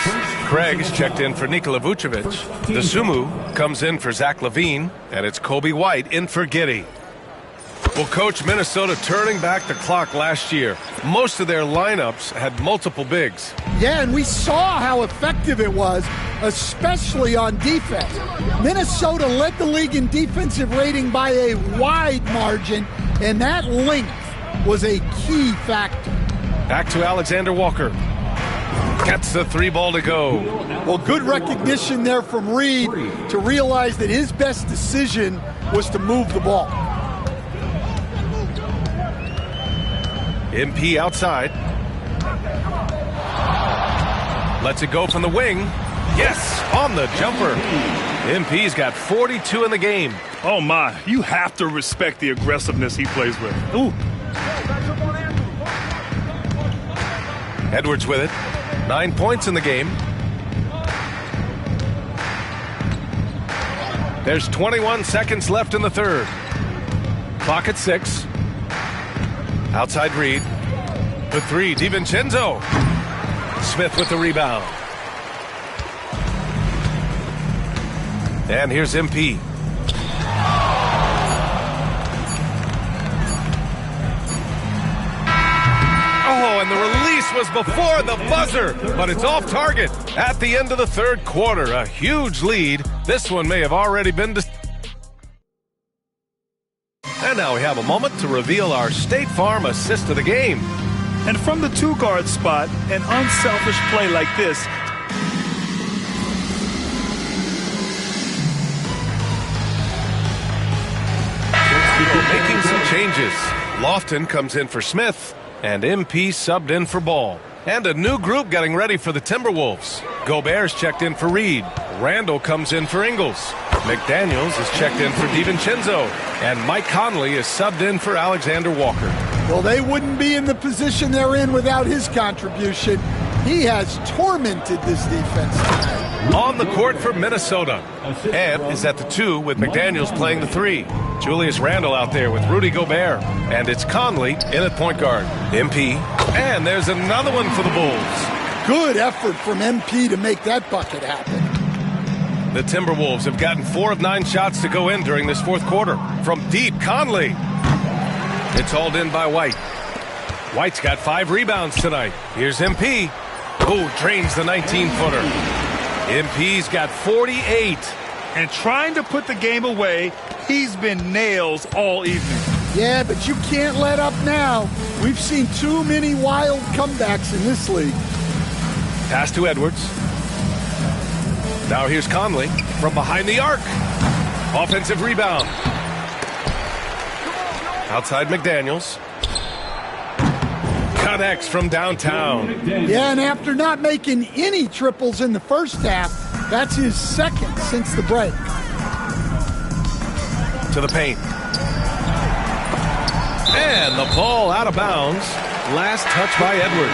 Craig is checked in for Nikola Vucevic. Dosunmu comes in for Zach LaVine, and it's Kobe White in for Giddey. Well, Coach, Minnesota turning back the clock last year. Most of their lineups had multiple bigs. Yeah, and we saw how effective it was, especially on defense. Minnesota led the league in defensive rating by a wide margin, and that length was a key factor. Back to Alexander Walker. Gets the three ball to go. Well, good recognition there from Reed to realize that his best decision was to move the ball. MP outside. Lets it go from the wing. Yes, on the jumper. MP's got 42 in the game. Oh, my. You have to respect the aggressiveness he plays with. Ooh. Edwards with it. 9 points in the game. There's 21 seconds left in the third. Clock at 6. Outside Reed. The three, DiVincenzo. Smith with the rebound. And here's MP. Oh, and the release was before the buzzer, but it's off target at the end of the third quarter. A huge lead. This one may have already been And now we have a moment to reveal our State Farm assist of the game. And from the two-guard spot, an unselfish play like this. Making some changes. Lofton comes in for Smith, and MP subbed in for Ball. And a new group getting ready for the Timberwolves. Gobert's checked in for Reed. Randall comes in for Ingles. McDaniels is checked in for DiVincenzo. And Mike Conley is subbed in for Alexander Walker. Well, they wouldn't be in the position they're in without his contribution. He has tormented this defense tonight. On the court for Minnesota. Ed is at the 2 with McDaniels playing the 3. Julius Randle out there with Rudy Gobert. And it's Conley in at point guard. MP. And there's another one for the Bulls. Good effort from MP to make that bucket happen. The Timberwolves have gotten 4 of 9 shots to go in during this fourth quarter. From deep, Conley. It's hauled in by White. White's got 5 rebounds tonight. Here's MP. Oh, drains the 19-footer. MP's got 48. And trying to put the game away, he's been nails all evening. Yeah, but you can't let up now. We've seen too many wild comebacks in this league. Pass to Edwards. Now here's Conley from behind the arc. Offensive rebound. Outside McDaniels. Connects from downtown. Yeah, and after not making any triples in the first half, that's his second since the break. To the paint. And the ball out of bounds. Last touch by Edwards.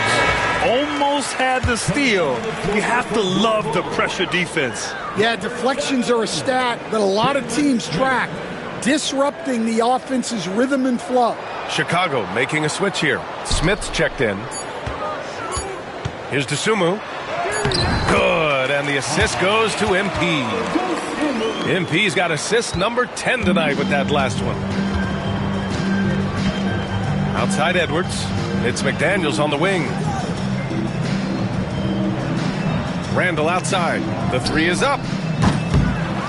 Almost had the steal. You have to love the pressure defense. Yeah, deflections are a stat that a lot of teams track, disrupting the offense's rhythm and flow. Chicago making a switch here. Smith's checked in. Here's Dosunmu. Good, and the assist goes to MP. MP's got assist number 10 tonight with that last one. Outside Edwards. It's McDaniels on the wing. Randall outside. The 3 is up.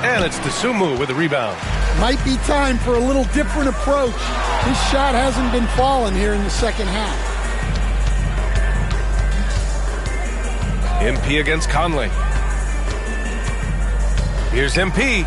And it's Dosunmu with the rebound. Might be time for a little different approach. His shot hasn't been falling here in the second half. MP against Conley. Here's MP.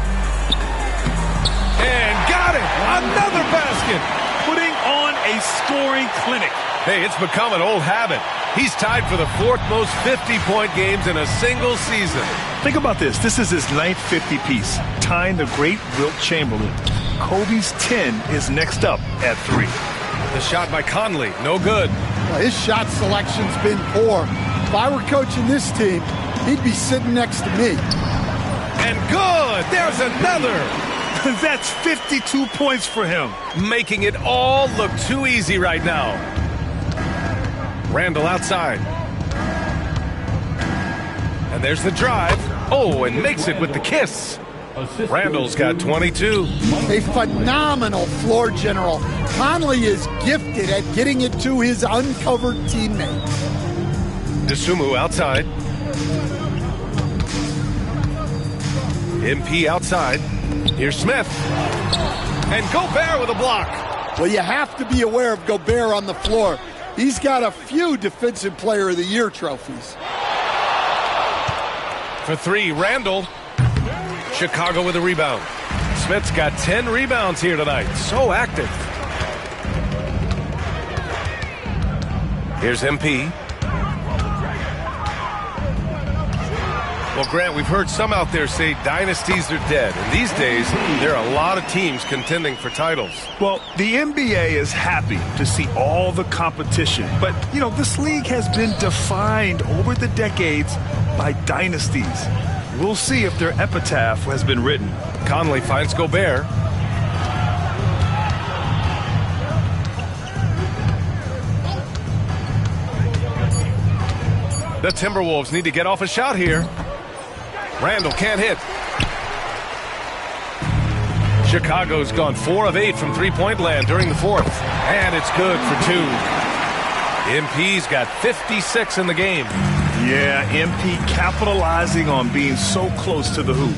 And got it! Another basket! Putting on a scoring clinic. Hey, it's become an old habit. He's tied for the 4th most 50-point games in a single season. Think about this. This is his 9th 50-piece, tying the great Wilt Chamberlain. Kobe's 10 is next up at 3. The shot by Conley, no good. Well, his shot selection's been poor. If I were coaching this team, he'd be sitting next to me. And good! There's another! That's 52 points for him. Making it all look too easy right now. Randall outside. And there's the drive. Oh, and makes it with the kiss. Randall's got 22. A phenomenal floor general. Conley is gifted at getting it to his uncovered teammate. DeSumo outside. MP outside. Here's Smith. And Gobert with a block. Well, you have to be aware of Gobert on the floor. He's got a few Defensive Player of the Year trophies. For 3, Randall. Chicago with a rebound. Smith's got 10 rebounds here tonight. So active. Here's MP. Well, Grant, we've heard some out there say dynasties are dead. And these days, there are a lot of teams contending for titles. Well, the NBA is happy to see all the competition. But, you know, this league has been defined over the decades by dynasties. We'll see if their epitaph has been written. Conley finds Gobert. The Timberwolves need to get off a shot here. Randall can't hit. Chicago's gone 4 of 8 from three-point land during the 4th. And it's good for 2. MP's got 56 in the game. Yeah, MP capitalizing on being so close to the hoop.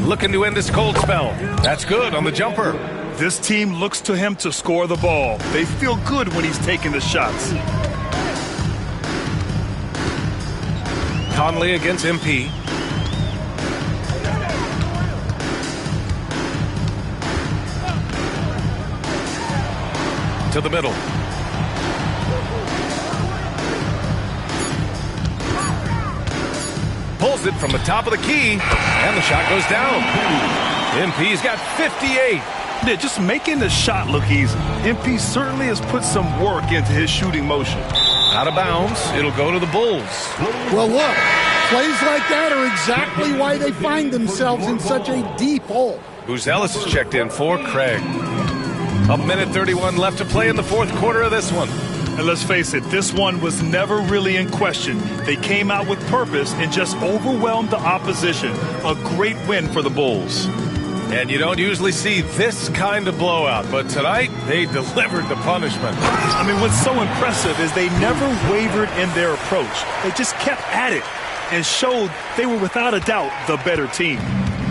Looking to end this cold spell. That's good on the jumper. This team looks to him to score the ball. They feel good when he's taking the shots. Conley against MP. To the middle. Pulls it from the top of the key, and the shot goes down. MP's got 58. Yeah, just making the shot look easy. MP certainly has put some work into his shooting motion. Out of bounds, it'll go to the Bulls. Well, look, plays like that are exactly why they find themselves in such a deep hole. Buzelis is checked in for Craig. 1:31 left to play in the 4th quarter of this one. And let's face it, this one was never really in question. They came out with purpose and just overwhelmed the opposition. A great win for the Bulls. And you don't usually see this kind of blowout, but tonight they delivered the punishment. I mean, what's so impressive is they never wavered in their approach. They just kept at it and showed they were without a doubt the better team.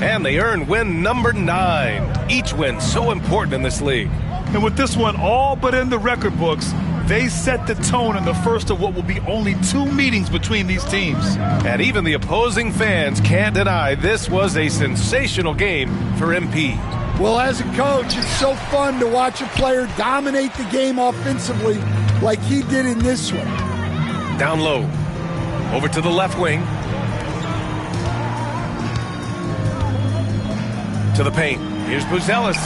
And they earned win number 9. Each win so important in this league. And with this one all but in the record books, they set the tone in the first of what will be only 2 meetings between these teams. And even the opposing fans can't deny this was a sensational game for MP. Well, as a coach, it's so fun to watch a player dominate the game offensively like he did in this one. Down low. Over to the left wing. To the paint. Here's Buzelis.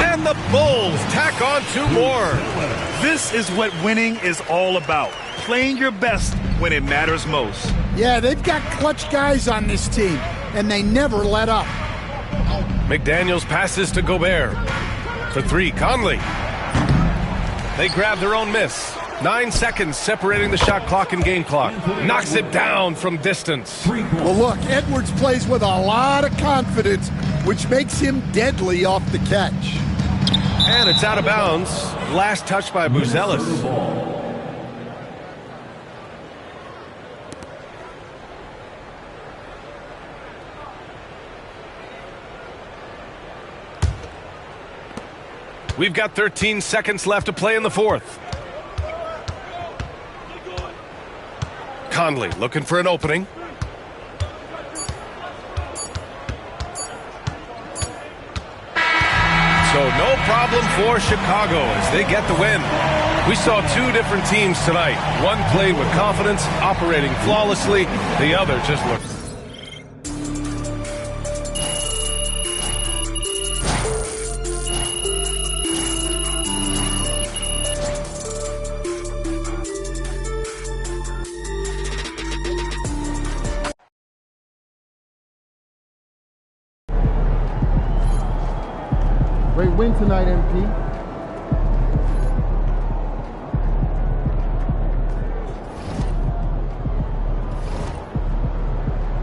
And the Bulls tack on 2 more. This is what winning is all about. Playing your best when it matters most. Yeah, they've got clutch guys on this team, and they never let up. McDaniels passes to Gobert. For 3, Conley. They grab their own miss. 9 seconds separating the shot clock and game clock. Knocks it down from distance. Well, look, Edwards plays with a lot of confidence, which makes him deadly off the catch. And it's out of bounds. Last touch by Buzelis. We've got 13 seconds left to play in the 4th. Conley looking for an opening. So no problem for Chicago as they get the win. We saw two different teams tonight. One played with confidence, operating flawlessly. The other just looked... Great win tonight, MP.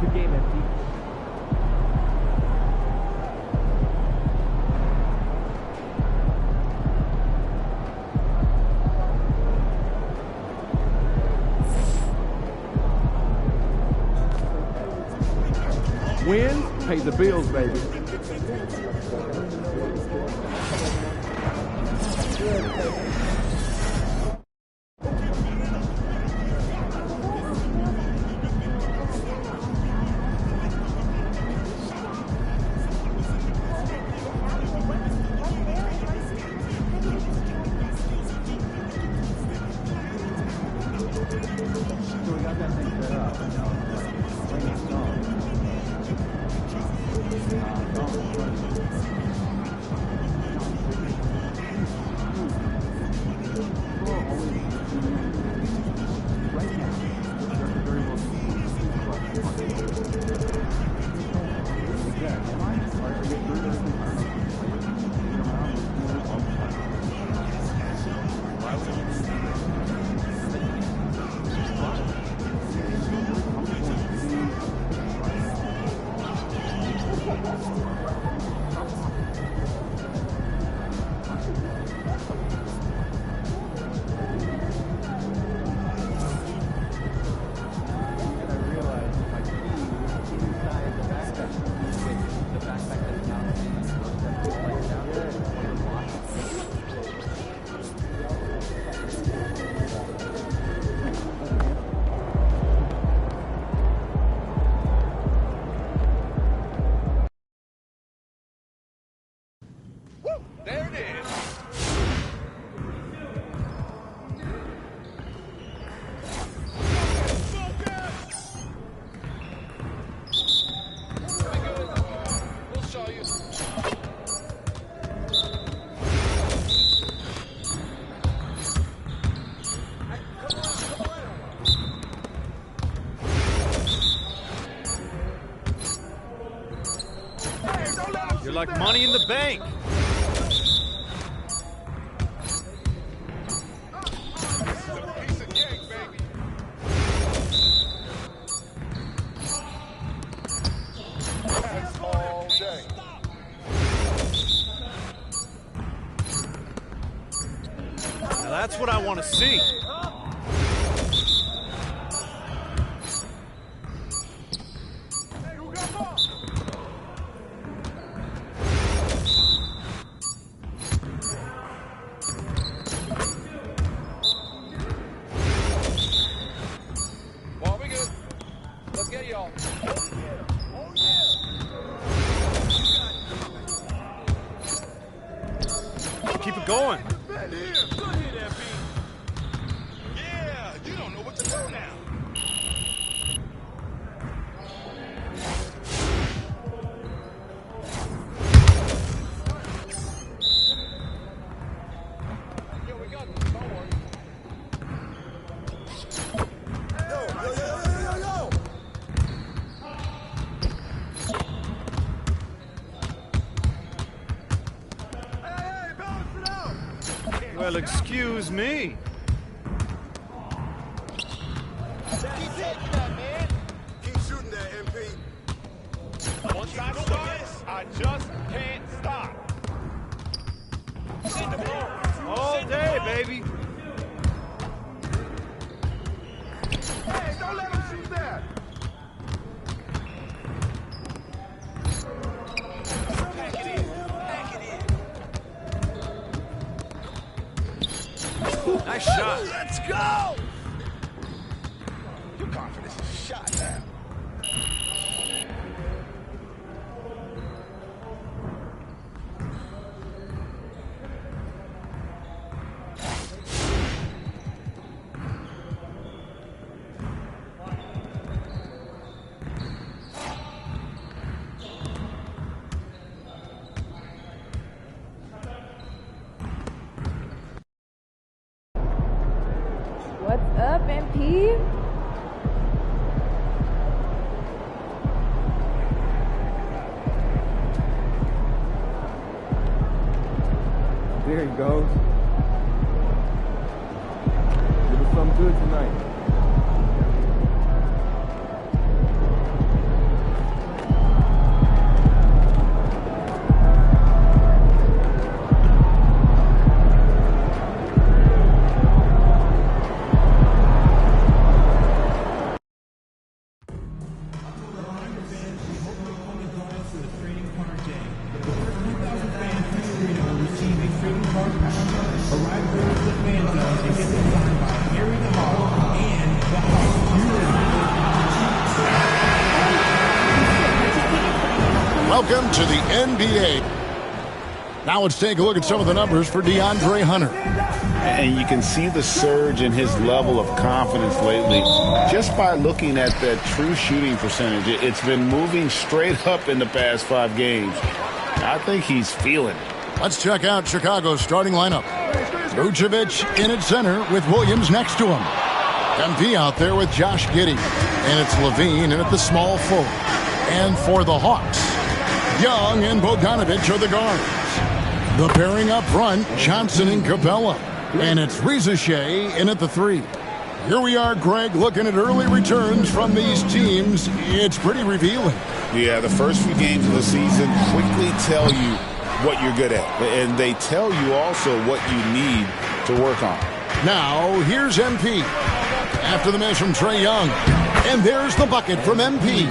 Good game, MP. Wins pay the bills, baby. There it is. We'll show you. You're like money in the bank. Now that's what I want to see. Well, we good. Let's get y'all. Keep it going. Yeah, you don't know what to do now. Yo, we got this. Don't worry. Well, excuse me. Keep taking that, man. Keep shooting that, MP. Once I start, I just can't stop. Send the ball. All day, baby. Hey, don't let him shoot that. Pack it in. Pack it in. Nice shot. Let's go. Your confidence is shot now. MP? There he goes. Give us something good tonight. Welcome to the NBA. Now let's take a look at some of the numbers for DeAndre Hunter. And you can see the surge in his level of confidence lately just by looking at that true shooting percentage. It's been moving straight up in the past 5 games. I think he's feeling it. Let's check out Chicago's starting lineup. Vucevic in at center with Williams next to him. MP out there with Josh Giddey. And it's LaVine in at the small forward. And for the Hawks, Young and Bogdanovic are the guards. The pairing up front, Johnson and Capella. And it's Reza Shea in at the 3. Here we are, Greg, looking at early returns from these teams. It's pretty revealing. Yeah, the first few games of the season quickly tell you what you're good at. And they tell you also what you need to work on. Now, here's MP. After the miss from Trae Young. And there's the bucket from MP.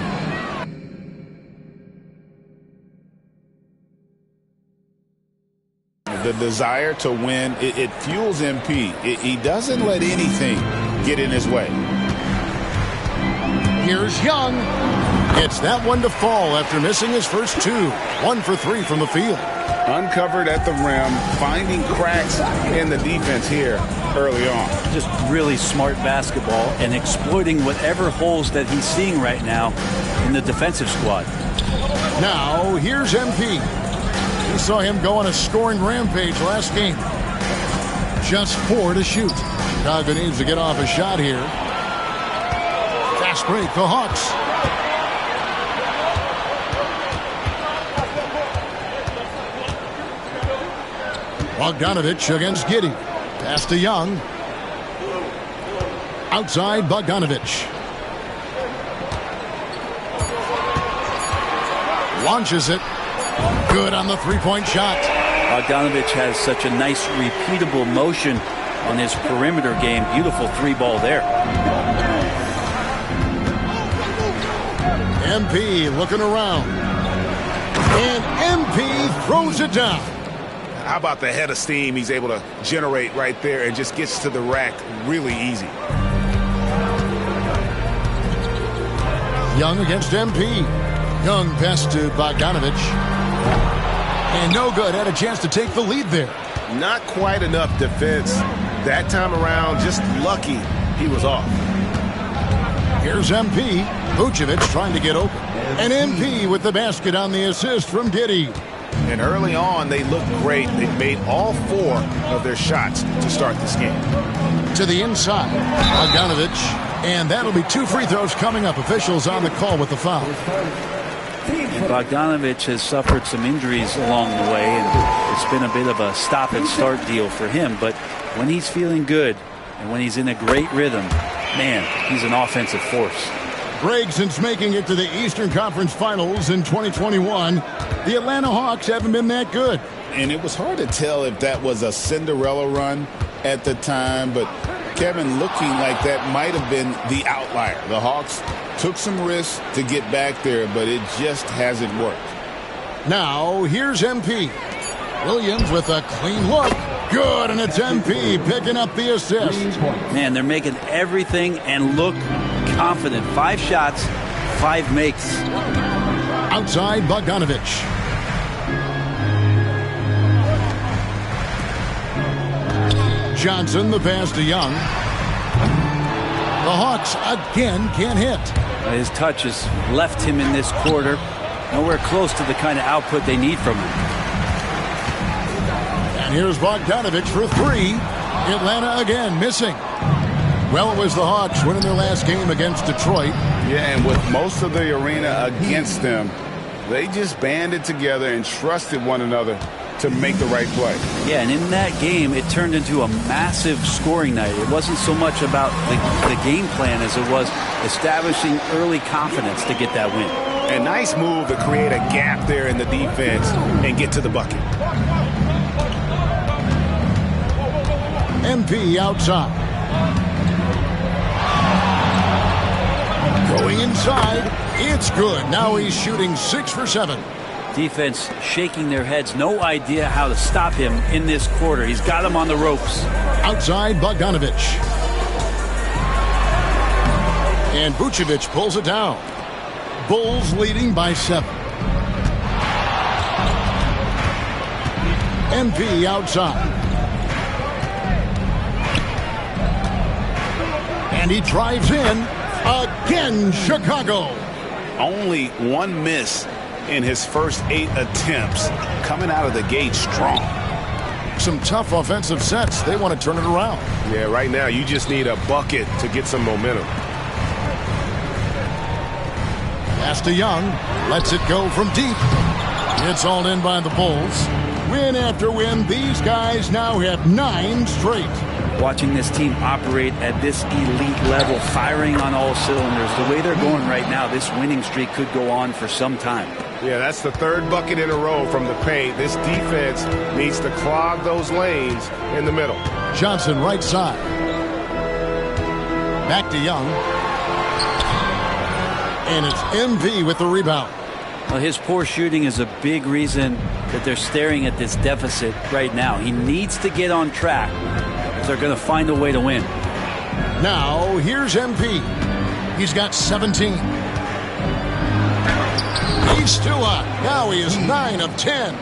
The desire to win, it fuels MP. He doesn't let anything get in his way. Here's Young. It's that one to fall after missing his first 2. 1 for 3 from the field. Uncovered at the rim, finding cracks in the defense here early on. Just really smart basketball and exploiting whatever holes that he's seeing right now in the defensive squad. Now, here's MP. We saw him go on a scoring rampage last game. Just 4 to shoot. Chicago needs to get off a shot here. Fast break, the Hawks. Bogdanovic against Giddey. Pass to Young. Outside, Bogdanovic. Launches it. Good on the three-point shot. Bogdanovic has such a nice repeatable motion on his perimeter game. Beautiful 3-ball there. MP looking around. And MP throws it down. How about the head of steam he's able to generate right there and just gets to the rack really easy. Young against MP. Young pass to Bogdanovic. And no good. Had a chance to take the lead there. Not quite enough defense that time around. Just lucky he was off. Here's MP. Vucevic trying to get open. And MP with the basket on the assist from Giddey. And early on, they looked great. They made all 4 of their shots to start this game. To the inside, Bogdanovic. And that'll be 2 free throws coming up. Officials on the call with the foul. Bogdanovic has suffered some injuries along the way, and it's been a bit of a stop-and-start deal for him. But when he's feeling good and when he's in a great rhythm, man, he's an offensive force. Greg, since making it to the Eastern Conference Finals in 2021, the Atlanta Hawks haven't been that good. And it was hard to tell if that was a Cinderella run at the time, but Kevin, looking like that might have been the outlier. The Hawks took some risks to get back there, but it just hasn't worked. Now, here's MP. Williams with a clean look. Good, and it's MP picking up the assist. Man, they're making everything and look confident. 5 shots, 5 makes. Outside, Bogdanovic. Johnson, the pass to Young. The Hawks again can't hit. His touch has left him in this quarter. Nowhere close to the kind of output they need from him. And here's Bogdanovic for 3. Atlanta again missing. Well, it was the Hawks winning their last game against Detroit. Yeah, and with most of the arena against them, they just banded together and trusted one another to make the right play. Yeah, and in that game, it turned into a massive scoring night. It wasn't so much about the game plan as it was establishing early confidence to get that win. A nice move to create a gap there in the defense and get to the bucket. MP outside. Going inside. It's good. Now he's shooting 6 for 7. Defense shaking their heads. No idea how to stop him in this quarter. He's got him on the ropes. Outside Bogdanovich. And Vucevic pulls it down. Bulls leading by 7. MP outside. And he drives in. Again, Chicago. Only one miss in his first 8 attempts. Coming out of the gate strong. Some tough offensive sets. They want to turn it around. Yeah, right now you just need a bucket to get some momentum. Pass to Young. Lets it go from deep. It's all in by the Bulls. Win after win, these guys now have 9 straight. Watching this team operate at this elite level, firing on all cylinders, the way they're going right now, this winning streak could go on for some time. Yeah, that's the 3rd bucket in a row from the paint. This defense needs to clog those lanes in the middle. Johnson right side. Back to Young. And it's MV with the rebound. Well, his poor shooting is a big reason that they're staring at this deficit right now. He needs to get on track if they're going to find a way to win. Now, here's MP. He's got 17. He's still up. Now he is 9 of 10.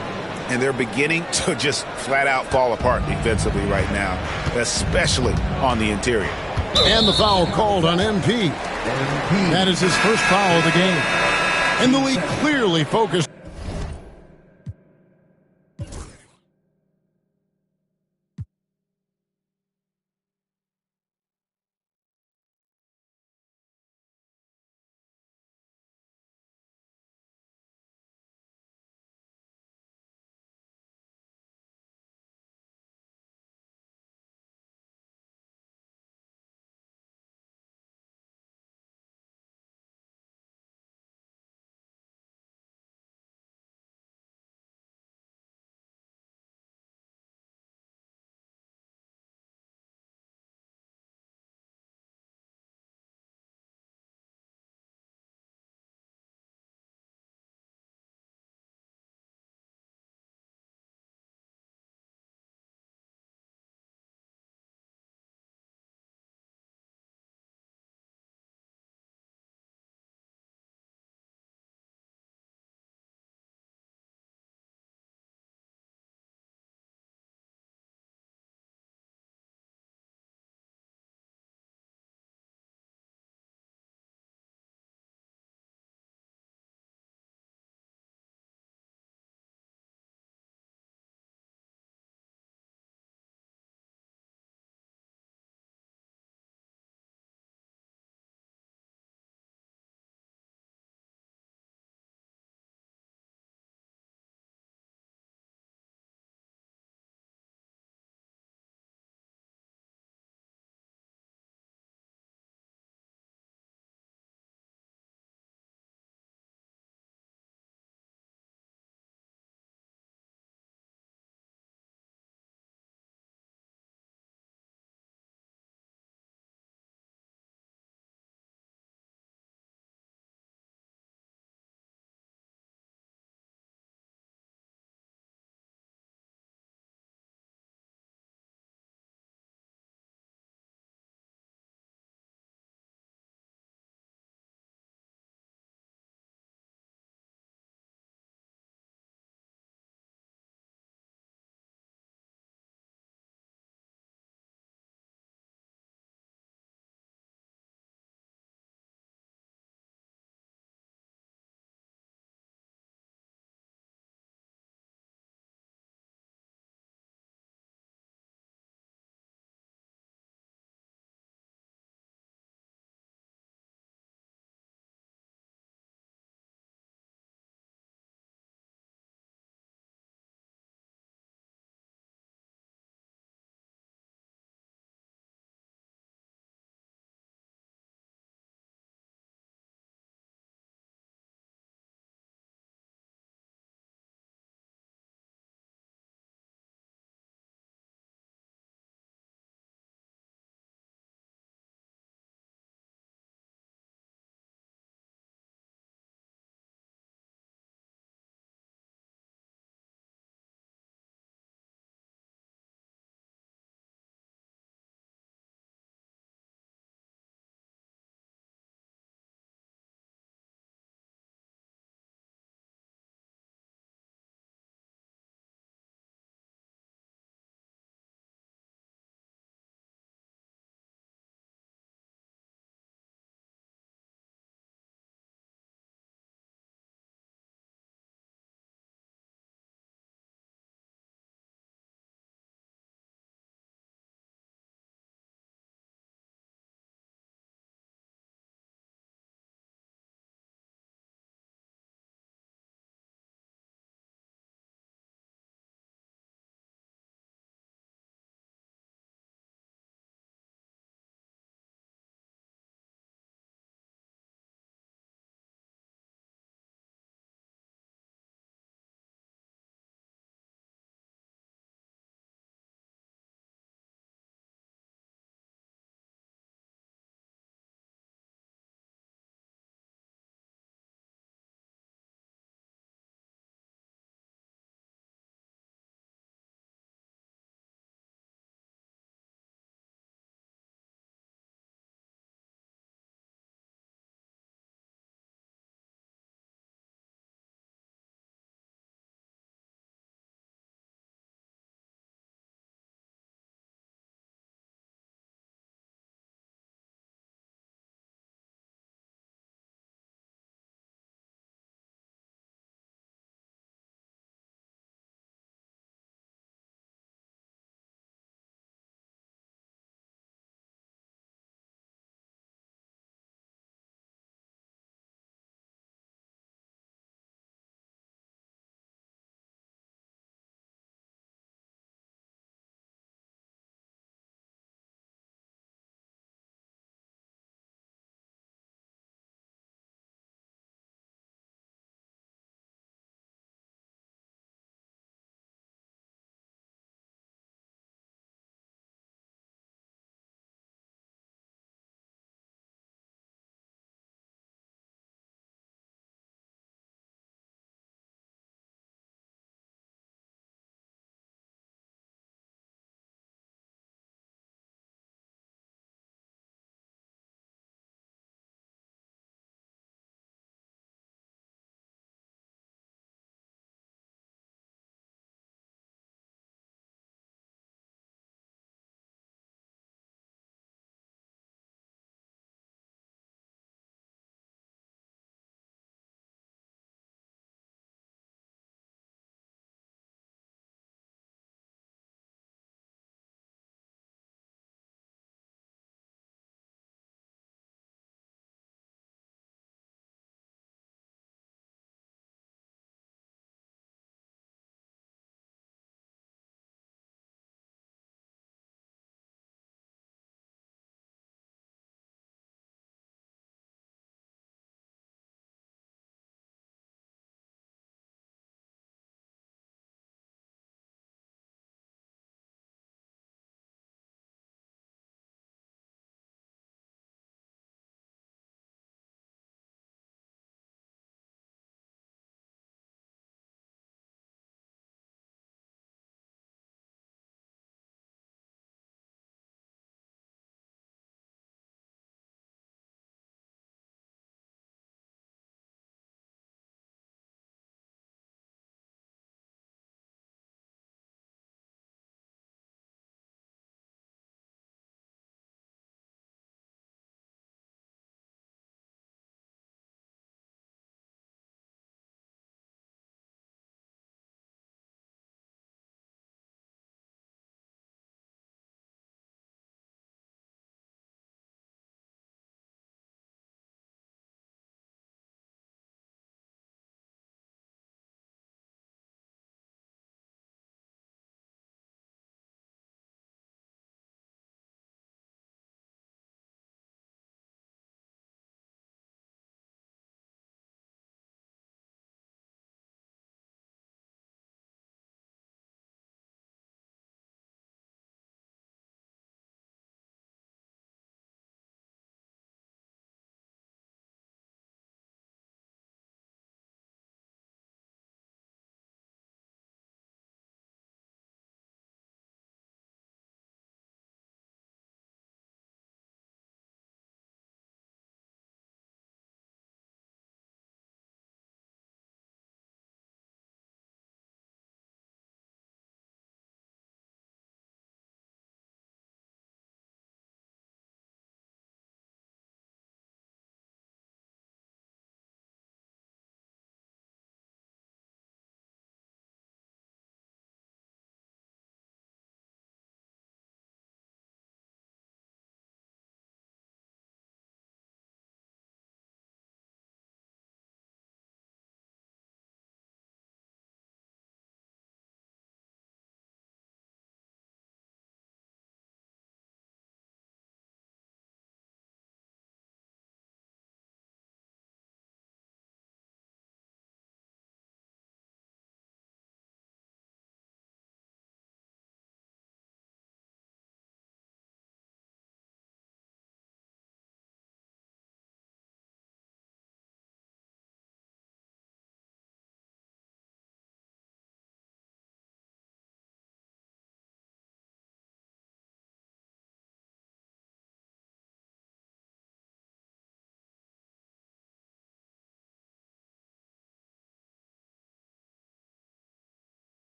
And they're beginning to just flat out fall apart defensively right now, especially on the interior. And the foul called on MP. That is his first foul of the game. And the league clearly focused.